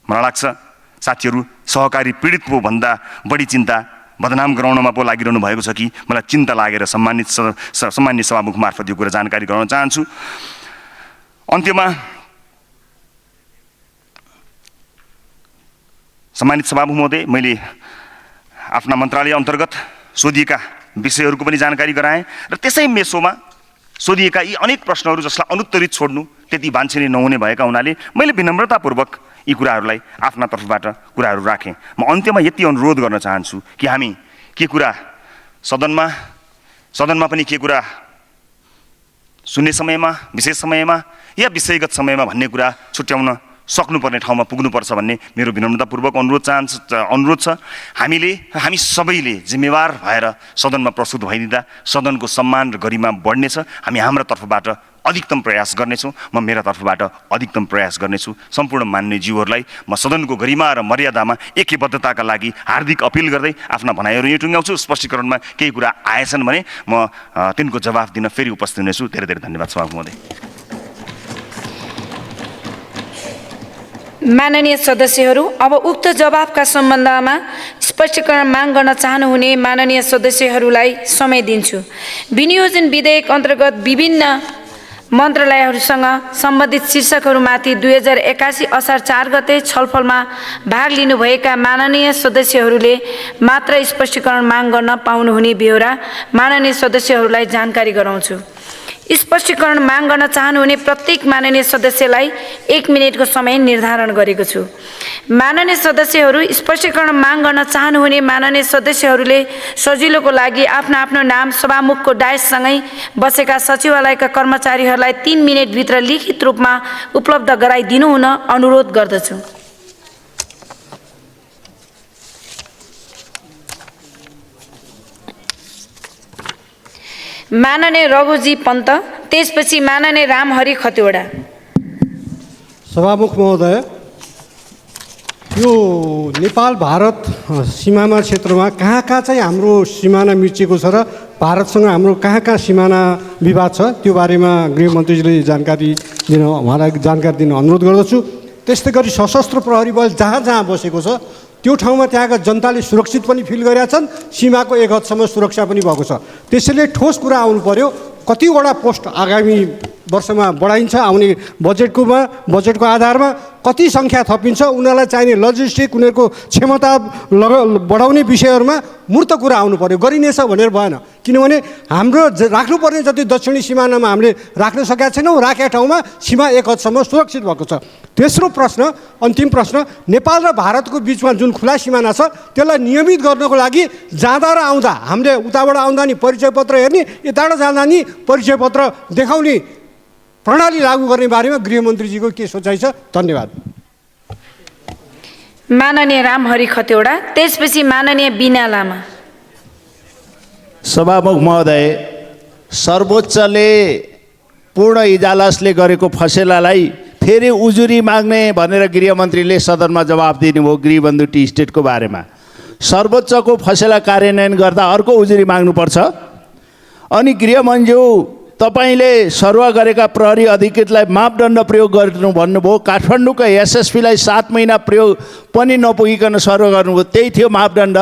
मलाई लाग्छ साथीहरू, सहकारी पीडितको भन्दा बढी चिन्ता बदनाम गराउनमा पो लागिरहनु भएको छ कि मलाई चिन्ता लागेर सम्मान्य सभामुख मार्फत यो कुरा जानकारी गराउन चाहन्छु। अन्त्यमा सम्मानित सभामुख महोदय, मैले आफ्ना मन्त्रालय अन्तर्गत सोधिएका विषयहरूको पनि जानकारी गराएँ र त्यसै मेसोमा सोधिएका यी अनेक प्रश्नहरू जसलाई अनुत्तरित छोड्नु त्यति बान्छिने नहुने भएका हुनाले मैले विनम्रतापूर्वक यी कुराहरूलाई आफ्ना तर्फबाट कुराहरू राखेँ। म अन्त्यमा यति अनुरोध गर्न चाहन्छु कि हामी के कुरा सदनमा पनि के कुरा सुन्ने समयमा, विशेष समयमा या विषयगत समयमा भन्ने कुरा छुट्याउन सक्नुपर्ने ठाउँमा पुग्नुपर्छ भन्ने मेरो विनम्रतापूर्वक अनुरोध छ। हामी सबैले जिम्मेवार भएर सदनमा प्रस्तुत भइदिँदा सदनको सम्मान र गरिमा बढ्नेछ। हामी हाम्रो तर्फबाट अधिकतम प्रयास गर्नेछौँ। म मेरा तर्फबाट अधिकतम प्रयास गर्नेछु। सम्पूर्ण मान्य ज्यूहरूलाई म सदनको गरिमा र मर्यादामा एकबद्धताका लागि हार्दिक अपिल गर्दै आफ्ना भनाइहरू यही टुङ्ग्याउँछु। स्पष्टीकरणमा केही कुरा आएछन् भने म तिनको जवाफ दिन फेरि उपस्थित हुनेछु। धेरै धेरै धन्यवाद सभामुख महोदय। माननीय सदस्यहरू, अब उक्त जवाफका सम्बन्धमा स्पष्टीकरण माग गर्न चाहनुहुने माननीय सदस्यहरूलाई समय दिन्छु। विनियोजन विधेयक अन्तर्गत विभिन्न मन्त्रालयहरूसँग सम्बन्धित शीर्षकहरूमाथि 2081 असार 4 गते छलफलमा भाग लिनुभएका माननीय सदस्यहरूले मात्र स्पष्टीकरण माग गर्न पाउनुहुने बेहोरा माननीय सदस्यहरूलाई जानकारी गराउँछु। स्पष्टीकरण माग गर्न चाहनुहुने प्रत्येक माननीय सदस्यलाई 1 मिनेटको समय निर्धारण गरेको छु। माननीय सदस्यहरू, स्पष्टीकरण माग गर्न चाहनुहुने माननीय सदस्यहरूले सजिलोको लागि आफ्नो आफ्नो नाम सभामुखको डायससँगै बसेका सचिवालयका कर्मचारीहरूलाई 3 मिनेटभित्र लिखित रूपमा उपलब्ध गराइदिनु हुन अनुरोध गर्दछु। माननीय रघुजी पन्त, त्यसपछि माननीय रामहरि खतिवडा। सभामुख महोदय, यो नेपाल भारत सीमाना क्षेत्रमा कहाँ चाहिँ हाम्रो सिमाना मिचिएको छ र भारतसँग हाम्रो कहाँ सिमाना विवाद छ त्यो बारेमा गृहमन्त्रीजीले जानकारी दिन उहाँलाई जानकारी दिन अनुरोध गर्दछु। त्यस्तै गरी सशस्त्र प्रहरी बल जहाँ बसेको छ त्यो ठाउँमा त्यहाँका जनताले सुरक्षित पनि फिल गरेका छन्, सीमाको एक हदसम्म सुरक्षा पनि भएको छ। त्यसैले ठोस कुरा आउनु पर्यो, कतिवटा पोस्ट आगामी वर्षमा बढाइन्छ, आउने बजेटको आधारमा कति सङ्ख्या थपिन्छ, उनीहरूलाई चाहिने लजिस्टिक, उनीहरूको क्षमता बढाउने विषयहरूमा मूर्त कुरा आउनु पर्यो। गरिनेछ भनेर भएन, किनभने हाम्रो राख्नुपर्ने जति दक्षिणी सिमानामा हामीले राख्न सकेका छैनौँ, राखेका ठाउँमा सीमा एक हदसम्म सुरक्षित भएको छ। तेस्रो प्रश्न, अन्तिम प्रश्न, नेपाल र भारतको बिचमा जुन खुला सिमाना छ त्यसलाई नियमित गर्नको लागि जाँदा र आउँदा हामीले उताबाट आउँदा नि परिचय पत्र हेर्ने, यताबाट जाँदा नि परिचय पत्र देखाउने प्रणाली लागू गर्ने बारेमा गृहमन्त्रीजीको के सोचाइ छ? धन्यवाद। माननीय रामहरि खतिवडा, त्यसपछि माननीय बिना लामा। सभामुख महोदय, सर्वोच्चले पूर्ण इजलासले गरेको फैसलालाई फेरि उजुरी माग्ने भनेर गृहमन्त्रीले सदनमा जवाफ दिनुभयो गृहबन्धु टी स्टेटको बारेमा। सर्वोच्चको फैसला कार्यान्वयन गर्दा अर्को उजुरी माग्नुपर्छ। अनि गृहमन्त्री तपाईँले सरुवा गरेका प्रहरी अधिकृतलाई मापदण्ड प्रयोग गर्नु भन्नुभयो। काठमाडौँका एसएसपीलाई 7 महिना प्रयोग पनि नपुगिकन सरुवा गर्नुभयो, त्यही थियो मापदण्ड।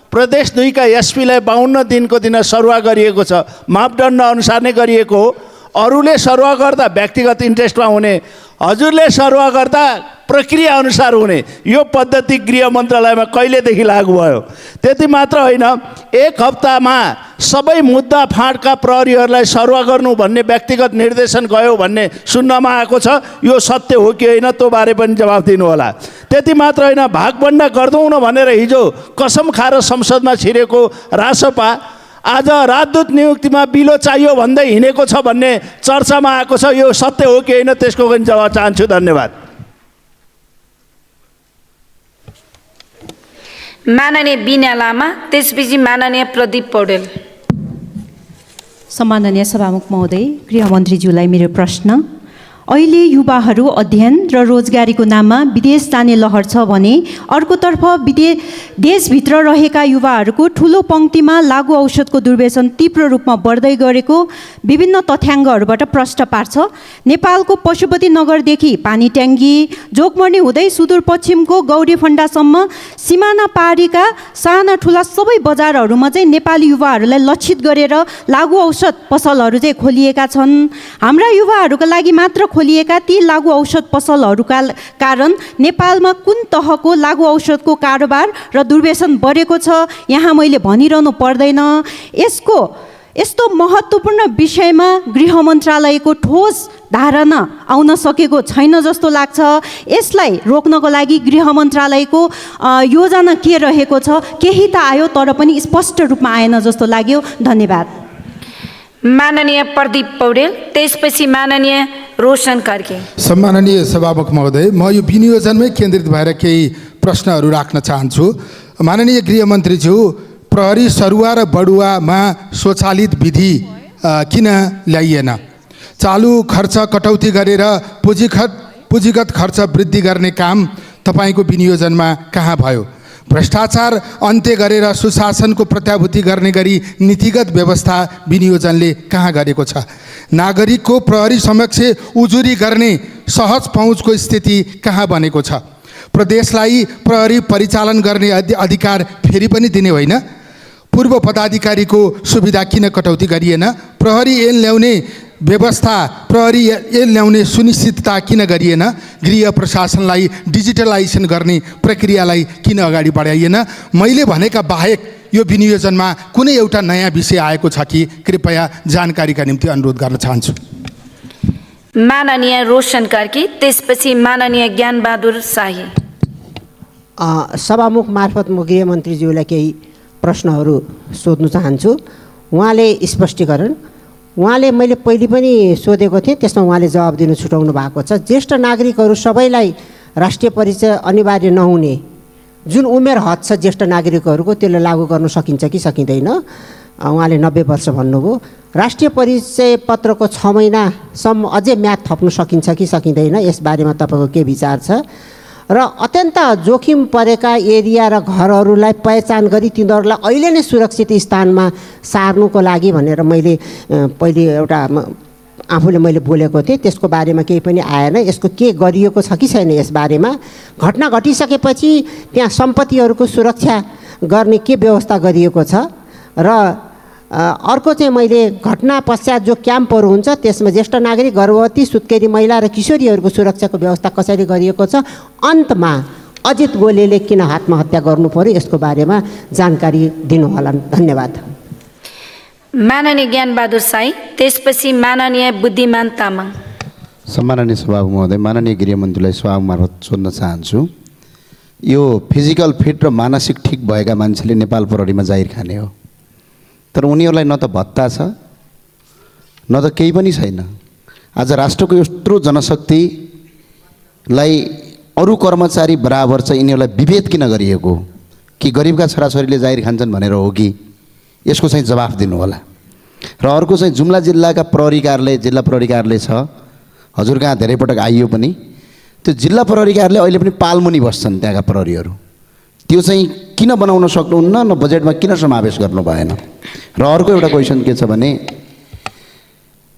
प्रदेश 2 का एसपीलाई 52 दिनको दिन सरुवा गरिएको छ, मापदण्ड अनुसार नै गरिएको हो। अरूले सरुवा गर्दा व्यक्तिगत इन्ट्रेस्टमा हुने, हजुरले सरुवा गर्दा प्रक्रिया अनुसार हुने, यो पद्धति गृह मन्त्रालयमा कहिलेदेखि लागू भयो? त्यति मात्र होइन, 1 हप्तामा सबै मुद्दा फाँडका प्रहरीहरूलाई सरुवा गर्नु भन्ने व्यक्तिगत निर्देशन गयो भन्ने सुन्नमा आएको छ। यो सत्य हो कि होइन त्यो बारे पनि जवाफ दिनुहोला। त्यति मात्र होइन, भागभण्डा गर्दैनौँ भनेर हिजो कसम खाएर संसदमा छिरेको रासपा आज राजदूत नियुक्तिमा बिलो चाहियो भन्दै हिँडेको छ भन्ने चर्चामा आएको छ। यो सत्य हो कि होइन त्यसको पनि जवाब चाहन्छु। धन्यवाद। माननीय बिना लामा, त्यसपछि माननीय प्रदीप पौडेल। सम्माननीय सभामुख महोदय, गृहमन्त्रीज्यूलाई मेरो प्रश्न। अहिले युवाहरू अध्ययन र रोजगारीको नाममा विदेश जाने लहर छ भने अर्कोतर्फ देशभित्र रहेका युवाहरूको ठुलो पङ्क्तिमा लागु औषधको दुर्व्यसन तीव्र रूपमा बढ्दै गरेको विभिन्न तथ्याङ्गहरूबाट प्रष्ट पार्छ। नेपालको पशुपति नगरदेखि पानीट्याङ्गी, जोगमर्नी हुँदै सुदूरपश्चिमको गौरीफन्डासम्म सिमाना पारीका साना ठुला सबै बजारहरूमा चाहिँ नेपाली युवाहरूलाई लक्षित गरेर लागु औषध पसलहरू चाहिँ खोलिएका छन्। हाम्रा युवाहरूका लागि मात्र खोलिएका ती लागु औषध पसलहरूका कारण नेपालमा कुन तहको लागु औषधको कारोबार र दुर्व्यसन बढेको छ यहाँ मैले भनिरहनु पर्दैन। यस्तो महत्त्वपूर्ण विषयमा गृह मन्त्रालयको ठोस धारणा आउन सकेको छैन जस्तो लाग्छ। यसलाई रोक्नको लागि गृह मन्त्रालयको योजना के रहेको छ? केही त आयो तर पनि स्पष्ट रूपमा आएन जस्तो लाग्यो। धन्यवाद। माननीय प्रदीप पौडेल, त्यसपछि माननीय रोशन कार्की। सम्माननीय सभामुख महोदय, म यो विनियोजनमै केन्द्रित भएर केही प्रश्नहरू राख्न चाहन्छु। माननीय गृहमन्त्रीज्यू, प्रहरी सरुवा र बडुवामा स्वचालित विधि किन ल्याइएन? चालु खर्च कटौती गरेर पुँजीगत खर्च वृद्धि गर्ने काम तपाईँको विनियोजनमा कहाँ भयो? भ्रष्टाचार अन्त्य गरेर सुशासनको प्रत्याभूति गर्ने गरी नीतिगत व्यवस्था विनियोजनले कहाँ गरेको छ? नागरिकको प्रहरी समक्ष उजुरी गर्ने सहज पहुँचको स्थिति कहाँ बनेको छ? प्रदेशलाई प्रहरी परिचालन गर्ने अधिकार फेरि पनि दिने होइन? पूर्व पदाधिकारीको सुविधा किन कटौती गरिएन? प्रहरी ऐन ल्याउने व्यवस्था, प्रहरी ऐन ल्याउने सुनिश्चितता किन गरिएन? गृह प्रशासनलाई डिजिटलाइजेसन गर्ने प्रक्रियालाई किन अगाडि बढाइएन? मैले भनेका बाहेक यो विनियोजनमा कुनै एउटा नयाँ विषय आएको छ कि कृपया जानकारीका निम्ति अनुरोध गर्न चाहन्छु। माननीय रोशन कार्की, त्यसपछि माननीय ज्ञानबहादुर शाही। सभामुख मार्फत म गृहमन्त्रीज्यूलाई केही प्रश्नहरू सोध्न चाहन्छु। उहाँले स्पष्टीकरण, उहाँले मैले पहिले पनि सोधेको थिएँ, त्यसमा उहाँले जवाब दिनु छुटाउनु भएको छ। ज्येष्ठ नागरिकहरू सबैलाई राष्ट्रिय परिचय अनिवार्य नहुने जुन उमेर हद छ ज्येष्ठ नागरिकहरूको, त्यसले लागू गर्न सकिन्छ कि सकिँदैन? उहाँले 90 वर्ष भन्नुभयो। राष्ट्रिय परिचय पत्रको 6 महिनासम्म अझै म्याद थप्नु सकिन्छ कि सकिँदैन? यसबारेमा तपाईँको के विचार छ? र अत्यन्त जोखिम परेका एरिया र घरहरूलाई पहिचान गरी तिनीहरूलाई अहिले नै सुरक्षित स्थानमा सार्नुको लागि भनेर मैले पहिले एउटा आफूले मैले बोलेको थिएँ, त्यसको बारेमा केही पनि आएन। यसको के गरिएको छ कि छैन यसबारेमा? घटना घटिसकेपछि त्यहाँ सम्पत्तिहरूको सुरक्षा गर्ने के व्यवस्था गरिएको छ? र अर्को चाहिँ मैले घटना पश्चात जो क्याम्पहरू हुन्छ त्यसमा ज्येष्ठ नागरिक, गर्भवती, सुत्केरी महिला र किशोरीहरूको सुरक्षाको व्यवस्था कसरी गरिएको छ? अन्तमा अजित गोलेले किन आत्महत्या गर्नु पर्यो यसको बारेमा जानकारी दिनुहोला। धन्यवाद। माननीय ज्ञानबहादुर शाही, त्यसपछि माननीय बुद्धिमान तामाङ। सम्माननीय सभामुख महोदय, माननीय गृहमन्त्रीलाई सभा मार्फत सोध्न चाहन्छु। यो फिजिकल फिट र मानसिक ठिक भएका मान्छेले नेपाल प्रहरीमा जाहिर खाने हो, तर उनीहरूलाई न त भत्ता छ न त केही पनि छैन। आज राष्ट्रको यत्रो जनशक्तिलाई अरू कर्मचारी बराबर चाहिँ यिनीहरूलाई विभेद किन गरिएको? कि गरिबका छोराछोरीले जाहिर खान्छन् भनेर हो कि? यसको चाहिँ जवाफ दिनुहोला। र अर्को चाहिँ जुम्ला जिल्लाका प्रहरी कार्यालय, जिल्ला प्रहरी कार्यालय छ, हजुर कहाँ धेरै पटक आइयो पनि, त्यो जिल्ला प्रहरी कार्यालय अहिले पनि पालमुनि बस्छन् त्यहाँका प्रहरीहरू। त्यो चाहिँ किन बनाउन सक्नुहुन्न, न बजेटमा किन समावेश गर्नु भएन? र अर्को एउटा क्वेसन के छ भने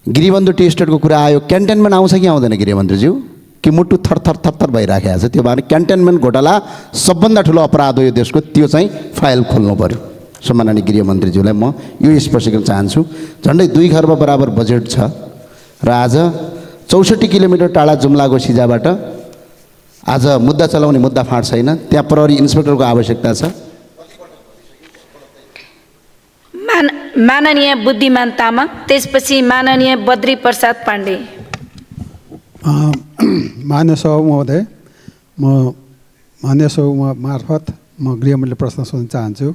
गृहबन्धु टी स्टेटको कुरा आयो, क्यान्टनमेन्ट आउँछ कि आउँदैन गृहमन्त्रीज्यू? कि मुटु थरथर थरथर भइराखेको छ? त्यो भएर क्यान्टनमेन्ट घोटाला सबभन्दा ठुलो अपराध हो यो देशको, त्यो चाहिँ फाइल खोल्नु पर्यो। सम्माननीय गृहमन्त्रीज्यूलाई म यो स्पष्टीकरण चाहन्छु। झन्डै 2 खर्ब बराबर बजेट छ र आज 64 किलोमिटर टाढा जुम्लाको सिजाबाट आज मुद्दा चलाउने मुद्दा फाँट छैन, त्यहाँ प्रहरी इन्सपेक्टरको आवश्यकता छ। माननीय बुद्धिमान तामाङ, त्यसपछि माननीय बद्री प्रसाद पाण्डे। मान्य सभा महोदय, म मान्य सभा मार्फत म गृहमन्त्रीले प्रश्न सोध्न चाहन्छु।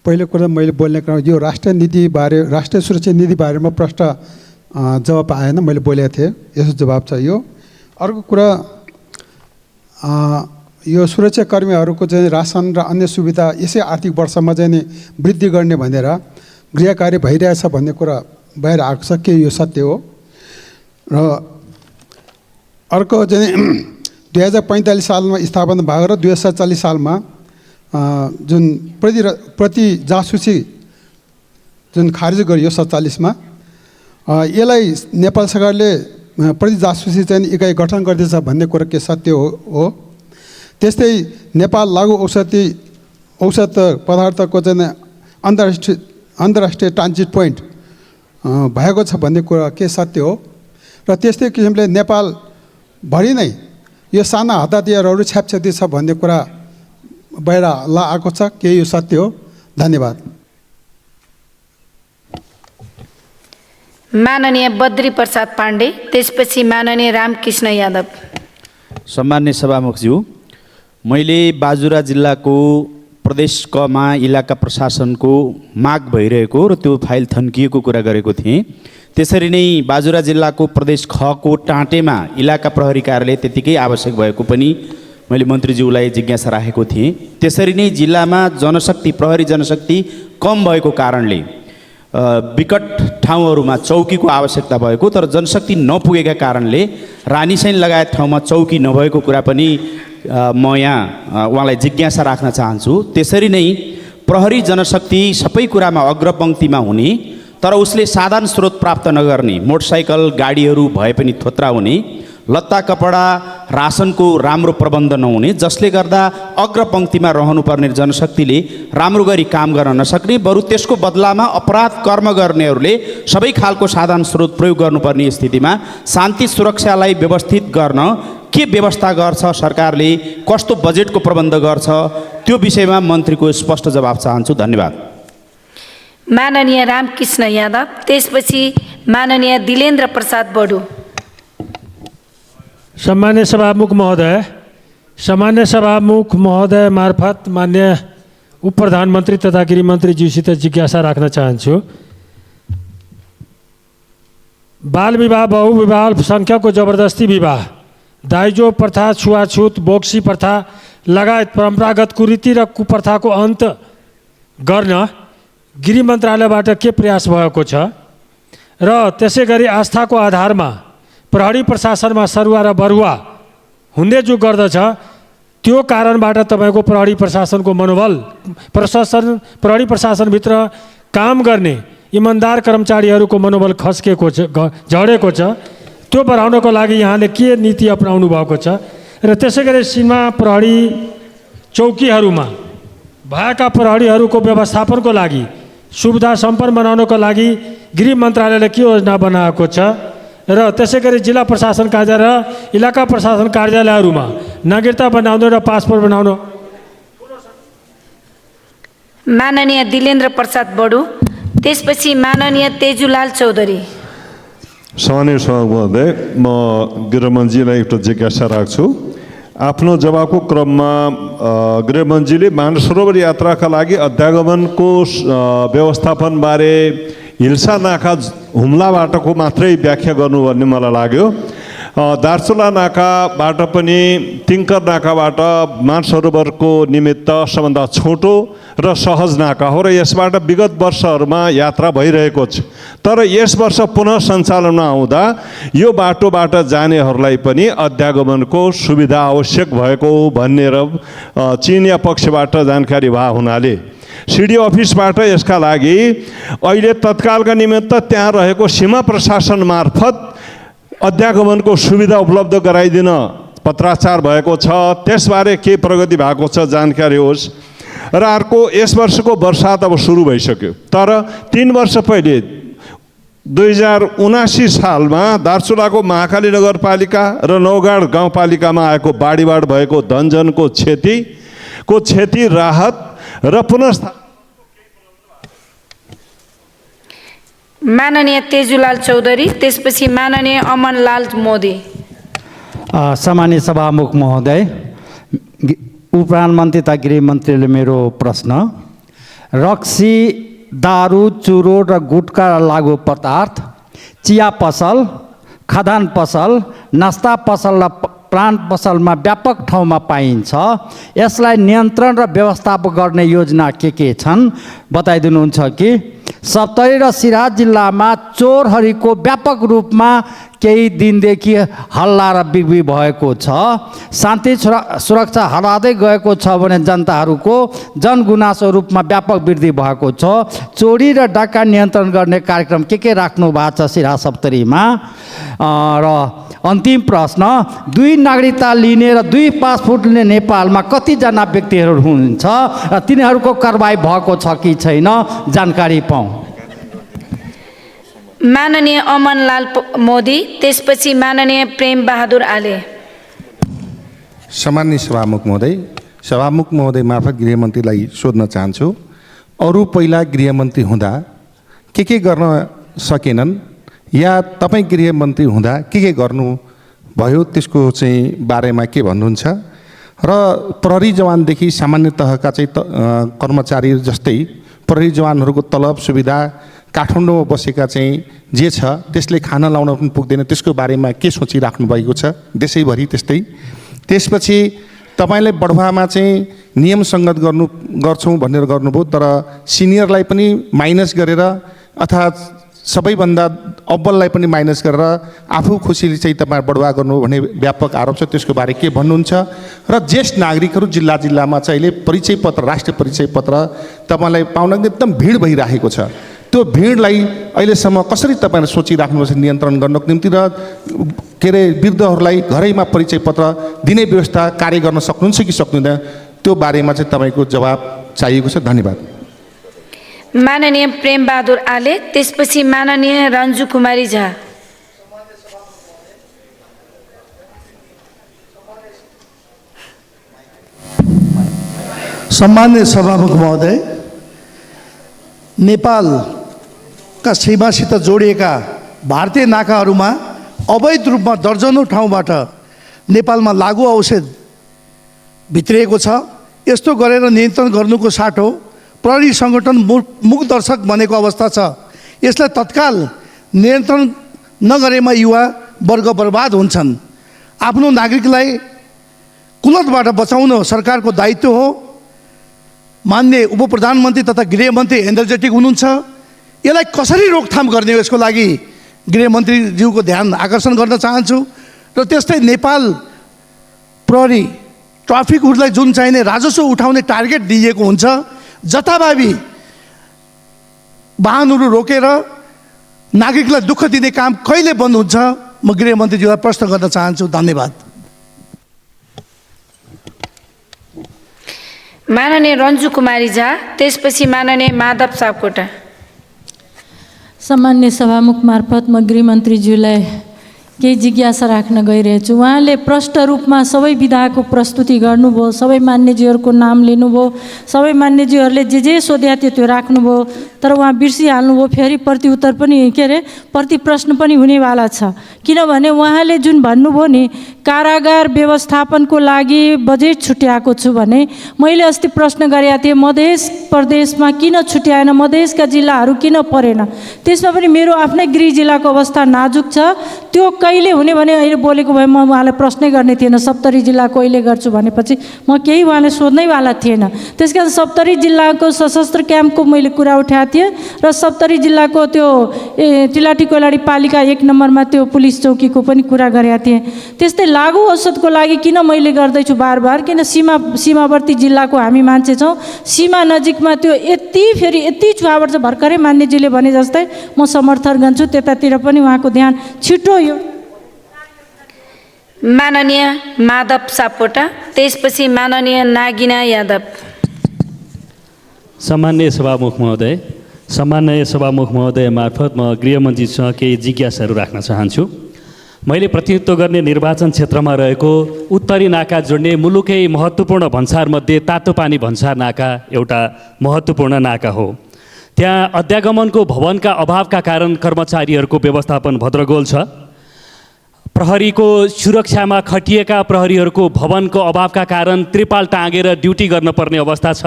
पहिलो कुरा मैले बोल्ने क्रम यो राष्ट्रिय नीतिबारे, राष्ट्रिय सुरक्षा नीति बारेमा प्रश्न जवाब आएन, मैले बोलेको थिएँ, यसो जवाब छ यो। अर्को कुरा यो सुरक्षाकर्मीहरूको चाहिँ रासन र अन्य सुविधा यसै आर्थिक वर्षमा चाहिँ नि वृद्धि गर्ने भनेर गृह कार्य भइरहेछ भन्ने कुरा बाहिर आएको छ, के यो सत्य हो? र अर्को चाहिँ 2045 सालमा स्थापना भएको र 2040 सालमा जुन प्रति जासुसी जुन खारिज गरियो 47 यसलाई नेपाल सरकारले प्रति जासुसी चाहिँ इकाइ गठन गर्दैछ भन्ने कुरा के सत्य हो? त्यस्तै नेपाल लागु औषध पदार्थको चाहिँ अन्तर्राष्ट्रिय ट्रान्जिट पोइन्ट भएको छ भन्ने कुरा के सत्य हो? र त्यस्तै किसिमले नेपालभरि नै यो साना हताहतियारहरू छ्यापछ्यापी छ भन्ने कुरा बाहिर आएको छ, के यो सत्य हो? धन्यवाद। माननीय बद्री प्रसाद पाण्डे, त्यसपछि माननीय रामकृष्ण यादव। सम्मान्य सभामुखज्यू, मैले बाजुरा जिल्लाको प्रदेश कमा इलाका प्रशासनको माग भइरहेको र त्यो फाइल थन्किएको कुरा गरेको थिएँ। त्यसरी नै बाजुरा जिल्लाको प्रदेश खको टाँटेमा इलाका प्रहरी कार्यालय त्यतिकै आवश्यक भएको पनि मैले मन्त्रीज्यूलाई जिज्ञासा राखेको थिएँ। त्यसरी नै जिल्लामा जनशक्ति, प्रहरी जनशक्ति कम भएको कारणले विकट ठाउँहरूमा चौकीको आवश्यकता भएको, तर जनशक्ति नपुगेका कारणले रानीसैन लगायत ठाउँमा चौकी नभएको कुरा पनि म यहाँ उहाँलाई जिज्ञासा राख्न चाहन्छु। त्यसरी नै प्रहरी जनशक्ति सबै कुरामा अग्रपङ्क्तिमा हुने, तर उसले साधन स्रोत प्राप्त नगर्ने, मोटरसाइकल गाडीहरू भए पनि थोत्रा हुने, लत्ता कपडा रासनको राम्रो प्रबन्ध नहुने, जसले गर्दा अग्रपङ्क्तिमा रहनुपर्ने जनशक्तिले राम्रो गरी काम गर्न नसक्ने, बरु त्यसको बदलामा अपराध कर्म गर्नेहरूले सबै खालको साधन स्रोत प्रयोग गर्नुपर्ने स्थितिमा शान्ति सुरक्षालाई व्यवस्थित गर्न के व्यवस्था गर्छ सरकारले, कस्तो बजेटको प्रबन्ध गर्छ, त्यो विषयमा मन्त्रीको स्पष्ट जवाब चाहन्छु। धन्यवाद। माननीय रामकृष्ण यादव, त्यसपछि माननीय दिलेन्द्र प्रसाद बडु। सम्मान्य सभामुख महोदय मार्फत मान्य उप प्रधानमन्त्री तथा गृहमन्त्रीज्यूसित जिज्ञासा राख्न चाहन्छु। बाल विवाह, बहुविवाह, अल्पसङ्ख्यकको जबरदस्ती विवाह, दाइजो प्रथा, छुवाछुत, बोक्सी प्रथा लगायत परम्परागत कुरीति र कुप्रथाको अन्त गर्न गृह मन्त्रालयबाट के प्रयास भएको छ? र त्यसै गरी आस्थाको आधारमा प्रहरी प्रशासनमा सरुवा र बरुवा हुँदै जो गर्दछ, त्यो कारणबाट तपाईँको प्रहरी प्रशासनको मनोबल, प्रहरी प्रशासनभित्र काम गर्ने इमान्दार कर्मचारीहरूको मनोबल खस्केको छ, झडेको छ। त्यो बढाउनको लागि यहाँले के नीति अपनाउनु भएको छ? र त्यसै गरी सीमा प्रहरी चौकीहरूमा भएका प्रहरीहरूको व्यवस्थापनको लागि सुविधा सम्पन्न बनाउनको लागि गृह मन्त्रालयले के योजना बनाएको छ? र त्यसै गरी जिल्ला प्रशासन कार्यालय र इलाका प्रशासन कार्यालयहरूमा नागरिकता बनाउनु र पासपोर्ट बनाउनु। माननीय दिलेन्द्र प्रसाद बडु, त्यसपछि माननीय तेजुलाल चौधरी। सम्माननीय सभामुख महोदय, म गृहमन्त्रीलाई एउटा जिज्ञासा राख्छु। आफ्नो जवाबको क्रममा गृहमन्त्रीले मानसरोवर यात्राका लागि अध्यागमनको व्यवस्थापनबारे हिल्सा नाका हुम्लाबाटको मात्रै व्याख्या गर्नु भन्ने मलाई लाग्यो। दार्चुला नाकाबाट पनि तिङ्कर नाकाबाट मानसरोवरको निमित्त सबभन्दा छोटो र सहज नाका हो र यसबाट विगत वर्षहरूमा यात्रा भइरहेको छ। तर यस वर्ष पुनः सञ्चालनमा आउँदा यो बाटोबाट जानेहरूलाई पनि अध्यागमनको सुविधा आवश्यक भएको भनेर चिनिया पक्षबाट जानकारी भए हुनाले सिडी अफिसबाट यसका लागि अहिले तत्कालका निमित्त त्यहाँ रहेको सीमा प्रशासन मार्फत अध्यागमनको सुविधा उपलब्ध गराइदिन पत्राचार भएको छ। त्यसबारे के प्रगति भएको छ जानकारी होस्। र अर्को यस वर्षको वर्षात अब सुरु भइसक्यो, तर 3 वर्ष पहिले 2079 सालमा दार्चुलाको महाकाली नगरपालिका र नौगाड गाउँपालिकामा आएको बाढीबाट भएको धनजनको क्षति राहत र पुनर्स्थापना। माननीय तेजुलाल चौधरी, त्यसपछि माननीय अमनलाल मोदी। सम्मानित सभामुख महोदय, उपप्रधानमन्त्री तथा गृहमन्त्रीले मेरो प्रश्न, रक्सी, दारू, चुरोट र गुटखा लागु पदार्थ, चिया पसल, खदान पसल, नास्ता पसल र प्राण पसलमा व्यापक ठाउँमा पाइन्छ। यसलाई नियन्त्रण र व्यवस्थापन गर्ने योजना के छन् बताइदिनुहुन्छ कि? सप्तरी र सिराहा जिल्लामा चोरहरूको व्यापक रूपमा केही दिनदेखि हल्ला र बिक्री भएको छ। शान्ति सुरक्षा हराउँदै गएको छ भने जनताहरूको जनगुनासो रूपमा व्यापक वृद्धि भएको छ। चोरी र डाका नियन्त्रण गर्ने कार्यक्रम के राख्नु भएको छ सिराहा सप्तरीमा? र अन्तिम प्रश्न, 2 नागरिकता लिने र 2 पासपोर्ट लिने नेपालमा कतिजना व्यक्तिहरू हुनुहुन्छ र तिनीहरूको कारबाही भएको छ कि छैन जानकारी पाऊँ। माननीय अमनलाल मोदी, त्यसपछि माननीय प्रेम बहादुर आले। सम्माननीय सभामुख महोदय मार्फत गृहमन्त्रीलाई सोध्न चाहन्छु, अरू पहिला गृहमन्त्री हुँदा के गर्न सकेनन् या तपाईँ गृहमन्त्री हुँदा के गर्नु भयो त्यसको चाहिँ बारेमा के भन्नुहुन्छ? र प्रहरी जवानदेखि सामान्य तहका चाहिँ कर्मचारी जस्तै प्रहरी जवानहरूको तलब सुविधा काठमाडौँमा बसेका चाहिँ जे छ त्यसले खाना लाउन पनि पुग्दैन, त्यसको बारेमा के सोचिराख्नु भएको छ देशैभरि? त्यसपछि तपाईँले बढुवामा चाहिँ नियम सङ्गत गर्छौँ भनेर गर्नुभयो, तर सिनियरलाई पनि माइनस गरेर अथवा सबैभन्दा अब्बललाई पनि माइनस गरेर आफू खुसीले चाहिँ तपाईँ बढुवा गर्नु भन्ने व्यापक आरोप छ। त्यसको बारे के भन्नुहुन्छ? र ज्येष्ठ नागरिकहरू जिल्लामा चाहिँ अहिले परिचय पत्र, राष्ट्रिय परिचय पत्र तपाईँलाई पाउन एकदम भिड भइरहेको छ। त्यो भिडलाई अहिलेसम्म कसरी तपाईँले सोचिराख्नुहुन्छ नियन्त्रण गर्नको निम्ति र के अरे वृद्धहरूलाई घरैमा परिचय पत्र दिने व्यवस्था कार्य गर्न सक्नुहुन्छ कि सक्नुहुँदैन? त्यो बारेमा चाहिँ तपाईँको जवाब चाहिएको छ। धन्यवाद। माननीय प्रेम बहादुर आले, त्यसपछि माननीय रन्जु कुमारी झा। सम्मान्य सभामुख महोदय, नेपालका सीमासित जोडिएका भारतीय नाकाहरूमा अवैध रूपमा दर्जनौँ ठाउँबाट नेपालमा लागु औषध भित्रिएको छ। यस्तो गरेर नियन्त्रण गर्नुको साटो प्रहरी सङ्गठन मुखदर्शक बनेको अवस्था छ। यसलाई तत्काल नियन्त्रण नगरेमा युवा वर्ग बर्बाद हुन्छन्। आफ्नो नागरिकलाई कुलतबाट बचाउन सरकारको दायित्व हो। मान्य उपप्रधानमन्त्री तथा गृहमन्त्री एनर्जेटिक हुनुहुन्छ, यसलाई कसरी रोकथाम गर्ने हो यसको लागि गृहमन्त्रीज्यूको ध्यान आकर्षण गर्न चाहन्छु। र त्यस्तै नेपाल प्रहरी ट्राफिकहरूलाई जुन चाहिने राजस्व उठाउने टार्गेट दिइएको हुन्छ, जताभावी वाहनहरू रोकेर नागरिकलाई दुःख दिने काम कहिले बन्द हुन्छ, म गृहमन्त्रीज्यूलाई प्रश्न गर्न चाहन्छु। धन्यवाद। माननीय रन्जु कुमारी झा, त्यसपछि माननीय माधव सापकोटा। सम्मान्य सभामुख मार्फत म गृहमन्त्रीज्यूलाई केही जिज्ञासा राख्न गइरहेछु। उहाँले प्रष्ट रूपमा सबै विधाको प्रस्तुति गर्नुभयो, सबै मान्यज्यूहरूको नाम लिनुभयो, सबै मान्यज्यूहरूले जे सोध्या थियो त्यो राख्नुभयो, तर उहाँ बिर्सिहाल्नुभयो। फेरि प्रतिउत्तर पनि प्रति प्रश्न पनि हुनेवाला छ, किनभने उहाँले जुन भन्नुभयो नि कारागार व्यवस्थापनको लागि बजेट छुट्याएको छु भने मैले अस्ति प्रश्न गरेका थिएँ मध्य प्रदेशमा किन छुट्याएन, मधेसका जिल्लाहरू किन परेन। त्यसमा पनि मेरो आफ्नै गृह जिल्लाको अवस्था नाजुक छ। त्यो कहिले हुने भने अहिले बोलेको भए म उहाँलाई प्रश्नै गर्ने थिएन। 70 जिल्ला कहिले गर्छु भनेपछि म केही उहाँले सोध्नैवाला थिएन। त्यस कारण 70 जिल्लाको सशस्त्र क्याम्पको मैले कुरा उठाएको थिएँ र 70 जिल्लाको त्यो टिलाटी कोइलाडी पालिका 1 नम्बरमा त्यो पुलिस चौकीको पनि कुरा गरेका थिएँ। त्यस्तै लागु औषधको लागि किन मैले गर्दैछु बार किन सीमावर्ती जिल्लाको हामी मान्छे छौँ। सीमा नजिकमा त्यो यति छुवाबाट छ। भर्खरै मान्यजीले भने जस्तै म समर्थन गर्छु त्यतातिर पनि उहाँको ध्यान छिटो यो। माननीय माधव सापकोटा, त्यसपछि माननीय नागिना यादव। सम्माननीय सभामुख महोदय मार्फत म गृहमन्त्रीसँग केही जिज्ञासाहरू राख्न चाहन्छु। मैले प्रतिनिधित्व गर्ने निर्वाचन क्षेत्रमा रहेको उत्तरी नाका जोड्ने मुलुकै महत्त्वपूर्ण भन्सारमध्ये तातोपानी भन्सार नाका एउटा महत्त्वपूर्ण नाका हो। त्यहाँ अध्यागमनको भवनका अभावका कारण कर्मचारीहरूको व्यवस्थापन भद्रगोल छ। प्रहरीको सुरक्षामा खटिएका प्रहरीहरूको भवनको अभावका कारण त्रिपाल टाँगेर ड्युटी गर्नुपर्ने अवस्था छ।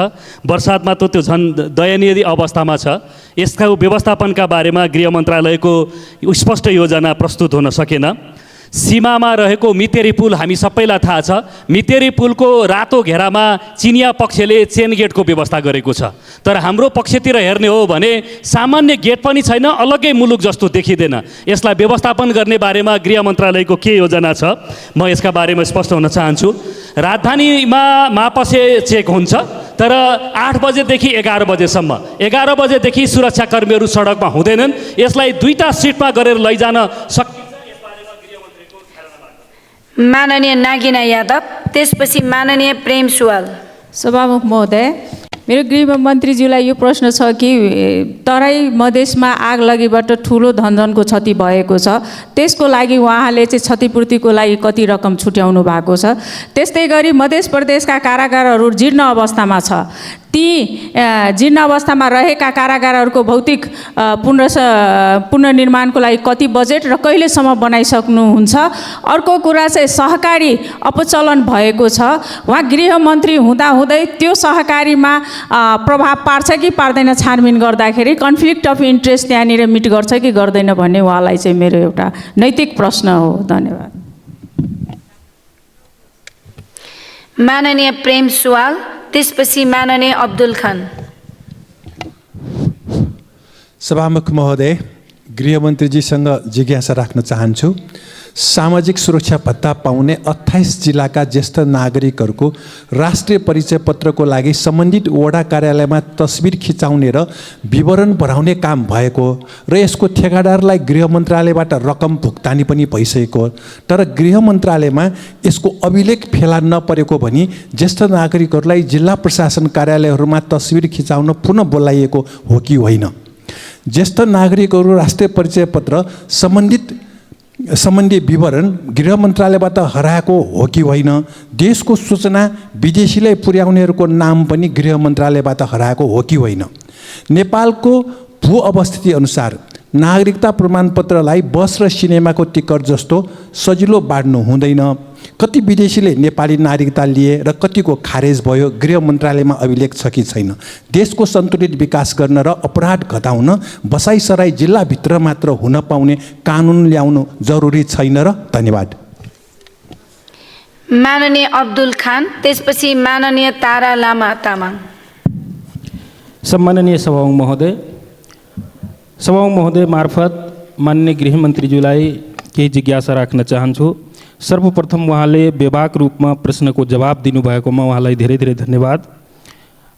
बर्सातमा त त्यो झन् दयनीय अवस्थामा छ। यसको व्यवस्थापनका बारेमा गृह मन्त्रालयको स्पष्ट योजना प्रस्तुत हुन सकेन। सीमामा रहेको मितेरी पुल हामी सबैलाई थाहा छ। मितेरी पुलको रातो घेरामा चिनिया पक्षले चेन गेटको व्यवस्था गरेको छ। तर हाम्रो पक्षतिर हेर्ने हो भने सामान्य गेट पनि छैन, अलग्गै मुलुक जस्तो देखिँदैन। यसलाई व्यवस्थापन गर्ने बारेमा गृह मन्त्रालयको के योजना छ, म यसका बारेमा स्पष्ट हुन चाहन्छु। राजधानीमा मापसे चेक हुन्छ, तर 8 बजेदेखि 11 बजेसम्म। 11 बजेदेखि सुरक्षाकर्मीहरू सडकमा हुँदैनन्। यसलाई 2टा सिटमा गरेर लैजान सकिन्छ। माननीय नागिना यादव, त्यसपछि माननीय प्रेम सुवाल। सभामुख महोदय, मेरो गृह मन्त्रीज्यूलाई यो प्रश्न छ कि तराई मधेसमा आग लगीबाट ठुलो धनजनको क्षति भएको छ। त्यसको लागि उहाँले चाहिँ क्षतिपूर्तिको लागि कति रकम छुट्याउनु भएको छ। त्यस्तै गरी मध्य प्रदेशका कारागारहरू जीर्ण अवस्थामा छ। ती जीर्ण अवस्थामा रहेका कारागारहरूको भौतिक पुनर्निर्माणको लागि कति बजेट र कहिलेसम्म बनाइसक्नुहुन्छ। अर्को कुरा चाहिँ सहकारी अपचलन भएको छ। उहाँ गृहमन्त्री हुँदाहुँदै त्यो सहकारीमा प्रभाव पार्छ कि पार्दैन, छानबिन गर्दाखेरि कन्फ्लिक्ट अफ इन्ट्रेस्ट त्यहाँनिर मिट गर्छ कि गर्दैन भन्ने उहाँलाई चाहिँ मेरो एउटा नैतिक प्रश्न हो। धन्यवाद। माननीय प्रेम सुवाल, त्यसपछि माननीय अब्दुल खान। सभामुख महोदय, गृहमन्त्रीजीसँग जिज्ञासा राख्न चाहन्छु। सामाजिक सुरक्षा भत्ता पाउने 28 जिल्लाका ज्येष्ठ नागरिकहरूको राष्ट्रिय परिचय पत्रको लागि सम्बन्धित वडा कार्यालयमा तस्बिर खिचाउने र विवरण भराउने काम भएको र यसको ठेकादारलाई गृह मन्त्रालयबाट रकम भुक्तानी पनि भइसकेको, तर गृह मन्त्रालयमा यसको अभिलेख फेला नपरेको भनी ज्येष्ठ नागरिकहरूलाई जिल्ला प्रशासन कार्यालयहरूमा तस्बिर खिचाउन पुनः बोलाइएको हो कि होइन। ज्येष्ठ नागरिकहरू राष्ट्रिय परिचय पत्र सम्बन्धी विवरण गृह मन्त्रालयबाट हराएको हो कि होइन। देशको सूचना विदेशीलाई पुर्याउनेहरूको नाम पनि गृह मन्त्रालयबाट हराएको हो कि होइन। नेपालको भू अवस्थिति अनुसार नागरिकता प्रमाणपत्रलाई बस र सिनेमाको टिकट जस्तो सजिलो बाँड्नु हुँदैन। कति विदेशीले नेपाली नागरिकता लिए र कतिको खारेज भयो, गृह मन्त्रालयमा अभिलेख छ कि छैन। देशको सन्तुलित विकास गर्न र अपराध घटाउन बसाइसराई जिल्लाभित्र मात्र हुन पाउने कानुन ल्याउनु जरुरी छैन र? धन्यवाद। माननीय अब्दुल खान, त्यसपछि माननीय तारा लामा तामाङ। सम्माननीय सभामुख महोदय मार्फत माननीय गृहमन्त्रीज्यूलाई केही जिज्ञासा राख्न चाहन्छु। सर्वप्रथम उहाँले व्यापक रूपमा प्रश्नको जवाब दिनुभएकोमा उहाँलाई धेरै धेरै धन्यवाद।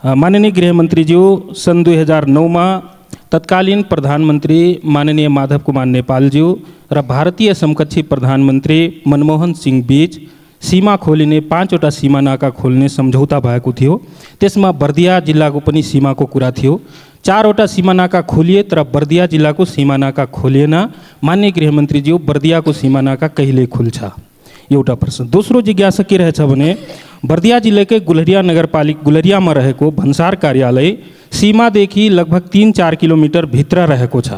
माननीय गृहमन्त्रीज्यू, सन् 2009मा तत्कालीन प्रधानमन्त्री माननीय माधव कुमार नेपालज्यू र भारतीय समकक्षी प्रधानमन्त्री मनमोहन सिंह बीच सीमा खोलिने 5वटा सीमा नाका खोल्ने सम्झौता भएको थियो। त्यसमा बर्दिया जिल्लाको पनि सीमाको कुरा थियो। 4वटा सीमा नाका खोलिए तर बर्दिया जिल्लाको सीमा नाका खोलिएन। माननीय गृहमन्त्रीज्यू, बर्दियाको सीमा नाका कहिले खुल्छ? एउटा प्रश्न। दोस्रो जिज्ञासा के रहेछ भने बर्दिया जिल्लाकै गुलरियामा रहेको भन्सार कार्यालय सीमादेखि लगभग 3-4 किलोमिटर भित्र रहेको छ।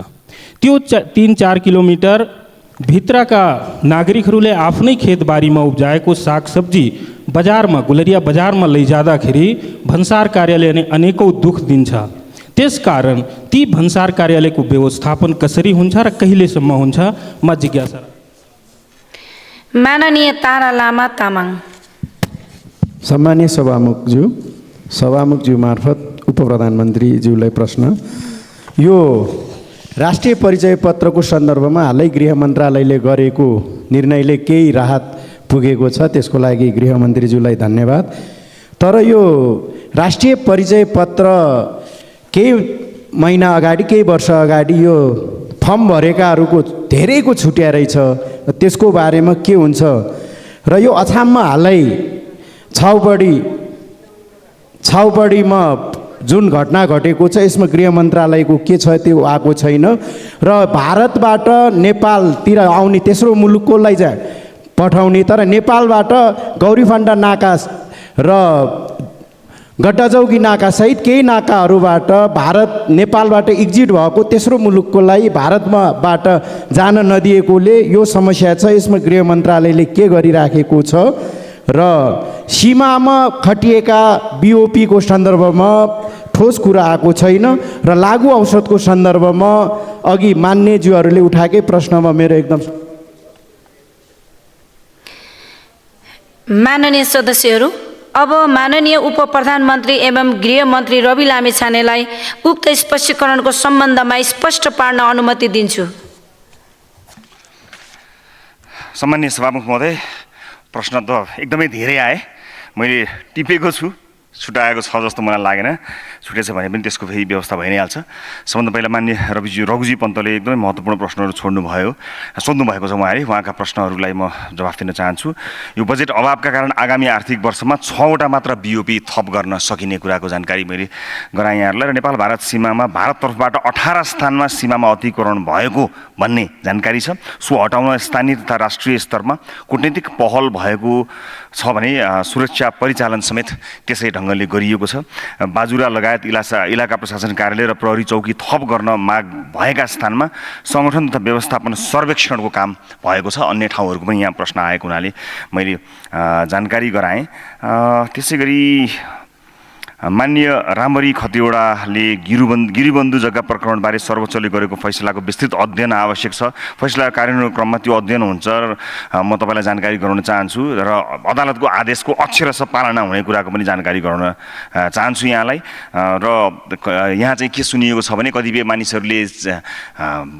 त्यो 3-4 किलोमिटर भित्रका नागरिकहरूले आफ्नै खेतबारीमा उब्जाएको सागसब्जी बजारमा गुलरिया बजारमा लैजाँदाखेरि भन्सार कार्यालयले अनेकौँ दुख दिन्छ। त्यसकारण ती भन्सार कार्यालयको व्यवस्थापन कसरी हुन्छ र कहिलेसम्म हुन्छ, म जिज्ञासा। माननीय तारा लामा तामाङ। सम्मानीय सभामुखज्यू मार्फत उपप्रधानमन्त्रीज्यूलाई प्रश्न। यो राष्ट्रिय परिचय पत्रको सन्दर्भमा हालै गृह मन्त्रालयले गरेको निर्णयले केही राहत पुगेको छ, त्यसको लागि गृहमन्त्रीज्यूलाई धन्यवाद। तर यो राष्ट्रिय परिचय पत्र केही महिना अगाडि, केही वर्ष अगाडि यो फर्म भरेकाहरूको धेरैको छुट्या रहेछ, त्यसको बारेमा के हुन्छ र यो अछाममा हालै छाउपडीमा जुन घटना घटेको छ यसमा गृह मन्त्रालयको के छ त्यो आएको छैन र भारतबाट नेपालतिर आउने तेस्रो मुलुककोलाई चाहिँ पठाउने, तर नेपालबाट गौरीफन्टा नाका र गड्डाचौकी नाकासहित केही नाकाहरूबाट नेपालबाट एक्जिट भएको तेस्रो मुलुककोलाई भारतबाट जान नदिएकोले यो समस्या छ। यसमा गृह मन्त्रालयले के गरिराखेको छ र सीमामा खटिएका बिओपीको सन्दर्भमा ठोस कुरा आएको छैन र लागु औषधको सन्दर्भमा अघि मान्यज्यूहरूले उठाएकै प्रश्नमा मेरो एकदम। माननीय सदस्यहरू, अब माननीय उप प्रधानमन्त्री एवं गृहमन्त्री रवि लामिछानेलाई उक्त स्पष्टीकरणको सम्बन्धमा स्पष्ट पार्न अनुमति दिन्छु। सम्माननीय सभामुख महोदय, प्रश्न त एकदमै धेरै आए, मैले टिपेको छु, छुट्याएको छ जस्तो मलाई लागेन। छुटेछ भने पनि त्यसको फेरि व्यवस्था भइ नै हाल्छ। सबभन्दा पहिला मान्य रघुजी पन्तले एकदमै महत्त्वपूर्ण प्रश्नहरू सोध्नु भएको छ उहाँले। उहाँका प्रश्नहरूलाई म जवाफ दिन चाहन्छु। यो बजेट अभावका कारण आगामी आर्थिक वर्षमा 6वटा मात्र बिओपी थप गर्न सकिने कुराको जानकारी मैले गराएँ यहाँहरूलाई। र नेपाल भारत सीमामा भारत तर्फबाट 18 स्थानमा सीमामा अतिक्रमण भएको भन्ने जानकारी छ। सो हटाउन स्थानीय तथा राष्ट्रिय स्तरमा कूटनीतिक पहल भएको छ भने सुरक्षा परिचालन समेत त्यसै ढङ्गले गरिएको छ। बाजुरा लगायत इलाका प्रशासन कार्यालय र प्रहरी चौकी थप गर्न माग भएका स्थानमा सङ्गठन तथा व्यवस्थापन सर्वेक्षणको काम भएको छ। अन्य ठाउँहरूको पनि यहाँ प्रश्न आएको हुनाले मैले जानकारी गराएँ। त्यसै गरी मान्य रामरी खतिवडाले गिरिबन्धु जग्गा प्रकरणबारे सर्वोच्चले गरेको फैसलाको विस्तृत अध्ययन आवश्यक छ। फैसला कार्यान्वयन क्रममा त्यो अध्ययन हुन्छ र म तपाईँलाई जानकारी गराउन चाहन्छु र अदालतको आदेशको अक्षरशः पालना हुने कुराको पनि जानकारी गराउन चाहन्छु यहाँलाई। र यहाँ चाहिँ के सुनिएको छ भने कतिपय मानिसहरूले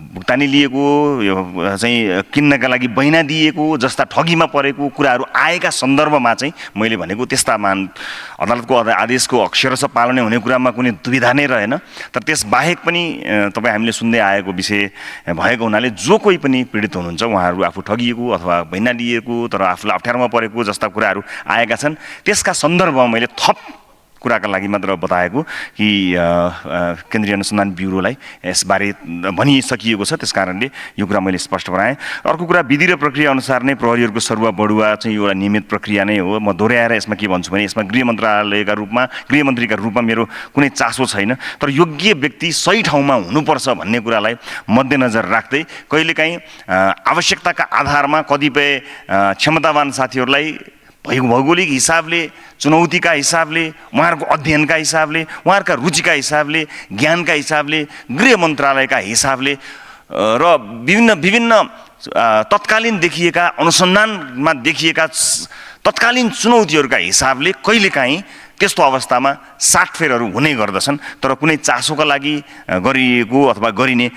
भुक्तानी लिएको, यो चाहिँ किन्नका लागि बैना दिएको जस्ता ठगीमा परेको कुराहरू आएका सन्दर्भमा चाहिँ मैले भनेको त्यस्ता अदालतको आदेशको अक्षरशः पालना हुने कुरामा कुनै दुविधा नै रहेन। तर त्यसबाहेक पनि तपाईँ हामीले सुन्दै आएको विषय भएको हुनाले जो कोही पनि पीडित हुनुहुन्छ उहाँहरू आफू ठगिएको अथवा भैना लिएको तर आफूलाई अप्ठ्यारोमा परेको जस्ता कुराहरू आएका छन्, त्यसका सन्दर्भमा मैले थप कुराका लागि मात्र बताएको कि केन्द्रीय अनुसन्धान ब्युरोलाई यसबारे भनिसकिएको छ। त्यस कारणले यो कुरा मैले स्पष्ट गराएँ। अर्को कुरा, विधि र प्रक्रिया अनुसार नै प्रहरीहरूको सरुवा बढुवा चाहिँ एउटा नियमित प्रक्रिया नै हो। म दोहोऱ्याएर यसमा के भन्छु भने यसमा गृहमन्त्रीका रूपमा मेरो कुनै चासो छैन, तर योग्य व्यक्ति सही ठाउँमा हुनुपर्छ भन्ने कुरालाई मध्यनजर राख्दै कहिलेकाहीँ आवश्यकताका आधारमा कतिपय क्षमतावान साथीहरूलाई भौगोलिक हिसाबले, चुनौतीका हिसाबले, उहाँहरूको अध्ययनका हिसाबले, उहाँहरूका रुचिका हिसाबले, ज्ञानका हिसाबले, गृह मन्त्रालयका हिसाबले र विभिन्न तत्कालीन देखिएका अनुसन्धानमा देखिएका तत्कालीन चुनौतीहरूका हिसाबले कहिलेकाहीँ त्यस्तो अवस्थामा साटफेरहरू हुने गर्दछन्, तर कुनै चासोका लागि गरिएको अथवा गरिने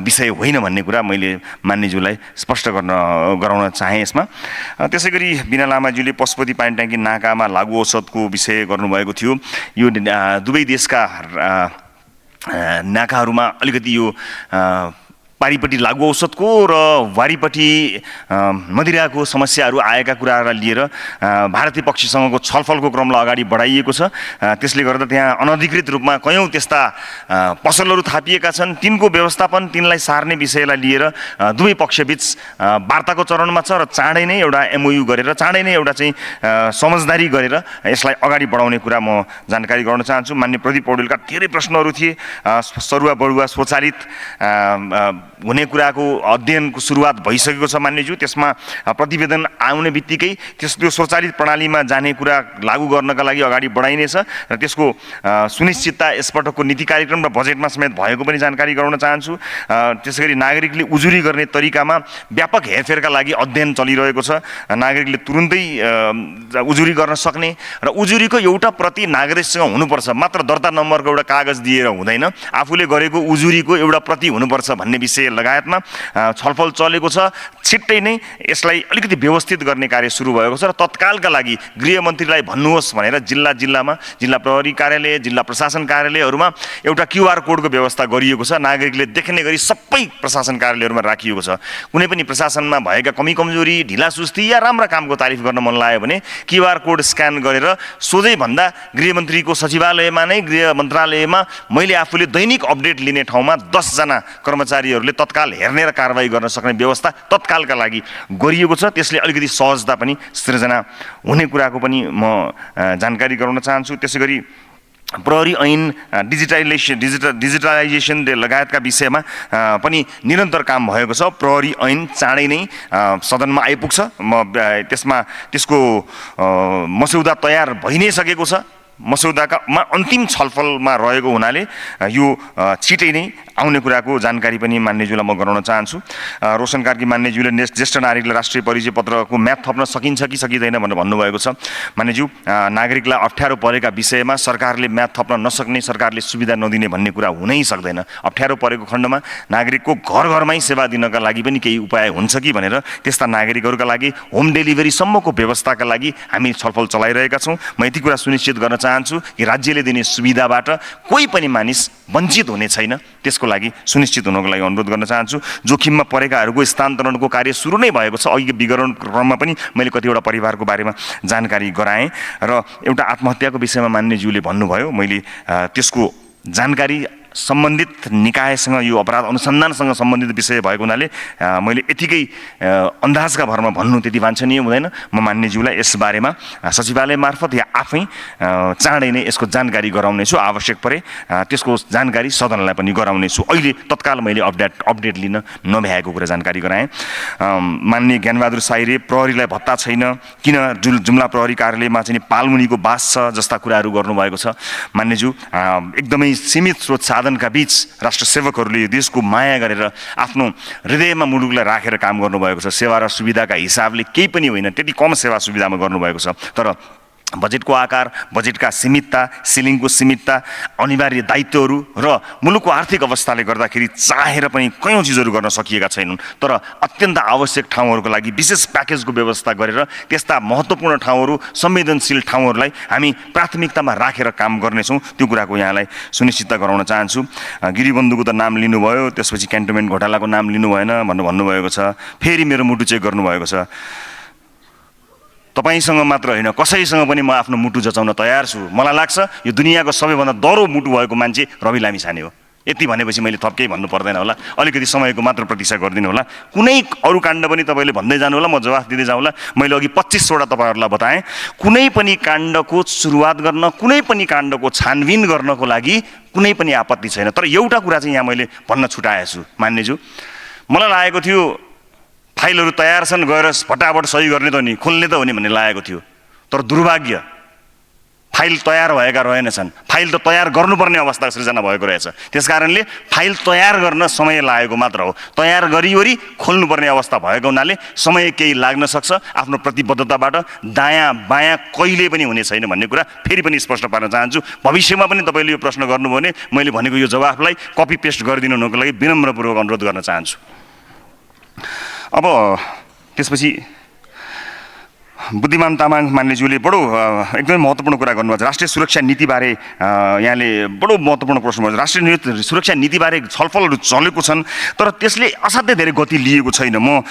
विषय होइन भन्ने कुरा मैले मान्यज्यूलाई स्पष्ट गराउन चाहेँ यसमा। त्यसै गरी बिना लामाज्यूले पशुपति पानी ट्याङ्की नाकामा लागु औषधको विषय गर्नुभएको थियो। यो दुवै देशका नाकाहरूमा अलिकति यो पारिपट्टि लागु औषधको र वारिपट्टि मदिराको समस्याहरू आएका कुराहरूलाई लिएर भारतीय पक्षसँगको छलफलको क्रमलाई अगाडि बढाइएको छ। त्यसले गर्दा त्यहाँ अनधिकृत रूपमा कयौँ त्यस्ता पसलहरू थापिएका छन्। तिनको व्यवस्थापन, तिनलाई सार्ने विषयलाई लिएर दुवै पक्षबीच वार्ताको चरणमा छ र चाँडै नै एउटा MOU गरेर, चाँडै नै एउटा चाहिँ समझदारी गरेर यसलाई अगाडि बढाउने कुरा म जानकारी गराउन चाहन्छु। मान्य प्रदीप पौडेलका धेरै प्रश्नहरू थिए। सरुवा बढुवा स्वचालित हुने कुराको अध्ययनको सुरुवात भइसकेको छ मान्यज्यू। त्यसमा प्रतिवेदन आउने बित्तिकै त्यो स्वचालित प्रणालीमा जाने कुरा लागू गर्नका लागि अगाडि बढाइनेछ र त्यसको सुनिश्चितता यसपटकको नीति कार्यक्रम र बजेटमा समेत भएको पनि जानकारी गराउन चाहन्छु। त्यसैगरी नागरिकले उजुरी गर्ने तरिकामा व्यापक हेरफेरका लागि अध्ययन चलिरहेको छ। नागरिकले तुरुन्तै उजुरी गर्न सक्ने र उजुरीको एउटा प्रति नागरिकसँग हुनुपर्छ, मात्र दर्ता नम्बरको एउटा कागज दिएर हुँदैन, आफूले गरेको उजुरीको एउटा प्रति हुनुपर्छ भन्ने विषय लगायतमा छलफल चलेको छ। छिट्टै नै यसलाई अलिकति व्यवस्थित गर्ने कार्य सुरु भएको छ र तत्कालका लागि गृहमन्त्रीलाई भन्नुहोस् भनेर जिल्लामा जिल्ला प्रहरी कार्यालय, जिल्ला प्रशासन कार्यालयहरूमा एउटा QR कोडको व्यवस्था गरिएको छ। नागरिकले देख्ने गरी सबै प्रशासन कार्यालयहरूमा राखिएको छ। कुनै पनि प्रशासनमा भएका कमी कमजोरी, ढिलासुस्ती या राम्रा कामको तारिफ गर्न मन लाग्यो भने QR कोड स्क्यान गरेर सोझै भन्दा गृहमन्त्रीको सचिवालयमा नै, गृह मन्त्रालयमा मैले आफूले दैनिक अपडेट लिने ठाउँमा 10 जना कर्मचारीहरूले तत्काल हेर्ने र कारबाही गर्न सक्ने व्यवस्था तत्कालका लागि गरिएको छ। त्यसले अलिकति सहजता पनि सृजना हुने कुराको पनि म जानकारी गराउन चाहन्छु। त्यसैगरी प्रहरी ऐन डिजिटलाइजेसन लगायतका विषयमा पनि निरन्तर काम भएको छ। प्रहरी ऐन चाँडै नै सदनमा आइपुग्छ। त्यसको मस्यौदा तयार भइ नै सकेको छ। मस्यौदामा अन्तिम छलफलमा रहेको हुनाले यो छिटै नै आउने कुराको जानकारी पनि मान्यज्यूलाई म गराउन चाहन्छु। रोशन कार्की मान्यज्यूले ज्येष्ठ नागरिकलाई राष्ट्रिय परिचय पत्रको म्याद थप्न सकिन्छ कि सकिँदैन भनेर भन्नुभएको छ। मान्यज्यू, नागरिकलाई अप्ठ्यारो परेका विषयमा सरकारले म्याद थप्न नसक्ने, सरकारले सुविधा नदिने भन्ने कुरा हुनै सक्दैन। अप्ठ्यारो परेको खण्डमा नागरिकको घर घरमै सेवा दिनका लागि पनि केही उपाय हुन्छ कि भनेर त्यस्ता नागरिकहरूका लागि होम डेलिभरीसम्मको व्यवस्थाका लागि हामी छलफल चलाइरहेका छौँ। म यति कुरा सुनिश्चित गर्न चाहन्छु कि राज्यले दिने सुविधाबाट कोही पनि मानिस वञ्चित हुने छैन। त्यसको लागि सुनिश्चित हुनको लागि अनुरोध गर्न चाहन्छु। जोखिममा परेकाहरूको स्थानान्तरणको कार्य सुरु नै भएको छ। अघि विवरण क्रममा पनि मैले कतिवटा परिवारको बारेमा जानकारी गराएँ र एउटा आत्महत्याको विषयमा मान्यज्यूले भन्नुभयो, मैले त्यसको जानकारी सम्बन्धित निकायसँग, यो अपराध अनुसन्धानसँग सम्बन्धित विषय भएको हुनाले मैले यतिकै अन्दाजका भरमा भन्नु त्यति वाञ्छनीय हुँदैन। म मान्यज्यूलाई यसबारेमा सचिवालय मार्फत या आफै चाँडै नै यसको जानकारी गराउनेछु। आवश्यक परे त्यसको जानकारी सदनलाई पनि गराउनेछु। अहिले तत्काल मैले अपडेट लिन नभ्याएको कुरा जानकारी गराएँ। माननीय ज्ञानबहादुर साईले प्रहरीलाई भत्ता छैन, किन जुम्ला प्रहरी कार्यालयमा चाहिँ पालमुनिको बास छ जस्ता कुराहरू गर्नुभएको छ। मान्यज्यू, एकदमै सीमित स्रोत साधनका बीच राष्ट्र सेवकहरूले यो देशको माया गरेर आफ्नो हृदयमा मुलुकलाई राखेर काम गर्नुभएको छ। सेवा र सुविधाका हिसाबले केही पनि होइन, त्यति कम सेवा सुविधामा गर्नुभएको छ। तर बजेटको आकार, बजेटका सीमितता, सिलिङको सीमितता, अनिवार्य दायित्वहरू र मुलुकको आर्थिक अवस्थाले गर्दाखेरि चाहेर पनि कयौँ चिजहरू गर्न सकिएका छैनन्। तर अत्यन्त आवश्यक ठाउँहरूको लागि विशेष प्याकेजको व्यवस्था गरेर त्यस्ता महत्त्वपूर्ण ठाउँहरू, संवेदनशील ठाउँहरूलाई हामी प्राथमिकतामा राखेर काम गर्नेछौँ। त्यो कुराको यहाँलाई सुनिश्चितता गराउन चाहन्छु। गिरिबन्धुको त नाम लिनुभयो, त्यसपछि क्यान्टोनमेन्ट घोटालाको नाम लिनु भएन भनेर भन्नुभएको छ। फेरि मेरो मुटु चेक गर्नुभएको छ। तपाईसँग मात्र होइन, कसैसँग पनि म आफ्नो मुटु जचाउन तयार छु। मलाई लाग्छ यो दुनियाँको सबैभन्दा दह्रो मुटु भएको मान्छे रवि लामिछाने हो। यति भनेपछि मैले थप केही भन्नु पर्दैन होला, अलिकति समयको मात्र प्रतीक्षा गरिदिनु होला। कुनै अरू काण्ड पनि तपाईँले भन्दै जानु होला, म जवाफ दिँदै जाउँला। मैले अघि 25वटा तपाईँहरूलाई बताएँ। कुनै पनि काण्डको सुरुवात गर्न, कुनै पनि काण्डको छानबिन गर्नको लागि कुनै पनि आपत्ति छैन। तर एउटा कुरा चाहिँ यहाँ मैले भन्न छुटाएछु मान्यज्यू, मलाई लागेको थियो फाइलहरू तयार छन्, गएर फटाफट सही गर्ने त हो नि, खोल्ने त हो नि भन्ने लागेको थियो। तर दुर्भाग्य, फाइल तयार भएका रहेनछन्। फाइल त तयार गर्नुपर्ने अवस्था सृजना भएको रहेछ। त्यसकारणले फाइल तयार गर्न समय लागेको मात्र हो। तयार गरिवरी खोल्नुपर्ने अवस्था भएको हुनाले समय केही लाग्न सक्छ। आफ्नो प्रतिबद्धताबाट दायाँ बायाँ कहिले पनि हुने छैन भन्ने कुरा फेरि पनि स्पष्ट पार्न चाहन्छु। भविष्यमा पनि तपाईँले यो प्रश्न गर्नुभयो भने मैले भनेको यो जवाफलाई कपी पेस्ट गरिदिनु हुनुको लागि विनम्रपूर्वक अनुरोध गर्न चाहन्छु। अब त्यसपछि बुद्धिमान तामाङ मान्यज्यूले बडो एकदमै महत्त्वपूर्ण कुरा गर्नुभएको छ। राष्ट्रिय सुरक्षा नीतिबारे यहाँले बडो महत्त्वपूर्ण प्रश्न गर्नु। राष्ट्रिय सुरक्षा नीतिबारे छलफलहरू चलेको छन्, तर त्यसले असाध्यै धेरै गति लिएको छैन। म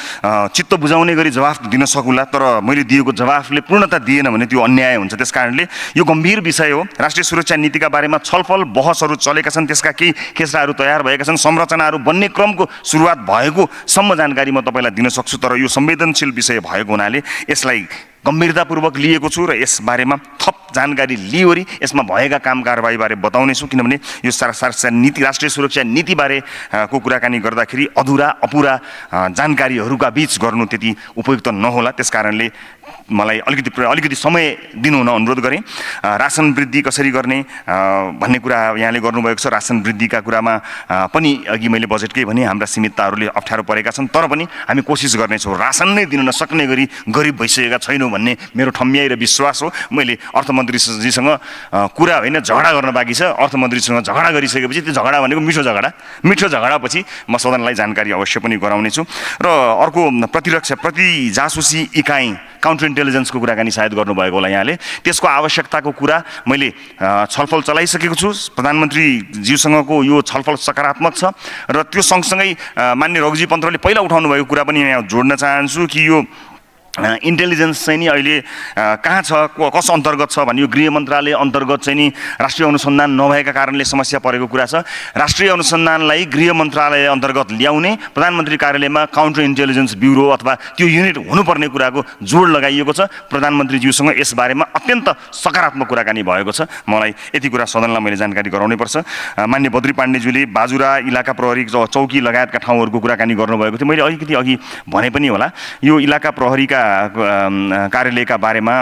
चित्त बुझाउने गरी जवाफ दिन सकुला, तर मैले दिएको जवाफले पूर्णता दिएन भने त्यो अन्याय हुन्छ। त्यसकारणले यो गम्भीर विषय हो। राष्ट्रिय सुरक्षा नीतिका बारेमा छलफल बहसहरू चलेका छन्, त्यसका केही खेसराहरू तयार भएका छन्, संरचनाहरू बन्ने क्रमको सुरुवात भएको सम्म जानकारी म तपाईँलाई दिन सक्छु। तर यो संवेदनशील विषय भएको हुनाले यसलाई गम्भीरतापूर्वक लिएको छु र यसबारेमा थप जानकारी लिइवरी यसमा भएका काम कारबाहीबारे बताउनेछु, किनभने यो नीति राष्ट्रिय सुरक्षा नीतिबारे को कुराकानी गर्दाखेरि अधुरा अपुरा जानकारीहरूका बीच गर्नु त्यति उपयुक्त नहोला। त्यसकारणले मलाई अलिकति समय दिनुहुन अनुरोध गरेँ। राशन वृद्धि कसरी गर्ने भन्ने कुरा यहाँले गर्नुभएको छ। राशन वृद्धिका कुरामा पनि अघि मैले बजेटकै भने हाम्रा सीमितताहरूले अप्ठ्यारो परेका छन्, तर पनि हामी कोसिस गर्नेछौँ। रासन नै दिन नसक्ने गरी गरिब भइसकेका छैनौँ भन्ने मेरो ठम्याइ र विश्वास हो। मैले अर्थमन्त्रीजीसँग कुरा होइन झगडा गर्न बाँकी छ। अर्थमन्त्रीसँग झगडा गरिसकेपछि त्यो झगडा भनेको मिठो झगडापछि म सदनलाई जानकारी अवश्य पनि गराउनेछु। र अर्को प्रति जासुसी इकाइ काउन्टर इन्टेलिजेन्सको कुराकानी सायद गर्नुभएको होला यहाँले। त्यसको आवश्यकताको कुरा मैले छलफल चलाइसकेको छु। प्रधानमन्त्रीज्यूसँगको यो छलफल सकारात्मक छ र त्यो सँगसँगै माननीय रघुजी पन्त्रले पहिला उठाउनु भएको कुरा पनि यहाँ जोड्न चाहन्छु कि यो इन्टेलिजेन्स चाहिँ नि अहिले कहाँ छ, कस अन्तर्गत छ भने यो गृह मन्त्रालय अन्तर्गत चाहिँ नि राष्ट्रिय अनुसन्धान नभएका कारणले समस्या परेको कुरा छ। राष्ट्रिय अनुसन्धानलाई गृह मन्त्रालय अन्तर्गत ल्याउने प्रधानमन्त्री कार्यालयमा काउन्टर इन्टेलिजेन्स ब्युरो अथवा त्यो युनिट हुनुपर्ने कुराको जोड लगाइएको छ। प्रधानमन्त्रीज्यूसँग यसबारेमा अत्यन्त सकारात्मक कुराकानी भएको छ। मलाई यति कुरा सदनलाई मैले जानकारी गराउनै पर्छ। मान्य बद्री पाण्डेज्यूले बाजुरा इलाका प्रहरी चौकी लगायतका ठाउँहरूको कुराकानी गर्नुभएको थियो। मैले अलिकति अघि भने पनि होला, यो इलाका प्रहरीका कार्यालयका बारेमा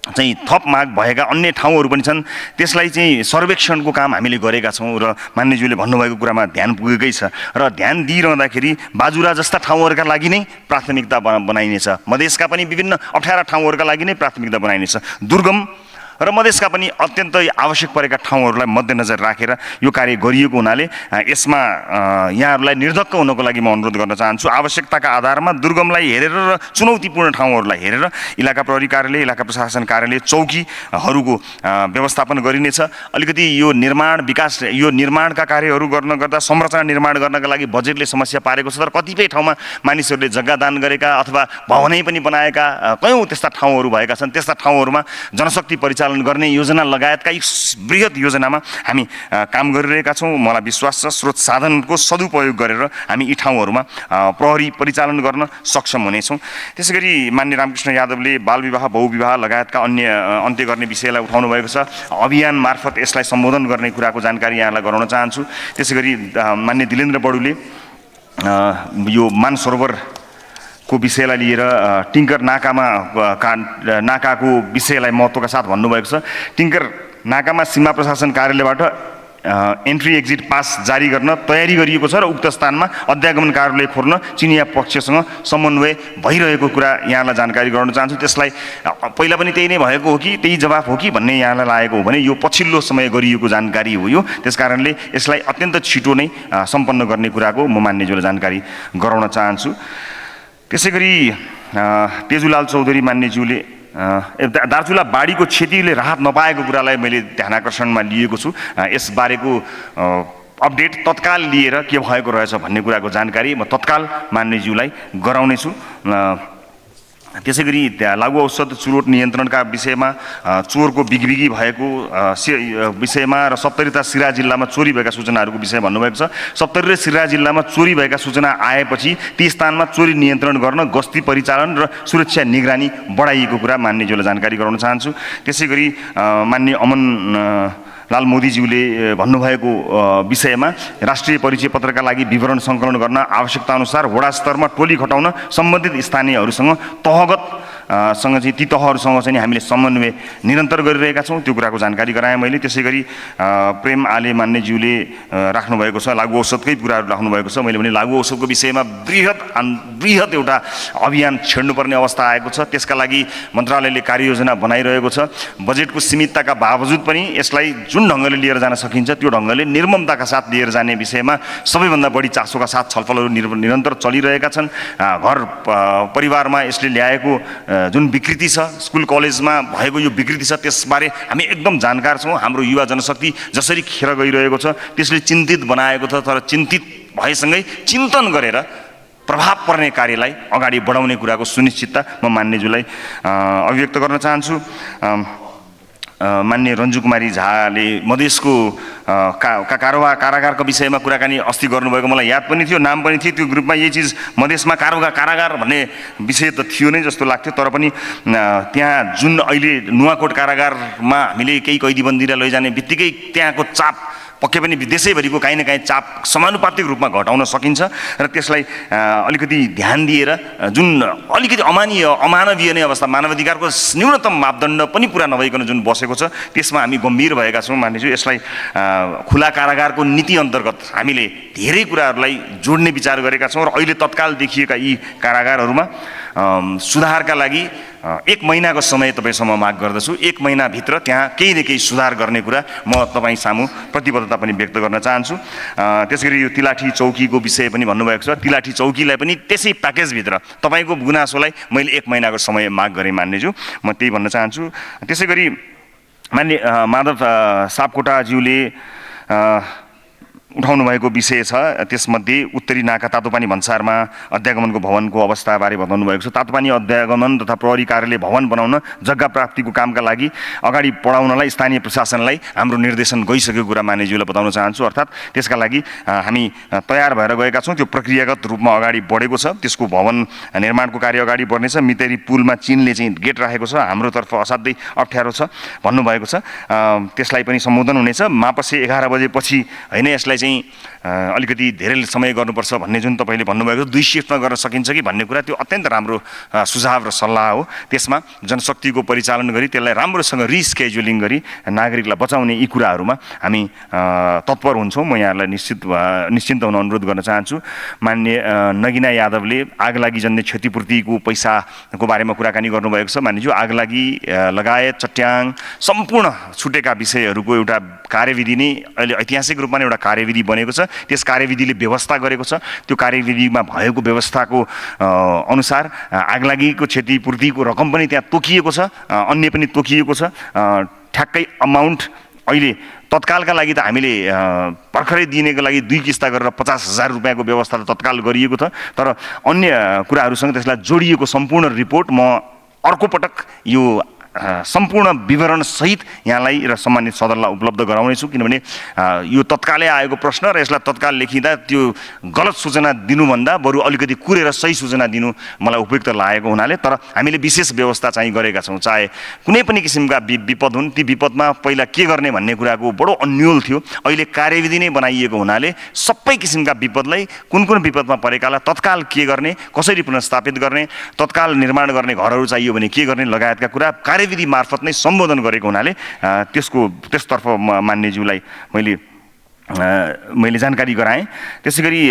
चाहिँ थप माग भएका अन्य ठाउँहरू पनि छन्। त्यसलाई चाहिँ सर्वेक्षणको काम हामीले गरेका छौँ र मान्यज्यूले भन्नुभएको कुरामा ध्यान पुगेकै छ र ध्यान दिइरहँदाखेरि बाजुरा जस्ता ठाउँहरूका लागि नै प्राथमिकता बनाइनेछ। मधेसका पनि विभिन्न अप्ठ्यारा ठाउँहरूका लागि नै प्राथमिकता बनाइनेछ। दुर्गम र मधेसका पनि अत्यन्तै आवश्यक परेका ठाउँहरूलाई मध्यनजर राखेर यो कार्य गरिएको हुनाले यसमा यहाँहरूलाई निर्धक्क हुनको लागि म अनुरोध गर्न चाहन्छु। आवश्यकताका आधारमा दुर्गमलाई हेरेर र चुनौतीपूर्ण ठाउँहरूलाई हेरेर इलाका प्रहरी कार्यालय, इलाका प्रशासन कार्यालय, चौकीहरूको व्यवस्थापन गरिनेछ। अलिकति यो निर्माणका कार्यहरू गर्न गर्दा संरचना निर्माण गर्नका लागि बजेटले समस्या पारेको छ। तर कतिपय ठाउँमा मानिसहरूले जग्गा दान गरेका अथवा भवनै पनि बनाएका कयौँ त्यस्ता ठाउँहरू भएका छन्। त्यस्ता ठाउँहरूमा जनशक्ति परिचालन गर्ने योजना लगायतका एक बृहत योजनामा हामी काम गरिरहेका छौँ। मलाई विश्वास छ स्रोत साधनको सदुपयोग गरेर हामी यी ठाउँहरूमा प्रहरी परिचालन गर्न सक्षम हुनेछौँ। त्यसै गरी मान्य रामकृष्ण यादवले बालविवाह बहुविवाह लगायतका अन्त्य गर्ने विषयलाई उठाउनु भएको छ। अभियान मार्फत यसलाई सम्बोधन गर्ने कुराको जानकारी यहाँलाई गराउन चाहन्छु। त्यसै गरी मान्य दिलेन्द्र बडुले यो मानसरोवर को विषयलाई लिएर टिङ्कर नाकाको विषयलाई महत्त्वका साथ भन्नुभएको छ। टिङ्कर नाकामा सीमा प्रशासन कार्यालयबाट एन्ट्री एक्जिट पास जारी गर्न तयारी गरिएको छ र उक्त स्थानमा अध्यागमन कार्यालय खोल्न चिनिया पक्षसँग समन्वय भइरहेको कुरा यहाँलाई जानकारी गराउन चाहन्छु। त्यसलाई पहिला पनि त्यही नै भएको हो कि त्यही जवाफ हो कि भन्ने यहाँलाई लागेको हो भने यो पछिल्लो समय गरिएको जानकारी हो यो। त्यसकारणले यसलाई अत्यन्त छिटो नै सम्पन्न गर्ने कुराको म मान्यज्यूलाई जानकारी गराउन चाहन्छु। त्यसै गरी तेजुलाल चौधरी मान्यज्यूले दार्चुला बाढीको क्षतिले राहत नपाएको कुरालाई मैले ध्यानाकर्षणमा लिएको छु। यसबारेको अपडेट तत्काल लिएर के भएको रहेछ भन्ने कुराको जानकारी म तत्काल मान्यज्यूलाई गराउनेछु। त्यसै गरी लागु औषध चुरोट नियन्त्रणका विषयमा चोरको बिगबिगी भएको विषयमा र सप्तरी सिरा जिल्लामा चोरी भएका सूचनाहरूको विषय भन्नुभएको छ। सप्तरी र सिरा जिल्लामा चोरी भएका सूचना आएपछि ती स्थानमा चोरी नियन्त्रण गर्न गस्ती परिचालन र सुरक्षा निगरानी बढाइएको कुरा मान्यज्यूलाई जानकारी गराउन चाहन्छु। त्यसै गरी मान्य अमन लाल मोदीज्यूले भन्नुभएको विषयमा राष्ट्रिय परिचय पत्रका लागि विवरण सङ्कलन गर्न आवश्यकता अनुसार वडा स्तरमा टोली खटाउन सम्बन्धित स्थानीयहरूसँग सँग चाहिँ ती तहहरूसँग चाहिँ हामीले समन्वय निरन्तर गरिरहेका छौँ। त्यो कुराको जानकारी गराएँ मैले। त्यसै गरी प्रेम आले मान्यज्यूले राख्नुभएको छ लागु औषधकै कुराहरू राख्नुभएको छ। मैले भने लागु औषधको विषयमा बृहत एउटा अभियान छेड्नुपर्ने अवस्था आएको छ। त्यसका लागि मन्त्रालयले कार्ययोजना बनाइरहेको छ। बजेटको सीमितताका बावजुद पनि यसलाई जुन ढङ्गले लिएर जान सकिन्छ त्यो ढङ्गले निर्ममताका साथ लिएर जाने विषयमा सबैभन्दा बढी चासोका साथ छलफलहरू निरन्तर चलिरहेका छन्। घर परिवारमा यसले ल्याएको जुन विकृति छ, स्कुल कलेजमा भएको यो विकृति छ, त्यसबारे हामी एकदम जानकार छौँ। हाम्रो युवा जनशक्ति जसरी खेर गइरहेको छ त्यसले चिन्तित बनाएको छ। तर चिन्तित भएसँगै चिन्तन गरेर प्रभाव पर्ने कार्यलाई अगाडि बढाउने कुराको सुनिश्चितता म मान्यज्यूलाई अभिव्यक्त गर्न चाहन्छु। माननीय रन्जु कुमारी झाले मधेसको कारागारको विषयमा कुराकानी अस्ति गर्नुभएको मलाई याद पनि थियो, नाम पनि थियो। त्यो ग्रुपमा यही चिज मधेसमा कारागार भन्ने विषय त थियो नै जस्तो लाग्थ्यो। तर पनि त्यहाँ जुन अहिले नुवाकोट कारागारमा हामीले केही कैदीबन्दीलाई लैजाने बित्तिकै त्यहाँको चाप पक्कै पनि देशैभरिको काहीँ न काहीँ चाप समानुपातिक रूपमा घटाउन सकिन्छ र त्यसलाई अलिकति ध्यान दिएर जुन अलिकति अमानवीय नै अवस्था, मानवाधिकारको न्यूनतम मापदण्ड पनि पुरा नभइकन जुन बसेको छ त्यसमा हामी गम्भीर भएका छौँ। मानिसु यसलाई खुला कारागारको नीति अन्तर्गत हामीले धेरै कुराहरूलाई जोड्ने विचार गरेका छौँ र अहिले तत्काल देखिएका यी कारागारहरूमा सुधारका लागि 1 महिनाको समय तपाईसँग माग गर्दछु। 1 महिनाभित्र त्यहाँ केही न केही सुधार गर्ने कुरा म तपाईँ सामु प्रतिबद्धता पनि व्यक्त गर्न चाहन्छु। त्यसैगरी यो तिलाठी चौकीको विषय पनि भन्नुभएको छ। तिलाठी चौकीलाई पनि त्यसै प्याकेजभित्र तपाईँको गुनासोलाई मैले 1 महिनाको समय माग गरेँ मान्यज्यू, म त्यही भन्न चाहन्छु। त्यसैगरी मान्य माधव सापकोटाज्यूले उठाउनु भएको विषय छ, त्यसमध्ये उत्तरी नाका तातोपानी भन्सारमा अध्यागमनको भवनको अवस्थाबारे बताउनु भएको छ। तातोपानी अध्यागमन तथा प्रहरी कार्यालय भवन बनाउन जग्गा प्राप्तिको कामका लागि अगाडि बढाउनलाई स्थानीय प्रशासनलाई हाम्रो निर्देशन गइसकेको कुरा मान्यज्यूलाई बताउन चाहन्छु। अर्थात् त्यसका लागि हामी तयार भएर गएका छौँ। त्यो प्रक्रियागत रूपमा अगाडि बढेको छ। त्यसको भवन निर्माणको कार्य अगाडि बढ्नेछ। मितेरी पुलमा चीनले चाहिँ गेट राखेको छ, हाम्रोतर्फ असाध्यै अप्ठ्यारो छ भन्नुभएको छ। त्यसलाई पनि सम्बोधन हुनेछ। मापसे 11 बजेपछि होइन, यसलाई चाहिँ अलिकति धेरै समय गर्नुपर्छ भन्ने जुन तपाईँले भन्नुभएको 2 सिफ्टमा गर्न सकिन्छ कि भन्ने कुरा, त्यो अत्यन्त राम्रो सुझाव र सल्लाह हो। त्यसमा जनशक्तिको परिचालन गरी त्यसलाई राम्रोसँग रिस्केड्युलिङ गरी नागरिकलाई बचाउने यी कुराहरूमा हामी तत्पर हुन्छौँ। म यहाँलाई निश्चिन्त हुन अनुरोध गर्न चाहन्छु। माननीय नगिना यादवले आगलागी जन्य क्षतिपूर्तिको पैसाको बारेमा कुराकानी गर्नुभएको छ। मानिज्यू आगलागी लगायत चट्याङ सम्पूर्ण छुटेका विषयहरूको एउटा कार्यविधि नै अहिले ऐतिहासिक रूपमा एउटा कार्यविधि बनेको छ। त्यस कार्यविधिले व्यवस्था गरेको छ। त्यो कार्यविधिमा भएको व्यवस्थाको अनुसार आगलागीको क्षतिपूर्तिको रकम पनि त्यहाँ तोकिएको छ, अन्य पनि तोकिएको छ। ठ्याक्कै अमाउन्ट अहिले तत्कालका लागि त हामीले भर्खरै दिनेको लागि 2 किस्ता गरेर 50,000 रुपियाँको व्यवस्था त तत्काल गरिएको छ। तर अन्य कुराहरूसँग त्यसलाई जोडिएको सम्पूर्ण रिपोर्ट म अर्को पटक यो सम्पूर्ण विवरण सहित यहाँलाई र सम्मानित सदनलाई उपलब्ध गराउनेछु। किनभने यो तत्कालै आएको प्रश्न र यसलाई तत्काल लेखिँदा त्यो गलत सूचना दिनुभन्दा बरु अलिकति कुरेर सही सूचना दिनु मलाई उपयुक्त लागेको हुनाले, तर हामीले विशेष व्यवस्था चाहिँ गरेका छौँ। चाहे कुनै पनि किसिमका विपद हुन्, ती विपदमा पहिला के गर्ने भन्ने कुराको बडो अन्यल थियो। अहिले कार्यविधि नै बनाइएको हुनाले सबै किसिमका विपदलाई, कुन विपदमा परेकालाई तत्काल के गर्ने, कसरी पुनर्स्थापित गर्ने, तत्काल निर्माण गर्ने घरहरू चाहियो भने के गर्ने लगायतका कुरा कार्यविधि मार्फत नै सम्बोधन गरेको हुनाले त्यसतर्फ मान्यज्यूलाई मैले जानकारी गराएँ। त्यसै गरी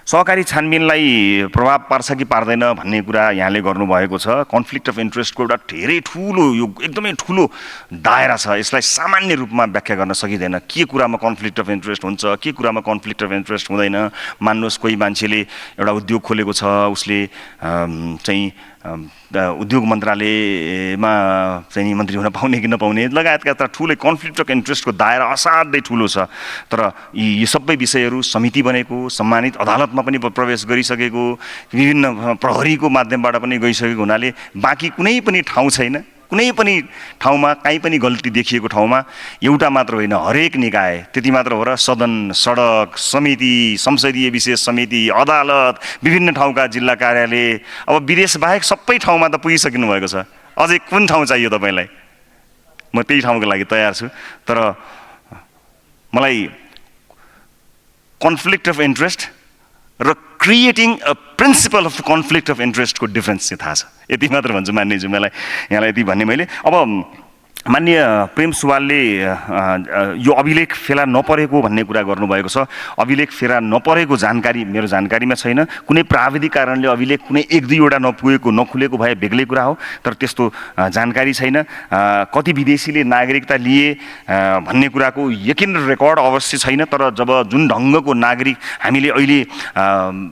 सहकारी छानबिनलाई प्रभाव पार्छ कि पार्दैन भन्ने कुरा यहाँले गर्नुभएको छ। कन्फ्लिक्ट अफ इन्ट्रेस्टको एउटा धेरै ठुलो, यो एकदमै ठुलो दायरा छ। यसलाई सामान्य रूपमा व्याख्या गर्न सकिँदैन। के कुरामा कन्फ्लिक्ट अफ इन्ट्रेस्ट हुन्छ, के कुरामा कन्फ्लिक्ट अफ इन्ट्रेस्ट हुँदैन। मान्नुहोस् कोही मान्छेले एउटा उद्योग खोलेको छ, उसले चाहिँ उद्योग मन्त्रालयमा चाहिँ मन्त्री हुन पाउने कि नपाउने लगायतका एउटा ठुलै कन्फ्लिक्ट अफ इन्ट्रेस्टको दायरा असाध्यै ठुलो छ। तर यी सबै विषयहरू समिति बनेको, सम्मानित अदालतमा पनि प्रवेश गरिसकेको, विभिन्न प्रहरीको माध्यमबाट पनि गइसकेको हुनाले बाँकी कुनै पनि ठाउँ छैन। कुनै पनि ठाउँमा काहीँ पनि गल्ती देखिएको ठाउँमा एउटा मात्र होइन, हरेक निकाय, त्यति मात्र हो र सदन, सडक, समिति, संसदीय विशेष समिति, अदालत, विभिन्न ठाउँका जिल्ला कार्यालय, अब विदेश बाहेक सबै ठाउँमा त पुगिसक्नु भएको छ। अझै कुन ठाउँ चाहियो तपाईँलाई? म त्यही ठाउँको लागि तयार छु। तर मलाई कन्फ्लिक्ट अफ इन्ट्रेस्ट र creating a principle of conflict of इन्ट्रेस्टको डिफ्रेन्स चाहिँ थाहा छ। यति मात्र भन्छु मान्यज्यू, मलाई यहाँलाई यति भन्ने मैले। अब माननीय प्रेम सुवालले यो अभिलेख फेला नपरेको भन्ने कुरा गर्नुभएको छ। अभिलेख फेला नपरेको जानकारी मेरो जानकारीमा छैन। कुनै प्राविधिक कारणले अभिलेख कुनै 1-2वटा नखुलेको भए बेग्लै कुरा हो, तर त्यस्तो जानकारी छैन। कति विदेशीले नागरिकता लिए भन्ने कुराको यकिन रेकर्ड अवश्य छैन। तर जब जुन ढङ्गको नागरिक हामीले अहिले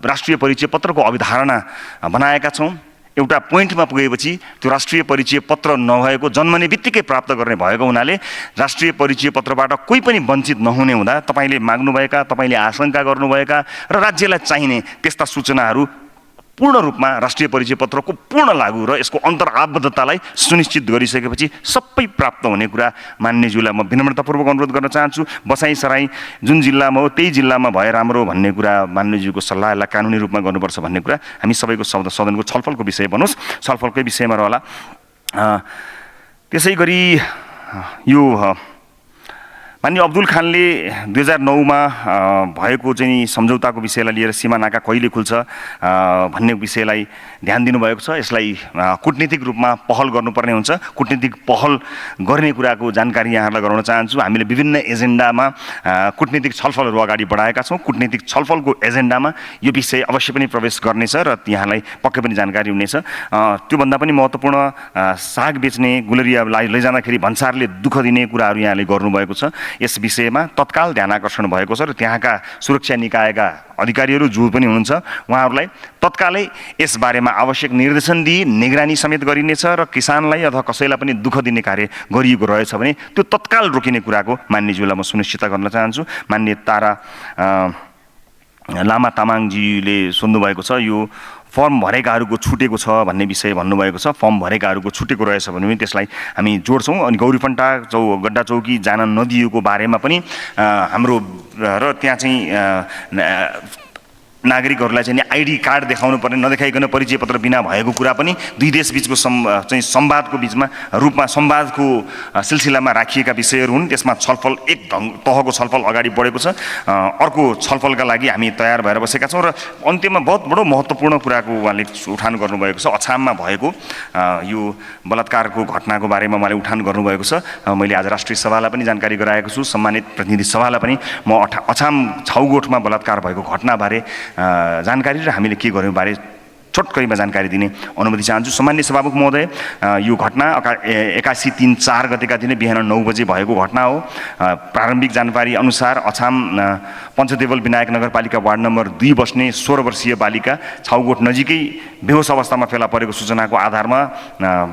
राष्ट्रिय परिचय पत्रको अवधारणा बनाएका छौँ, एउटा पोइन्टमा पुगेपछि त्यो राष्ट्रिय परिचय पत्र नभएको जन्मने बित्तिकै प्राप्त गर्ने भएको हुनाले राष्ट्रिय परिचय पत्रबाट कोही पनि वञ्चित नहुने हुँदा तपाईँले माग्नुभएका, तपाईँले आशंका गर्नुभएका र राज्यलाई चाहिने त्यस्ता सूचनाहरू पूर्ण रूपमा राष्ट्रिय परिचय पत्रको पूर्ण लागू र यसको अन्तर्आबद्धतालाई सुनिश्चित गरिसकेपछि सबै प्राप्त हुने कुरा मान्यज्यूलाई म विनम्रतापूर्वक अनुरोध गर्न चाहन्छु। बसाइँ सराई जुन जिल्लामा हो त्यही जिल्लामा भए राम्रो भन्ने कुरा मान्यज्यूको सल्लाहलाई कानुनी रूपमा गर्नुपर्छ भन्ने कुरा हामी सबैको सदनको छलफलको विषय बनोस्, छलफलकै विषयमा रहला। त्यसै गरी यो माननीय अब्दुल खानले 2009मा भएको चाहिँ सम्झौताको विषयलाई लिएर सीमा नाका कहिले खुल्छ भन्ने विषयलाई ध्यान दिनुभएको छ। यसलाई कूटनीतिक रूपमा पहल गर्नुपर्ने हुन्छ। कूटनीतिक पहल गर्ने कुराको जानकारी यहाँहरूलाई गराउन चाहन्छु। हामीले विभिन्न एजेन्डामा कूटनीतिक छलफलहरू अगाडि बढाएका छौँ। कूटनीतिक छलफलको एजेन्डामा यो विषय अवश्य पनि प्रवेश गर्नेछ र यहाँलाई पक्कै पनि जानकारी हुनेछ। त्योभन्दा पनि महत्त्वपूर्ण साग बेच्ने गुलरियालाई लैजाँदाखेरि भन्सारले दुःख दिने कुराहरू यहाँले गर्नुभएको छ। यस विषयमा तत्काल ध्यान आकर्षण भएको छ र त्यहाँका सुरक्षा निकायका अधिकारीहरू जो पनि हुनुहुन्छ उहाँहरूलाई तत्कालै यस बारेमा आवश्यक निर्देशन दिई निगरानी समेत गरिनेछ र किसानलाई अथवा कसैलाई पनि दुःख दिने कार्य गरिएको रहेछ भने त्यो तत्काल रोकिने कुराको मान्यज्यूलाई म सुनिश्चित गर्न चाहन्छु। मान्य तारा लामा तामाङजीले सोध्नुभएको छ यो फर्म भरेकाहरूको छुटेको छ भन्ने विषय भन्नुभएको छ। फर्म भरेकाहरूको छुटेको रहेछ भने पनि त्यसलाई हामी जोड्छौँ। अनि गौरीफन्टा गड्डा चौकी जान नदिएको बारेमा पनि हाम्रो र त्यहाँ चाहिँ नागरिकहरूलाई चाहिँ आइडी कार्ड देखाउनु पर्ने, नदेखाइकन परिचय पत्र बिना भएको कुरा पनि दुई देश बिचको चाहिँ संवादको बिचमा रूपमा संवादको सिलसिलामा राखिएका विषयहरू हुन्। त्यसमा छलफल एक तहको छलफल अगाडि बढेको छ। अर्को छलफलका लागि हामी तयार भएर बसेका छौँ। र अन्त्यमा बहुत बडो महत्त्वपूर्ण कुराको उहाँले उठान गर्नुभएको छ। अछाममा भएको यो बलात्कारको घटनाको बारेमा उहाँले उठान गर्नुभएको छ। मैले आज राष्ट्रिय सभालाई पनि जानकारी गराएको छु। सम्मानित प्रतिनिधि सभालाई पनि म अछाम छाउगोठमा बलात्कार भएको घटनाबारे जानकारी र हामीले के गर्यौँ बारे छोटकरीमा जानकारी दिने अनुमति चाहन्छु। सम्मान्य सभामुख महोदय, यो घटना 81/3/4 गतेका दिन बिहान 9 बजे भएको घटना हो। प्रारम्भिक जानकारी अनुसार अछाम पञ्चदेवल विनायक नगरपालिका वार्ड नम्बर 2 बस्ने 16 वर्षीय बालिका छाउगोठ नजिकै बेहोस अवस्थामा फेला परेको सूचनाको आधारमा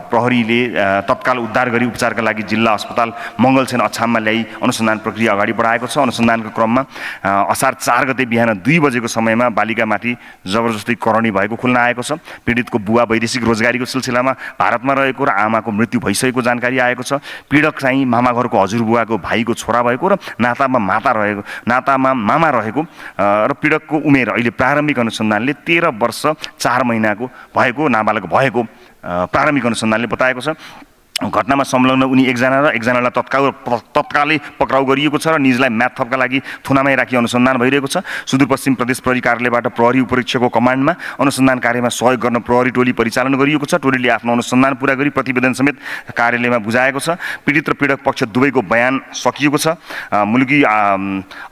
प्रहरीले तत्काल उद्धार गरी उपचारका लागि जिल्ला अस्पताल मङ्गलसेन अछाममा ल्याई अनुसन्धान प्रक्रिया अगाडि बढाएको छ। अनुसन्धानको क्रममा असार 4 गते बिहान 2 बजेको समयमा बालिकामाथि जबरजस्ती करणी भएको खुल्न आएको छ। पीडितको बुवा वैदेशिक रोजगारीको सिलसिलामा भारतमा रहेको र आमाको मृत्यु भइसकेको जानकारी आएको छ। पीडक चाहिँ मामाघरको हजुरबुवाको भाइको छोरा भएको र नातामा मामा रहेको र पीडकको उमेर अहिले प्रारम्भिक अनुसन्धानले 13 वर्ष 4 महिनाको भएको नाबालक भएको प्रारम्भिक अनुसन्धानले बताएको छ। घटनामा संलग्न उनी एकजना र एकजनालाई तत्कालै पक्राउ गरिएको छ र निजलाई म्याथ थपका लागि थुनामै राखी अनुसन्धान भइरहेको छ। सुदूरपश्चिम प्रदेश प्रहरी कार्यालयबाट प्रहरी उपरीक्षकको कमान्डमा अनुसन्धान कार्यमा सहयोग गर्न प्रहरी टोली परिचालन गरिएको छ। टोलीले आफ्नो अनुसन्धान पुरा गरी प्रतिवेदन समेत कार्यालयमा बुझाएको छ। पीडित र पीडक पक्ष दुवैको बयान सकिएको छ। मुलुकी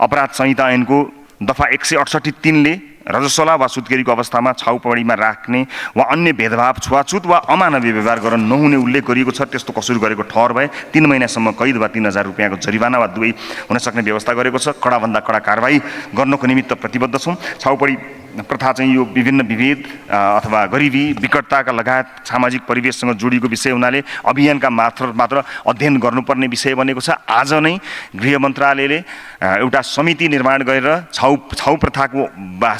अपराध संहिता ऐनको दफा 168(3) ले रजस्वला वा सुत्केरीको अवस्थामा छाउपडीमा राख्ने वा अन्य भेदभाव, छुवाछुत वा अमानवीय व्यवहार गर्न नहुने उल्लेख गरिएको छ। त्यस्तो कसुर गरेको ठहर भए 3 महिनासम्म कैद वा 3,000 रुपियाँको जरिवाना वा दुवै हुन सक्ने व्यवस्था गरेको छ। कडाभन्दा कडा कारबाही गर्नको निमित्त प्रतिबद्ध छौँ। छाउपडी प्रथा चाहिँ यो विभिन्न विभेद अथवा गरिबी, विकटताका लगायत सामाजिक परिवेशसँग जोडिएको विषय हुनाले अभियानका मात्र अध्ययन गर्नुपर्ने विषय बनेको छ। आज नै गृह मन्त्रालयले एउटा समिति निर्माण गरेर छाउ प्रथाको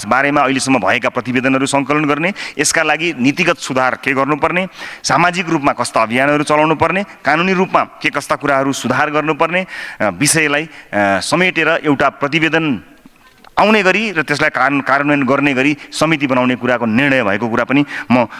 बारेमा अहिलेसम्म भएका प्रतिवेदनहरू सङ्कलन गर्ने, यसका लागि नीतिगत सुधार के गर्नुपर्ने, सामाजिक रूपमा कस्ता अभियानहरू चलाउनु पर्ने, कानुनी रूपमा के कस्ता कुराहरू सुधार गर्नुपर्ने विषयलाई समेटेर एउटा प्रतिवेदन आउने गरी र त्यसलाई कार्यान्वयन गर्ने गरी समिति बनाउने कुराको निर्णय भएको कुरा पनि म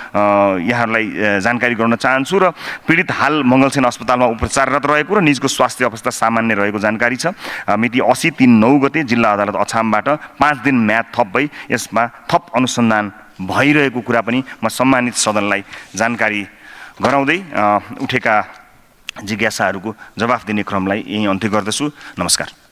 यहाँहरूलाई जानकारी गराउन चाहन्छु। र पीडित हाल मङ्गलसेन अस्पतालमा उपचाररत रहेको र निजको स्वास्थ्य अवस्था सामान्य रहेको जानकारी छ। मिति 80/3/9 गते जिल्ला अदालत अछामबाट 5 दिन म्याद थप भई यसमा थप अनुसन्धान भइरहेको कुरा पनि म सम्मानित सदनलाई जानकारी गराउँदै उठेका जिज्ञासाहरूको जवाफ दिने क्रमलाई यही अन्त्य गर्दछु। नमस्कार।